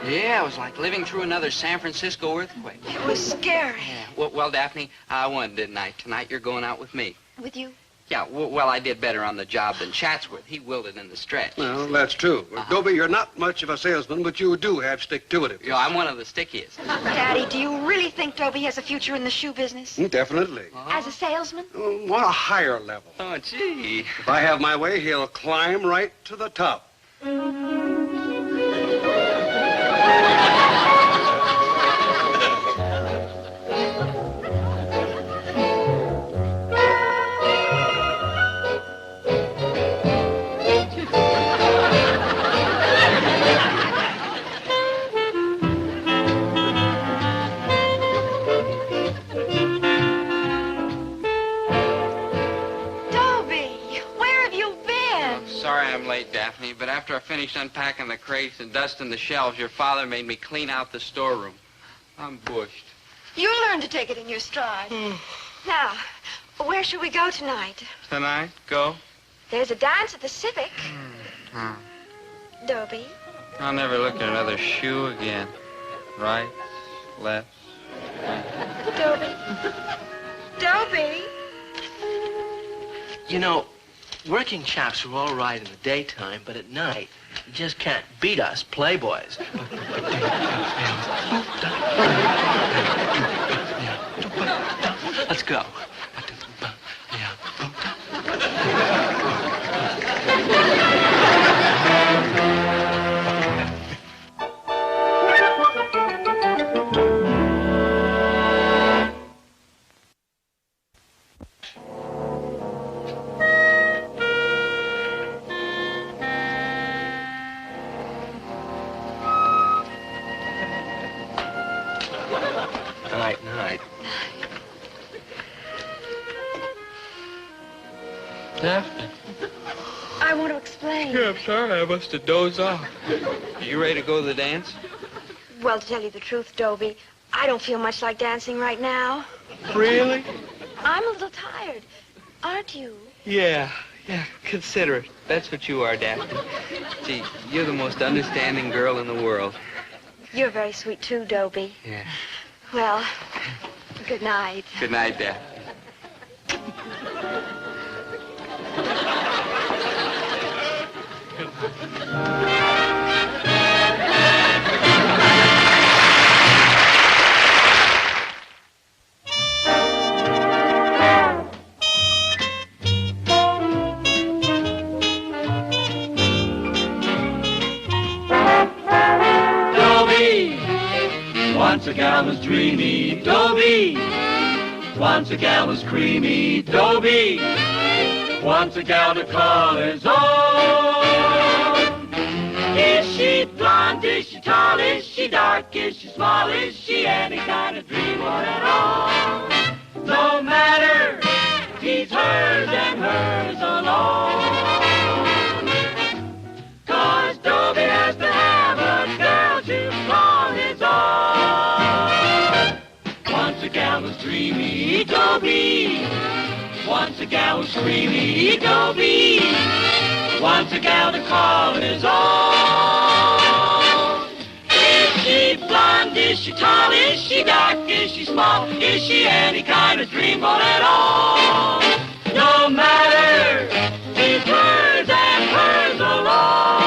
Yeah, it was like living through another San Francisco earthquake. It was scary. Well, Daphne, I won, didn't I? Tonight you're going out with me. With you? Yeah, well, I did better on the job than Chatsworth. He wilted in the stretch. Well, that's true. Dobie, you're not much of a salesman, but you do have stick-to-it. Yeah, I'm one of the stickiest. Daddy, do you really think Dobie has a future in the shoe business? Definitely. As a salesman? On a higher level. Oh, gee. If I have my way, he'll climb right to the top. late, Daphne, but after I finished unpacking the crates and dusting the shelves, your father made me clean out the storeroom. I'm bushed. You learn to take it in your stride. Now, where should we go tonight? Tonight? Go? There's a dance at the Civic. Oh. Dobie. I'll never look at another shoe again. Right, left, right. Dobie. Dobie. You know, working chaps are all right in the daytime, but at night, you just can't beat us playboys. Let's go. Night. Daphne. I want to explain. Yeah, I'm sorry. I must have dozed off. Are you ready to go to the dance? Well, to tell you the truth, Dobie, I don't feel much like dancing right now. Really? I'm a little tired. Aren't you? Yeah, considerate. That's what you are, Daphne. Gee, you're the most understanding girl in the world. You're very sweet, too, Dobie. Yeah. Well, good night. Good night, Daphne. Once a gal was dreamy, Dobie. Once a gal was creamy, Dobie. Once a gal to call his own. Is she blonde? Is she tall? Is she dark? Is she small? Is she any kind of dreamboat at all? No matter, he's hers and hers alone. 'Cause Dobie has to have a girl to call his own. Once a gal was dreamy, Dobie. Once a gal was creamy, Dobie. Once a gal to call his own. Is she blonde? Is she tall? Is she dark? Is she small? Is she any kind of dreamboat at all? No matter, she's hers and hers alone.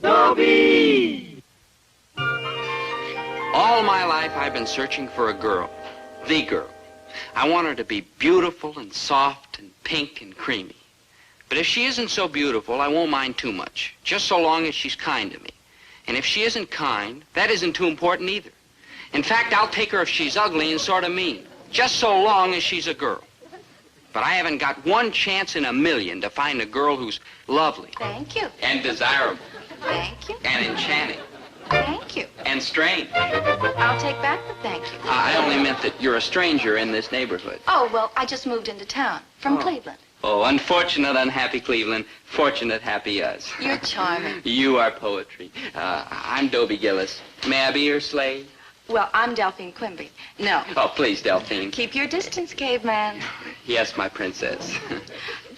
Dobie. All my life I've been searching for a girl. The girl. I want her to be beautiful and soft and pink and creamy. But if she isn't so beautiful, I won't mind too much, just so long as she's kind to me. And if she isn't kind, that isn't too important either. In fact, I'll take her if she's ugly and sort of mean, just so long as she's a girl. But I haven't got one chance in a million to find a girl who's lovely. Thank you. And desirable. Thank you. And enchanting. Thank you. And strange. I'll take back the thank you. I only meant that you're a stranger in this neighborhood. Oh, well, I just moved into town from Cleveland. Oh, unfortunate, unhappy Cleveland. Fortunate, happy us. You're charming. You are poetry. I'm Dobie Gillis. May I be your slave? Well, I'm Delphine Quimby. No. Oh, please, Delphine. Keep your distance, caveman. Yes, my princess.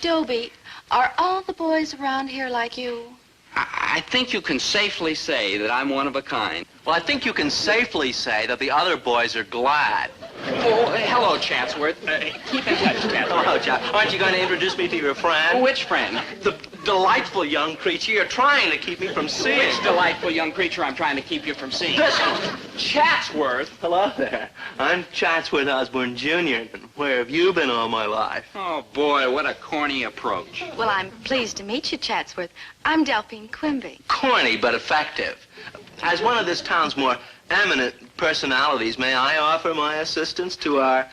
Dobie, are all the boys around here like you? I think you can safely say that I'm one of a kind. Well, I think you can safely say that the other boys are glad. Oh, hello, Chatsworth. Keep in touch, Chatsworth. Hello, Chap. Aren't you going to introduce me to your friend? Which friend? The delightful young creature you're trying to keep me from seeing. Which delightful young creature I'm trying to keep you from seeing? This one. Chatsworth. Hello there. I'm Chatsworth Osborne, Jr. And where have you been all my life? Oh, boy, what a corny approach. Well, I'm pleased to meet you, Chatsworth. I'm Delphine Quimby. Corny, but effective. As one of this town's more eminent personalities, may I offer my assistance to our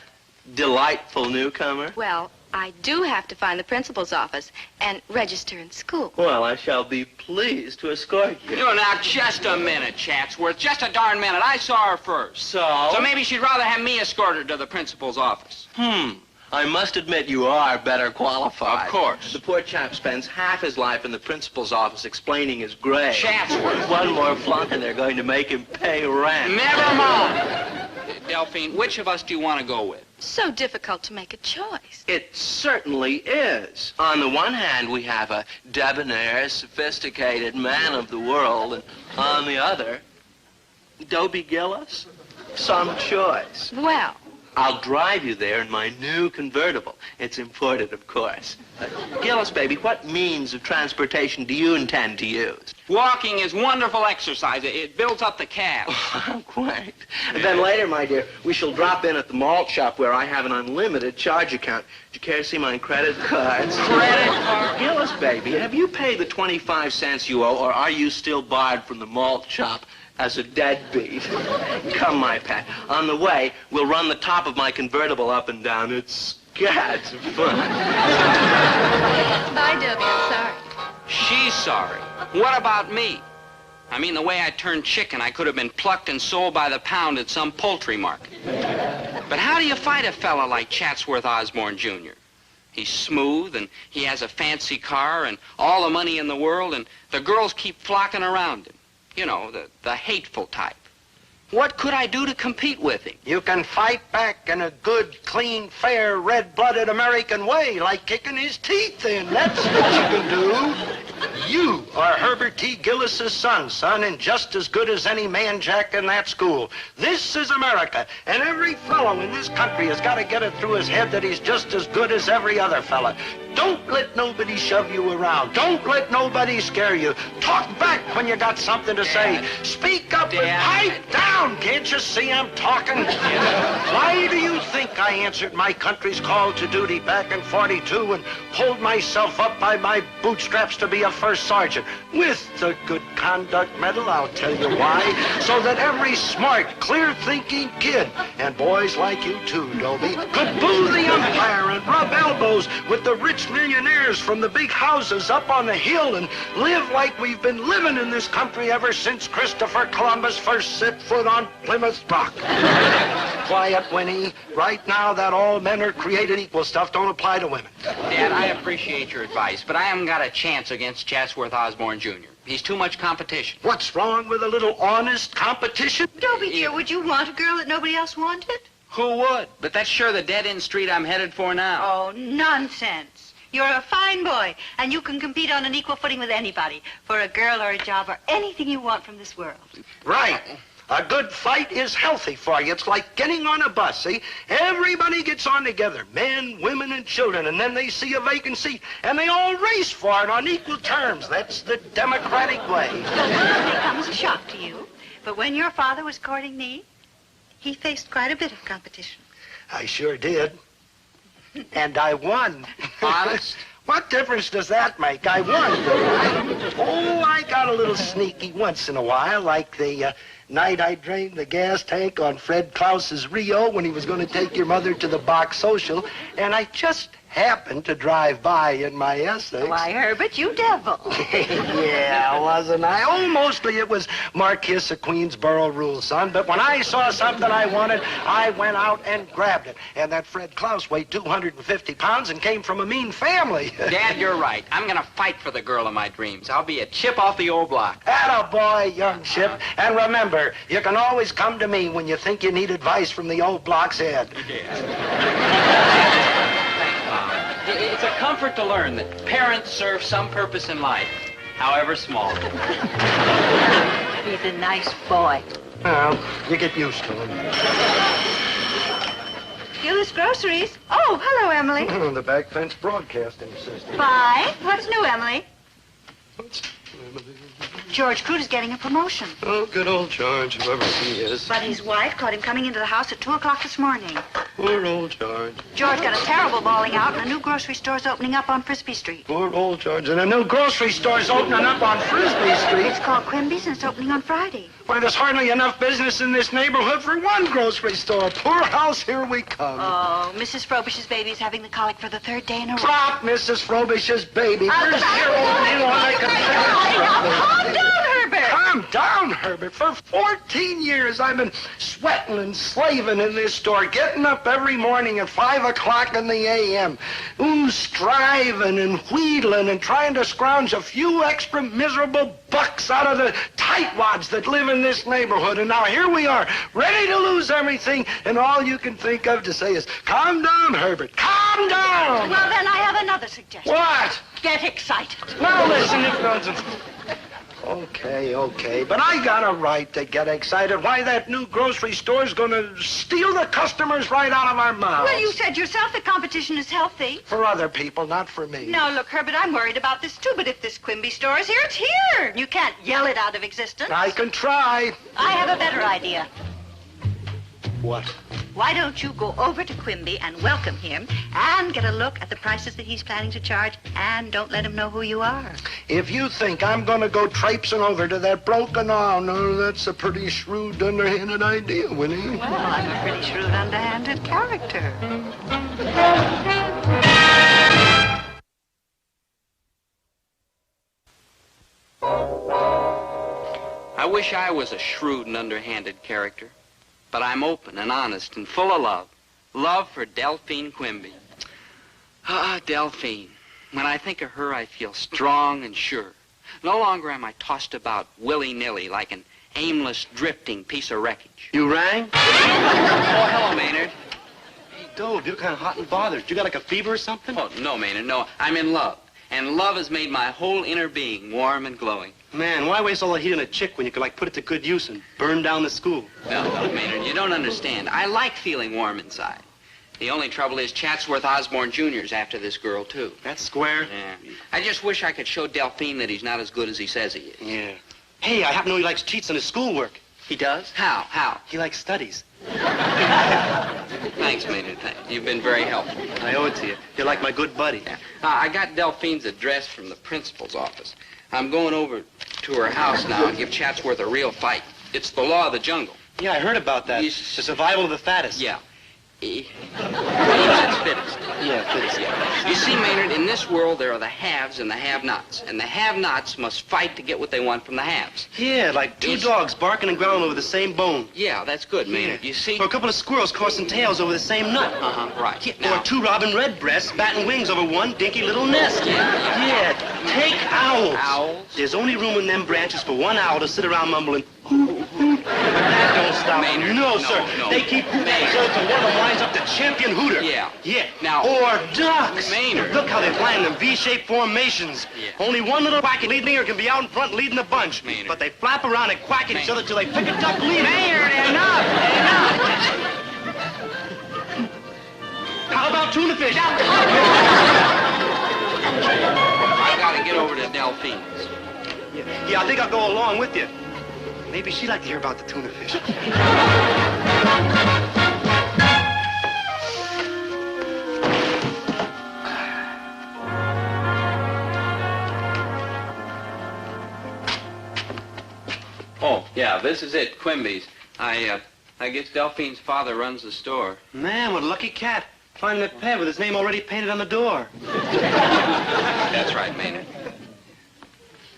delightful newcomer? Well, I do have to find the principal's office and register in school. Well, I shall be pleased to escort you. You now, just a minute, Chatsworth. Just a darn minute. I saw her first. So? So maybe she'd rather have me escort her to the principal's office. I must admit you are better qualified. Of course. The poor chap spends half his life in the principal's office explaining his grade. Chatsworth. One more flunk and they're going to make him pay rent. Never mind. Delphine, which of us do you want to go with? So difficult to make a choice. It certainly is. On the one hand, we have a debonair, sophisticated man of the world, and on the other, Dobie Gillis. Some choice. Well, I'll drive you there in my new convertible. It's imported, of course. Gillis, baby, what means of transportation do you intend to use? Walking is wonderful exercise. It builds up the calves. Quite. And then later, my dear, we shall drop in at the malt shop where I have an unlimited charge account. Do you care to see my credit cards? Credit card? Gillis, baby, have you paid the 25 cents you owe, or are you still barred from the malt shop as a deadbeat? Come, my pet. On the way, we'll run the top of my convertible up and down. It's scads of fun. bye, Dobie. I'm sorry. She's sorry. What about me? I mean, the way I turned chicken, I could have been plucked and sold by the pound at some poultry market. But how do you fight a fella like Chatsworth Osborne, Jr.? He's smooth, and he has a fancy car, and all the money in the world, and the girls keep flocking around him. You know, the hateful type. What could I do to compete with him? You can fight back in a good, clean, fair, red-blooded American way, like kicking his teeth in. That's what you can do. You are Herbert T. Gillis's son, and just as good as any man jack in that school. This is America, and every fellow in this country has got to get it through his head that he's just as good as every other fella. Don't let nobody shove you around. Don't let nobody scare you. Talk back when you got something to say. Speak up and pipe down. Can't you see I'm talking? Why do you think I answered my country's call to duty back in '42 and pulled myself up by my bootstraps to be a first sergeant? With the Good Conduct Medal, I'll tell you why. So that every smart, clear-thinking kid, and boys like you too, Dobie, could boo the umpire and rub elbows with the rich millionaires from the big houses up on the hill and live like we've been living in this country ever since Christopher Columbus first set foot on Plymouth Rock. Quiet, Winnie. Right now, that all men are created equal stuff don't apply to women. Dad, I appreciate your advice, but I haven't got a chance against Chatsworth Osborne, Jr. He's too much competition. What's wrong with a little honest competition? Dobie, dear, would you want a girl that nobody else wanted? Who would? But that's sure the dead-end street I'm headed for now. Oh, nonsense. You're a fine boy, and you can compete on an equal footing with anybody for a girl or a job or anything you want from this world. Right. A good fight is healthy for you. It's like getting on a bus, see? Everybody gets on together, men, women, and children, and then they see a vacant seat, and they all race for it on equal terms. That's the democratic way. It comes a shock to you, but when your father was courting me, he faced quite a bit of competition. I sure did. And I won. Honest? What difference does that make? I won. Oh, I got a little sneaky once in a while, like the night I drained the gas tank on Fred Klaus's Rio when he was going to take your mother to the Bach social, and I just happened to drive by in my Essex. Why, Herbert, you devil. Yeah, wasn't I? Oh, mostly it was Marquis of Queensborough rules, son. But when I saw something I wanted, I went out and grabbed it. And that Fred Klaus weighed 250 pounds and came from a mean family. Dad, you're right. I'm going to fight for the girl of my dreams. I'll be a chip off the old block. Attaboy, young chip. And remember, you can always come to me when you think you need advice from the old block's head. It's a comfort to learn that parents serve some purpose in life, however small. He's a nice boy. Well, you get used to him. Gillis Groceries. Oh, hello, Emily. The back fence broadcasting system. Fine. What's new, Emily? George Crute is getting a promotion. Oh, good old George, whoever he is. But his wife caught him coming into the house at 2 o'clock this morning. Poor old George. George got a terrible bawling out, and a new grocery store's opening up on Frisbee Street. Poor old George. And a new grocery store's opening up on Frisbee Street. It's called Quimby's, and it's opening on Friday. Why, there's hardly enough business in this neighborhood for one grocery store. Poor house, here we come. Oh, Mrs. Frobish's baby is having the colic for the 3rd day in a row. Drop Mrs. Frobish's baby. Where's your old, you know, I can... Calm down, Herbert. Calm down, Herbert. For 14 years, I've been sweating and slaving in this store, getting up every morning at 5 o'clock in the a.m., striving and wheedling and trying to scrounge a few extra miserable bucks out of the tightwads that live in this neighborhood. And now here we are, ready to lose everything, and all you can think of to say is, calm down, Herbert, calm down. Well, then I have another suggestion. What? Get excited. Now listen, Okay, but I got a right to get excited. Why, that new grocery store's gonna steal the customers right out of our mouths. Well, you said yourself that competition is healthy. For other people, not for me. Now, look, Herbert, I'm worried about this, too, but if this Quimby store is here, it's here. You can't yell it out of existence. I can try. I have a better idea. What? Why don't you go over to Quimby and welcome him and get a look at the prices that he's planning to charge, and don't let him know who you are. If you think I'm gonna go traipsing over to that broken arm, no, that's a pretty shrewd, underhanded idea, Winnie. Well, I'm a pretty shrewd, underhanded character. I wish I was a shrewd and underhanded character. But I'm open and honest and full of love. Love for Delphine Quimby. Ah, Delphine. When I think of her, I feel strong and sure. No longer am I tossed about willy-nilly like an aimless, drifting piece of wreckage. You rang? Oh, hello, Maynard. Hey, Dobe, you're kind of hot and bothered. You got like a fever or something? Oh, no, Maynard, no. I'm in love. And love has made my whole inner being warm and glowing. Man, why waste all the heat on a chick when you could, like, put it to good use and burn down the school? No, Maynard, you don't understand. I like feeling warm inside. The only trouble is Chatsworth Osborne Jr.'s after this girl, too. That's square. Yeah. I just wish I could show Delphine that he's not as good as he says he is. Yeah. Hey, I happen to know he likes cheats on his schoolwork. He does? How? He likes studies. Thanks, Maynard. Thanks. You've been very helpful. I owe it to you. You're like my good buddy. Yeah. I got Delphine's address from the principal's office. I'm going over to her house now and give Chatsworth a real fight. It's the law of the jungle. Yeah, I heard about that. The survival of the fattest. Yeah. That's fittest. Yeah, fittest. Yeah. You see, Maynard, in this world there are the haves and the have-nots. And the have-nots must fight to get what they want from the haves. Yeah, like two dogs barking and growling over the same bone. Yeah, that's good, Maynard. You see? Or a couple of squirrels coursing tails over the same nut. Right. Yeah, now, or two robin redbreasts batting wings over one dinky little nest. Yeah, take owls. Owls? There's only room in them branches for one owl to sit around mumbling, hoot, hoot. That don't stop. Maynard, No, sir. No. They keep hooting until one of them winds up the champion hooter. Yeah. Yeah. Now. Or ducks. Maynard. Look how they fly in them V-shaped formations. Yeah. Only one little quacky leader can be out in front leading the bunch. Maynard. But they flap around and quack at each other till they pick a duck leader. Maynard, enough! How about tuna fish? I've got to get over to Delphine's. Yeah, I think I'll go along with you. Maybe she'd like to hear about the tuna fish. Oh, yeah, this is it, Quimby's. I guess Delphine's father runs the store. Man, what a lucky cat. Finding a pet with his name already painted on the door. That's right, Maynard.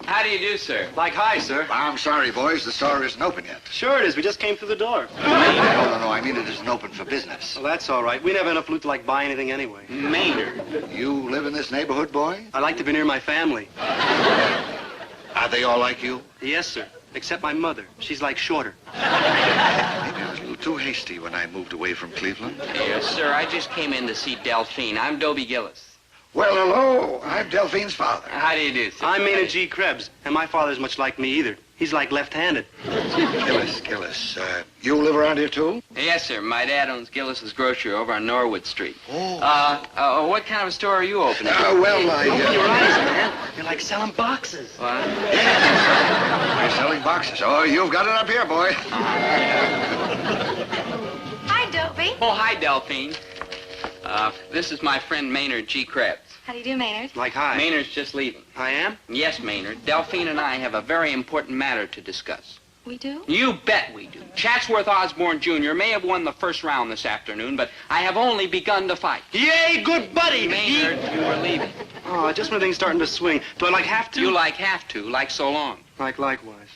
How do you do, sir? Like, hi, sir. I'm sorry, boys. The store isn't open yet. Sure it is. We just came through the door. No. I mean it isn't open for business. Well, that's all right. We never have enough loot to, like, buy anything anyway. Maynard. You live in this neighborhood, boy? I like to be near my family. Are they all like you? Yes, sir. Except my mother. She's, like, shorter. Maybe I was a little too hasty when I moved away from Cleveland. Yes, sir. I just came in to see Delphine. I'm Dobie Gillis. Well, hello. I'm Delphine's father. How do you do, sir? I'm Maynard G. Krebs, and my father's much like me either. He's like left-handed. Gillis. You live around here, too? Yes, sir. My dad owns Gillis's Grocery over on Norwood Street. Oh. What kind of a store are you opening? Open your eyes, man. You're like selling boxes. What? We're selling boxes. Oh, you've got it up here, boy. Hi, Dobie. Oh, hi, Delphine. This is my friend Maynard G. Krebs. How do you do, Maynard? Like, hi. Maynard's just leaving. I am? Yes, Maynard. Delphine and I have a very important matter to discuss. We do? You bet we do. Chatsworth Osborne Jr. may have won the first round this afternoon, but I have only begun to fight. Yay, good buddy! Maynard, you are leaving. Oh, just when things starting to swing. Do I, like, have to? You like have to, like so long. Like likewise.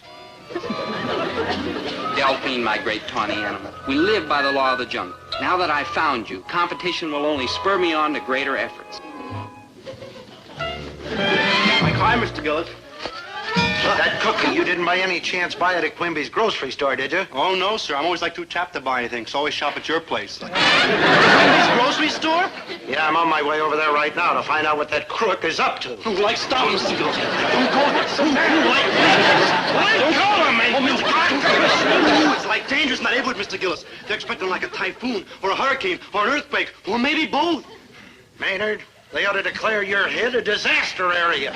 Delphine, my great tawny animal, we live by the law of the jungle. Now that I've found you, competition will only spur me on to greater efforts. My climb, Mr. Gillis. That cookie, you didn't by any chance buy it at Quimby's grocery store, did you? Oh, no, sir. I'm always like too chapped to buy anything, so I always shop at your place. Quimby's grocery store? Yeah, I'm on my way over there right now to find out what that crook is up to. Like, stop, Mr. Gillis. Don't go there. Don't go there, man. Oh, Mr. Gillis. It's like dangerous in that neighborhood, Mr. Gillis. They're expecting like a typhoon or a hurricane or an earthquake or maybe both. Maynard, they ought to declare your head a disaster area.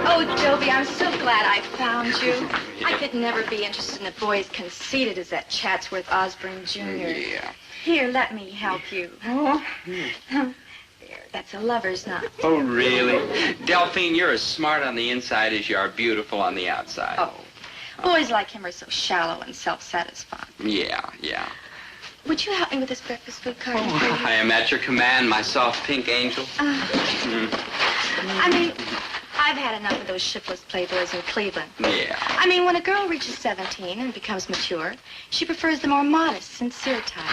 Oh, Dobie, I'm so glad I found you. I could never be interested in a boy as conceited as that Chatsworth Osborne Jr. Yeah. Here, let me help you. Oh. There, that's a lover's knot. Oh, really? Delphine, you're as smart on the inside as you are beautiful on the outside. Oh, boys like him are so shallow and self-satisfied. Yeah. Would you help me with this breakfast food card? Oh, I am at your command, my soft pink angel. I mean, I've had enough of those shiftless playboys in Cleveland. Yeah. I mean, when a girl reaches 17 and becomes mature, she prefers the more modest, sincere type.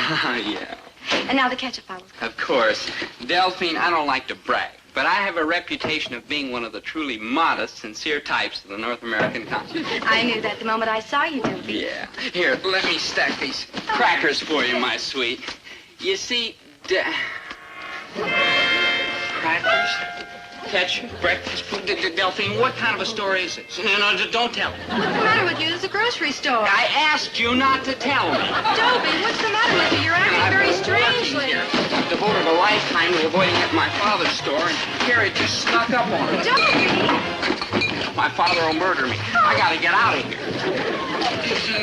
Yeah. And now the ketchup bottles. Of course. Delphine, I don't like to brag, but I have a reputation of being one of the truly modest, sincere types of the North American continent. I knew that the moment I saw you, Dobie. Yeah. Here, let me stack these crackers for you, my sweet. You see, crackers, ketchup, breakfast food. Delphine, what kind of a store is it? No, don't tell me. What's the matter with you? It's a grocery store. I asked you not to tell me. Dobie, what's the matter with you? You're acting very strangely. I've devoted a lifetime to avoiding at my father's store, and here it just snuck up on me. Dobie! My father will murder me. I gotta get out of here.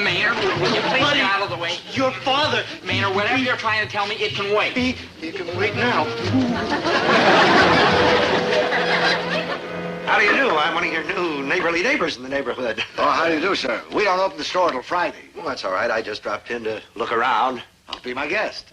Maynard, will you please get out of the way? Your father. Maynard, whatever you're trying to tell me, it can wait. He can wait now. How do you do? I'm one of your new neighborly neighbors in the neighborhood. Oh, how do you do, sir? We don't open the store till Friday. Well, that's all right. I just dropped in to look around. I'll be my guest.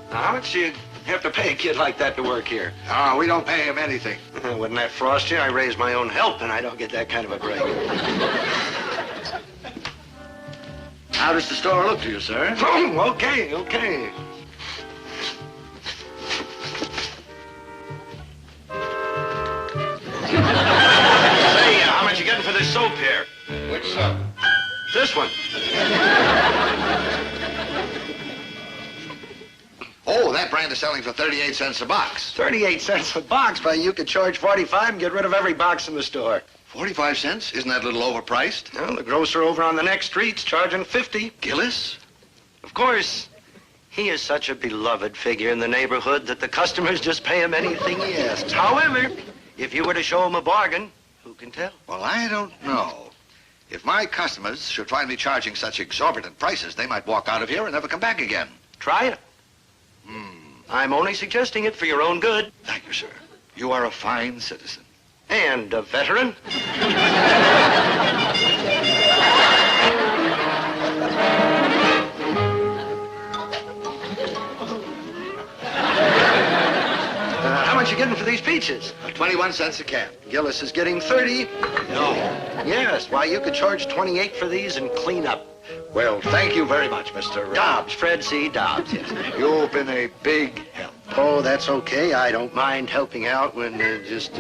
Now, how much do you have to pay a kid like that to work here? Oh, we don't pay him anything. Wouldn't that frost you? I raise my own help, and I don't get that kind of a break. How does the store look to you, sir? Oh, okay. Say, how much you getting for this soap here? Which soap? This one. Oh, that brand is selling for 38 cents a box. 38 cents a box, but you could charge 45 and get rid of every box in the store. 45 cents? Isn't that a little overpriced? Well, the grocer over on the next street's charging 50. Gillis? Of course. He is such a beloved figure in the neighborhood that the customers just pay him anything he asks. However, if you were to show him a bargain, who can tell? Well, I don't know. If my customers should find me charging such exorbitant prices, they might walk out of here and never come back again. Try it. I'm only suggesting it for your own good. Thank you, sir. You are a fine citizen. And a veteran. How much you getting for these peaches? 21 cents a can. Gillis is getting 30. No. Yes, why, you could charge 28 for these and clean up. Well, thank you very much, Mr. Dobbs, Fred C. Dobbs, yes. You've been a big help. Oh, that's okay. I don't mind helping out when just...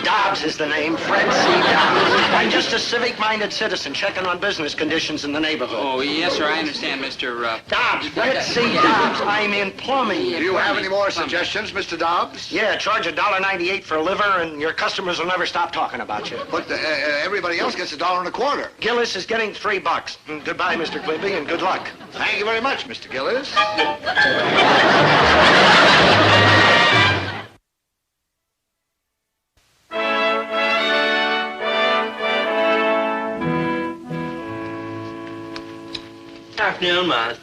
Dobbs is the name, Fred C. Dobbs. I'm just a civic-minded citizen checking on business conditions in the neighborhood. Oh, yes, sir, I understand, Mr. Dobbs, Fred C. Dobbs. I'm in plumbing. Do you have any more suggestions, Mr. Dobbs? Yeah, charge $1.98 for a liver, and your customers will never stop talking about you. But everybody else gets $1.25. Gillis is getting $3. Goodbye, Mr. Quimby, and good luck. Thank you very much, Mr. Gillis. Afternoon, Ma.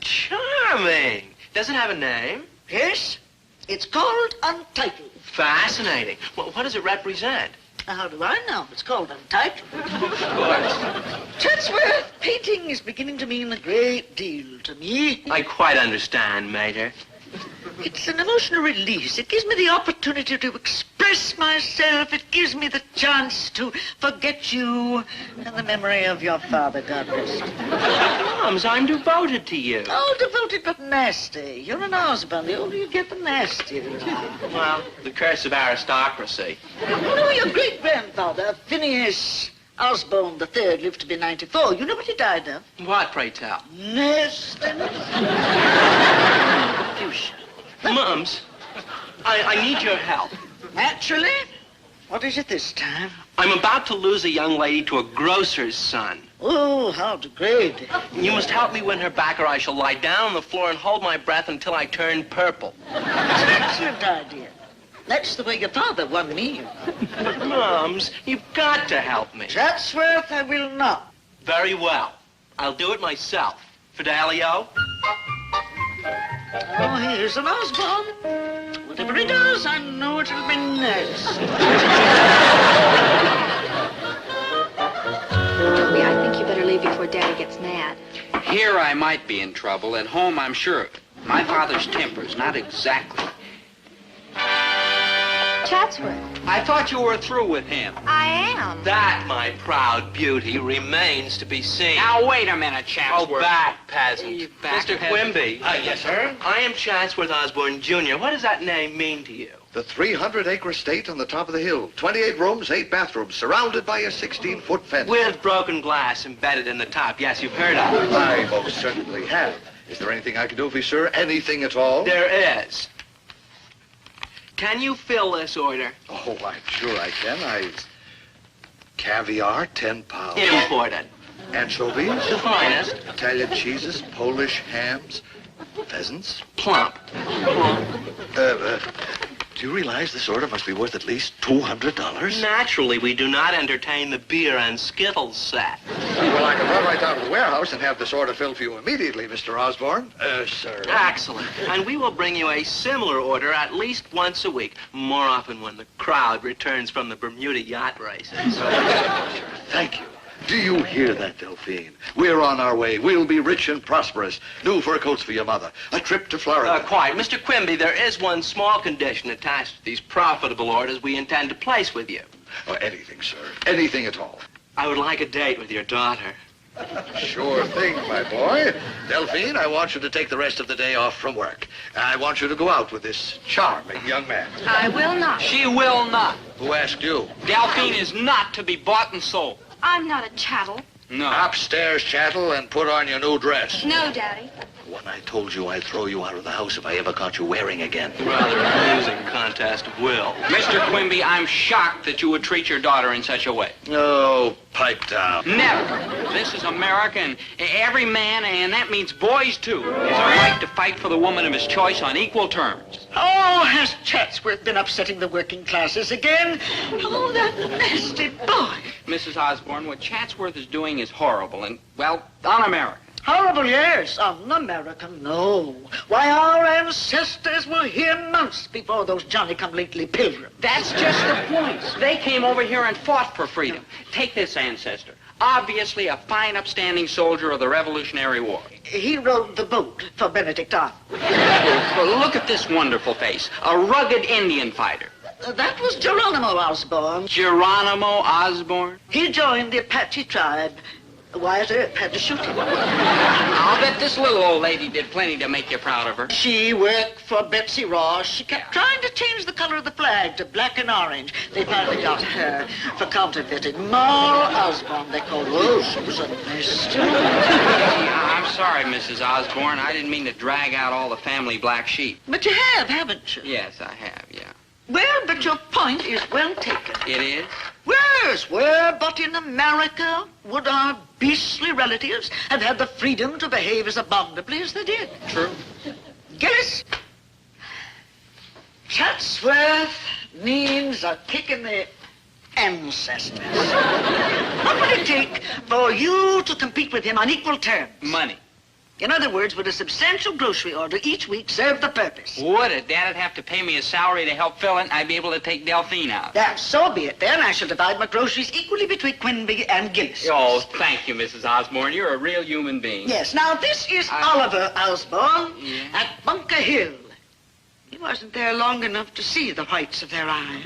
Charming. Does it have a name? Yes. It's called Untitled. Fascinating. Well, what does it represent? How do I know? It's called Untitled. Of course. Chatsworth, painting is beginning to mean a great deal to me. I quite understand, Mater. It's an emotional release. It gives me the opportunity to express myself. It gives me the chance to forget you and the memory of your father, God rest him. Moms, I'm devoted to you. Oh, devoted but nasty. You're an Osborne. The older you get, the nastier you are. Well, the curse of aristocracy. You know, your great-grandfather, Phineas Osborne III, lived to be 94. You know what he died of? What, pray tell? Nastiness. Fuchsia. Mums, I need your help. Naturally. What is it this time? I'm about to lose a young lady to a grocer's son. Oh, how degrading. You must help me win her back, or I shall lie down on the floor and hold my breath until I turn purple. That's an excellent idea. That's the way your father won me. Mums, you've got to help me. Chatsworth, I will not. Very well. I'll do it myself. Fidelio? Oh, here's an Osborne. Whatever he does, I know it'll be nice. Dobie, I think you better leave before Daddy gets mad. Here I might be in trouble. At home, I'm sure of it. My father's temper's not exactly. Chatsworth. I thought you were through with him. I am. That, my proud beauty, remains to be seen. Now, wait a minute, Chatsworth. Oh, back, peasant. Back, Mr. peasant. Quimby. Yes, sir? I am Chatsworth Osborne, Jr. What does that name mean to you? The 300-acre estate on the top of the hill. 28 rooms, 8 bathrooms, surrounded by a 16-foot fence. With broken glass embedded in the top. Yes, you've heard of it. I most certainly have. Is there anything I can do for you, sir? Anything at all? There is. Can you fill this order? Oh, I'm sure I can. Caviar, 10 pounds. Imported. Anchovies. The finest. Italian cheeses, Polish hams, pheasants. Plump. Do you realize this order must be worth at least $200? Naturally, we do not entertain the beer and Skittles set. Well, I can run right down to the warehouse and have this order filled for you immediately, Mr. Osborne. Sir. Excellent. And we will bring you a similar order at least once a week, more often when the crowd returns from the Bermuda yacht races. Thank you. Do you hear that, Delphine? We're on our way. We'll be rich and prosperous. New fur coats for your mother. A trip to Florida. Quite. Mr. Quimby, there is one small condition attached to these profitable orders we intend to place with you. Anything, sir. Anything at all. I would like a date with your daughter. Sure thing, my boy. Delphine, I want you to take the rest of the day off from work. I want you to go out with this charming young man. I will not. She will not. Who asked you? Delphine is not to be bought and sold. I'm not a chattel. No. Upstairs, chattel, and put on your new dress. No, Daddy. When I told you I'd throw you out of the house if I ever caught you wearing again. Rather amusing contest of will. Mr. Quimby, I'm shocked that you would treat your daughter in such a way. Oh, pipe down. Never. This is America, and every man, and that means boys too, has a right to fight for the woman of his choice on equal terms. Oh, has Chatsworth been upsetting the working classes again? Oh, that nasty boy. Mrs. Osborne, what Chatsworth is doing is horrible and, well, un-American. Horrible, yes. Un-American, no. Why, our ancestors were here months before those Johnny-come-lately pilgrims. That's just the point. They came over here and fought for freedom. Take this ancestor. Obviously a fine, upstanding soldier of the Revolutionary War. He rowed the boat for Benedict Arnold. Well, look at this wonderful face. A rugged Indian fighter. That was Geronimo Osborne. Geronimo Osborne? He joined the Apache tribe. Wyatt Earp had to shoot him. I'll bet this little old lady did plenty to make you proud of her. She worked for Betsy Ross. She kept trying to change the color of the flag to black and orange. They finally got her for counterfeited. Moll Osborne, they called her. Oh, she was a mess. I'm sorry, Mrs. Osborne. I didn't mean to drag out all the family black sheep. But you have, haven't you? Yes, I have, yeah. Well, but your point is well taken. It is? Yes, where but in America would our beastly relatives have had the freedom to behave as abominably as they did? True. Gillis, Chatsworth needs a kick in the ancestors. What would I take for you to compete with him on equal terms. Money. In other words, would a substantial grocery order each week serve the purpose? Would it? Dad'd have to pay me a salary to help fill it, and I'd be able to take Delphine out. That, so be it then. I shall divide my groceries equally between Quinby and Gillis. Oh, thank you, Mrs. Osborne. You're a real human being. Yes, now this is Oliver Osborne at Bunker Hill. He wasn't there long enough to see the whites of their eyes.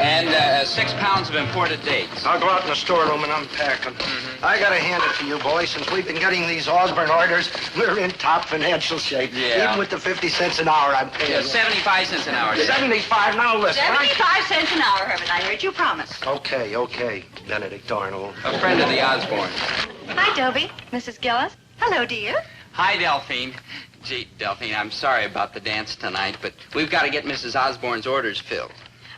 And 6 pounds of imported dates. I'll go out in the storeroom and unpack them. I gotta hand it to you, boys. Since we've been getting these Osborne orders, we're in top financial shape. Yeah. Even with the 50 cents an hour I'm paying. Yeah, 75 cents an hour. 75. Now listen. 75 cents an hour, Herman. I heard you promise. Okay, Benedict Arnold. A friend of the Osbornes. Hi, Dobie. Mrs. Gillis. Hello, dear. Hi, Delphine. Gee, Delphine, I'm sorry about the dance tonight, but we've got to get Mrs. Osborne's orders filled.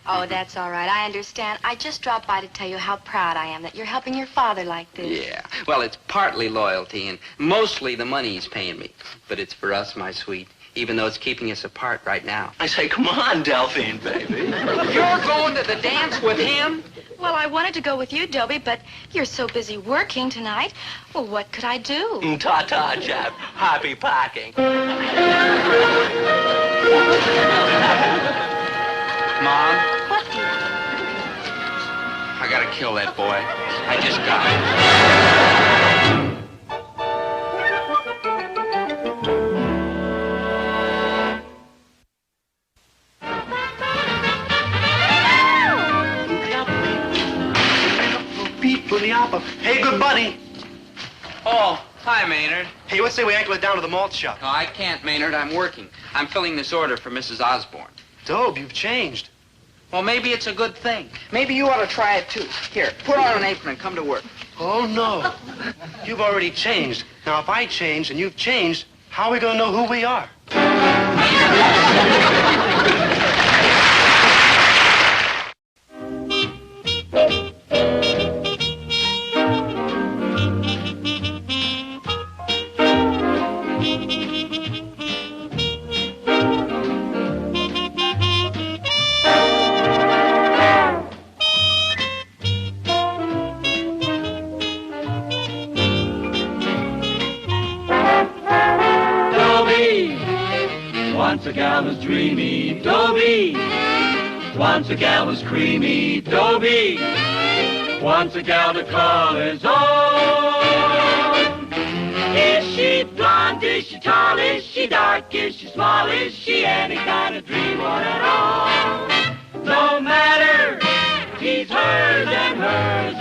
Oh, that's all right. I understand. I just dropped by to tell you how proud I am that you're helping your father like this. Yeah. Well, it's partly loyalty and mostly the money he's paying me. But it's for us, my sweet, even though it's keeping us apart right now. I say, come on, Delphine, baby. You're going to the dance with him? Well, I wanted to go with you, Dobie, but you're so busy working tonight. Well, what could I do? Ta-ta, chap. Happy packing. Mom? What, dear? I gotta kill that boy. I just got it. People in the opera. Hey, good buddy. Oh, hi, Maynard. Hey, let's say we ankle it down to the malt shop. No, I can't, Maynard. I'm working. I'm filling this order for Mrs. Osborne. Dobe, you've changed. Well, maybe it's a good thing. Maybe you ought to try it, too. Here, put on an apron and come to work. Oh, no. You've already changed. Now, if I change and you've changed, how are we going to know who we are? Once a gal was dreamy, Dobie. Once a gal was creamy, Dobie. Once a gal to call his own. Is she blonde? Is she tall? Is she dark? Is she small? Is she any kind of dreamboat at all? No matter, he's hers and hers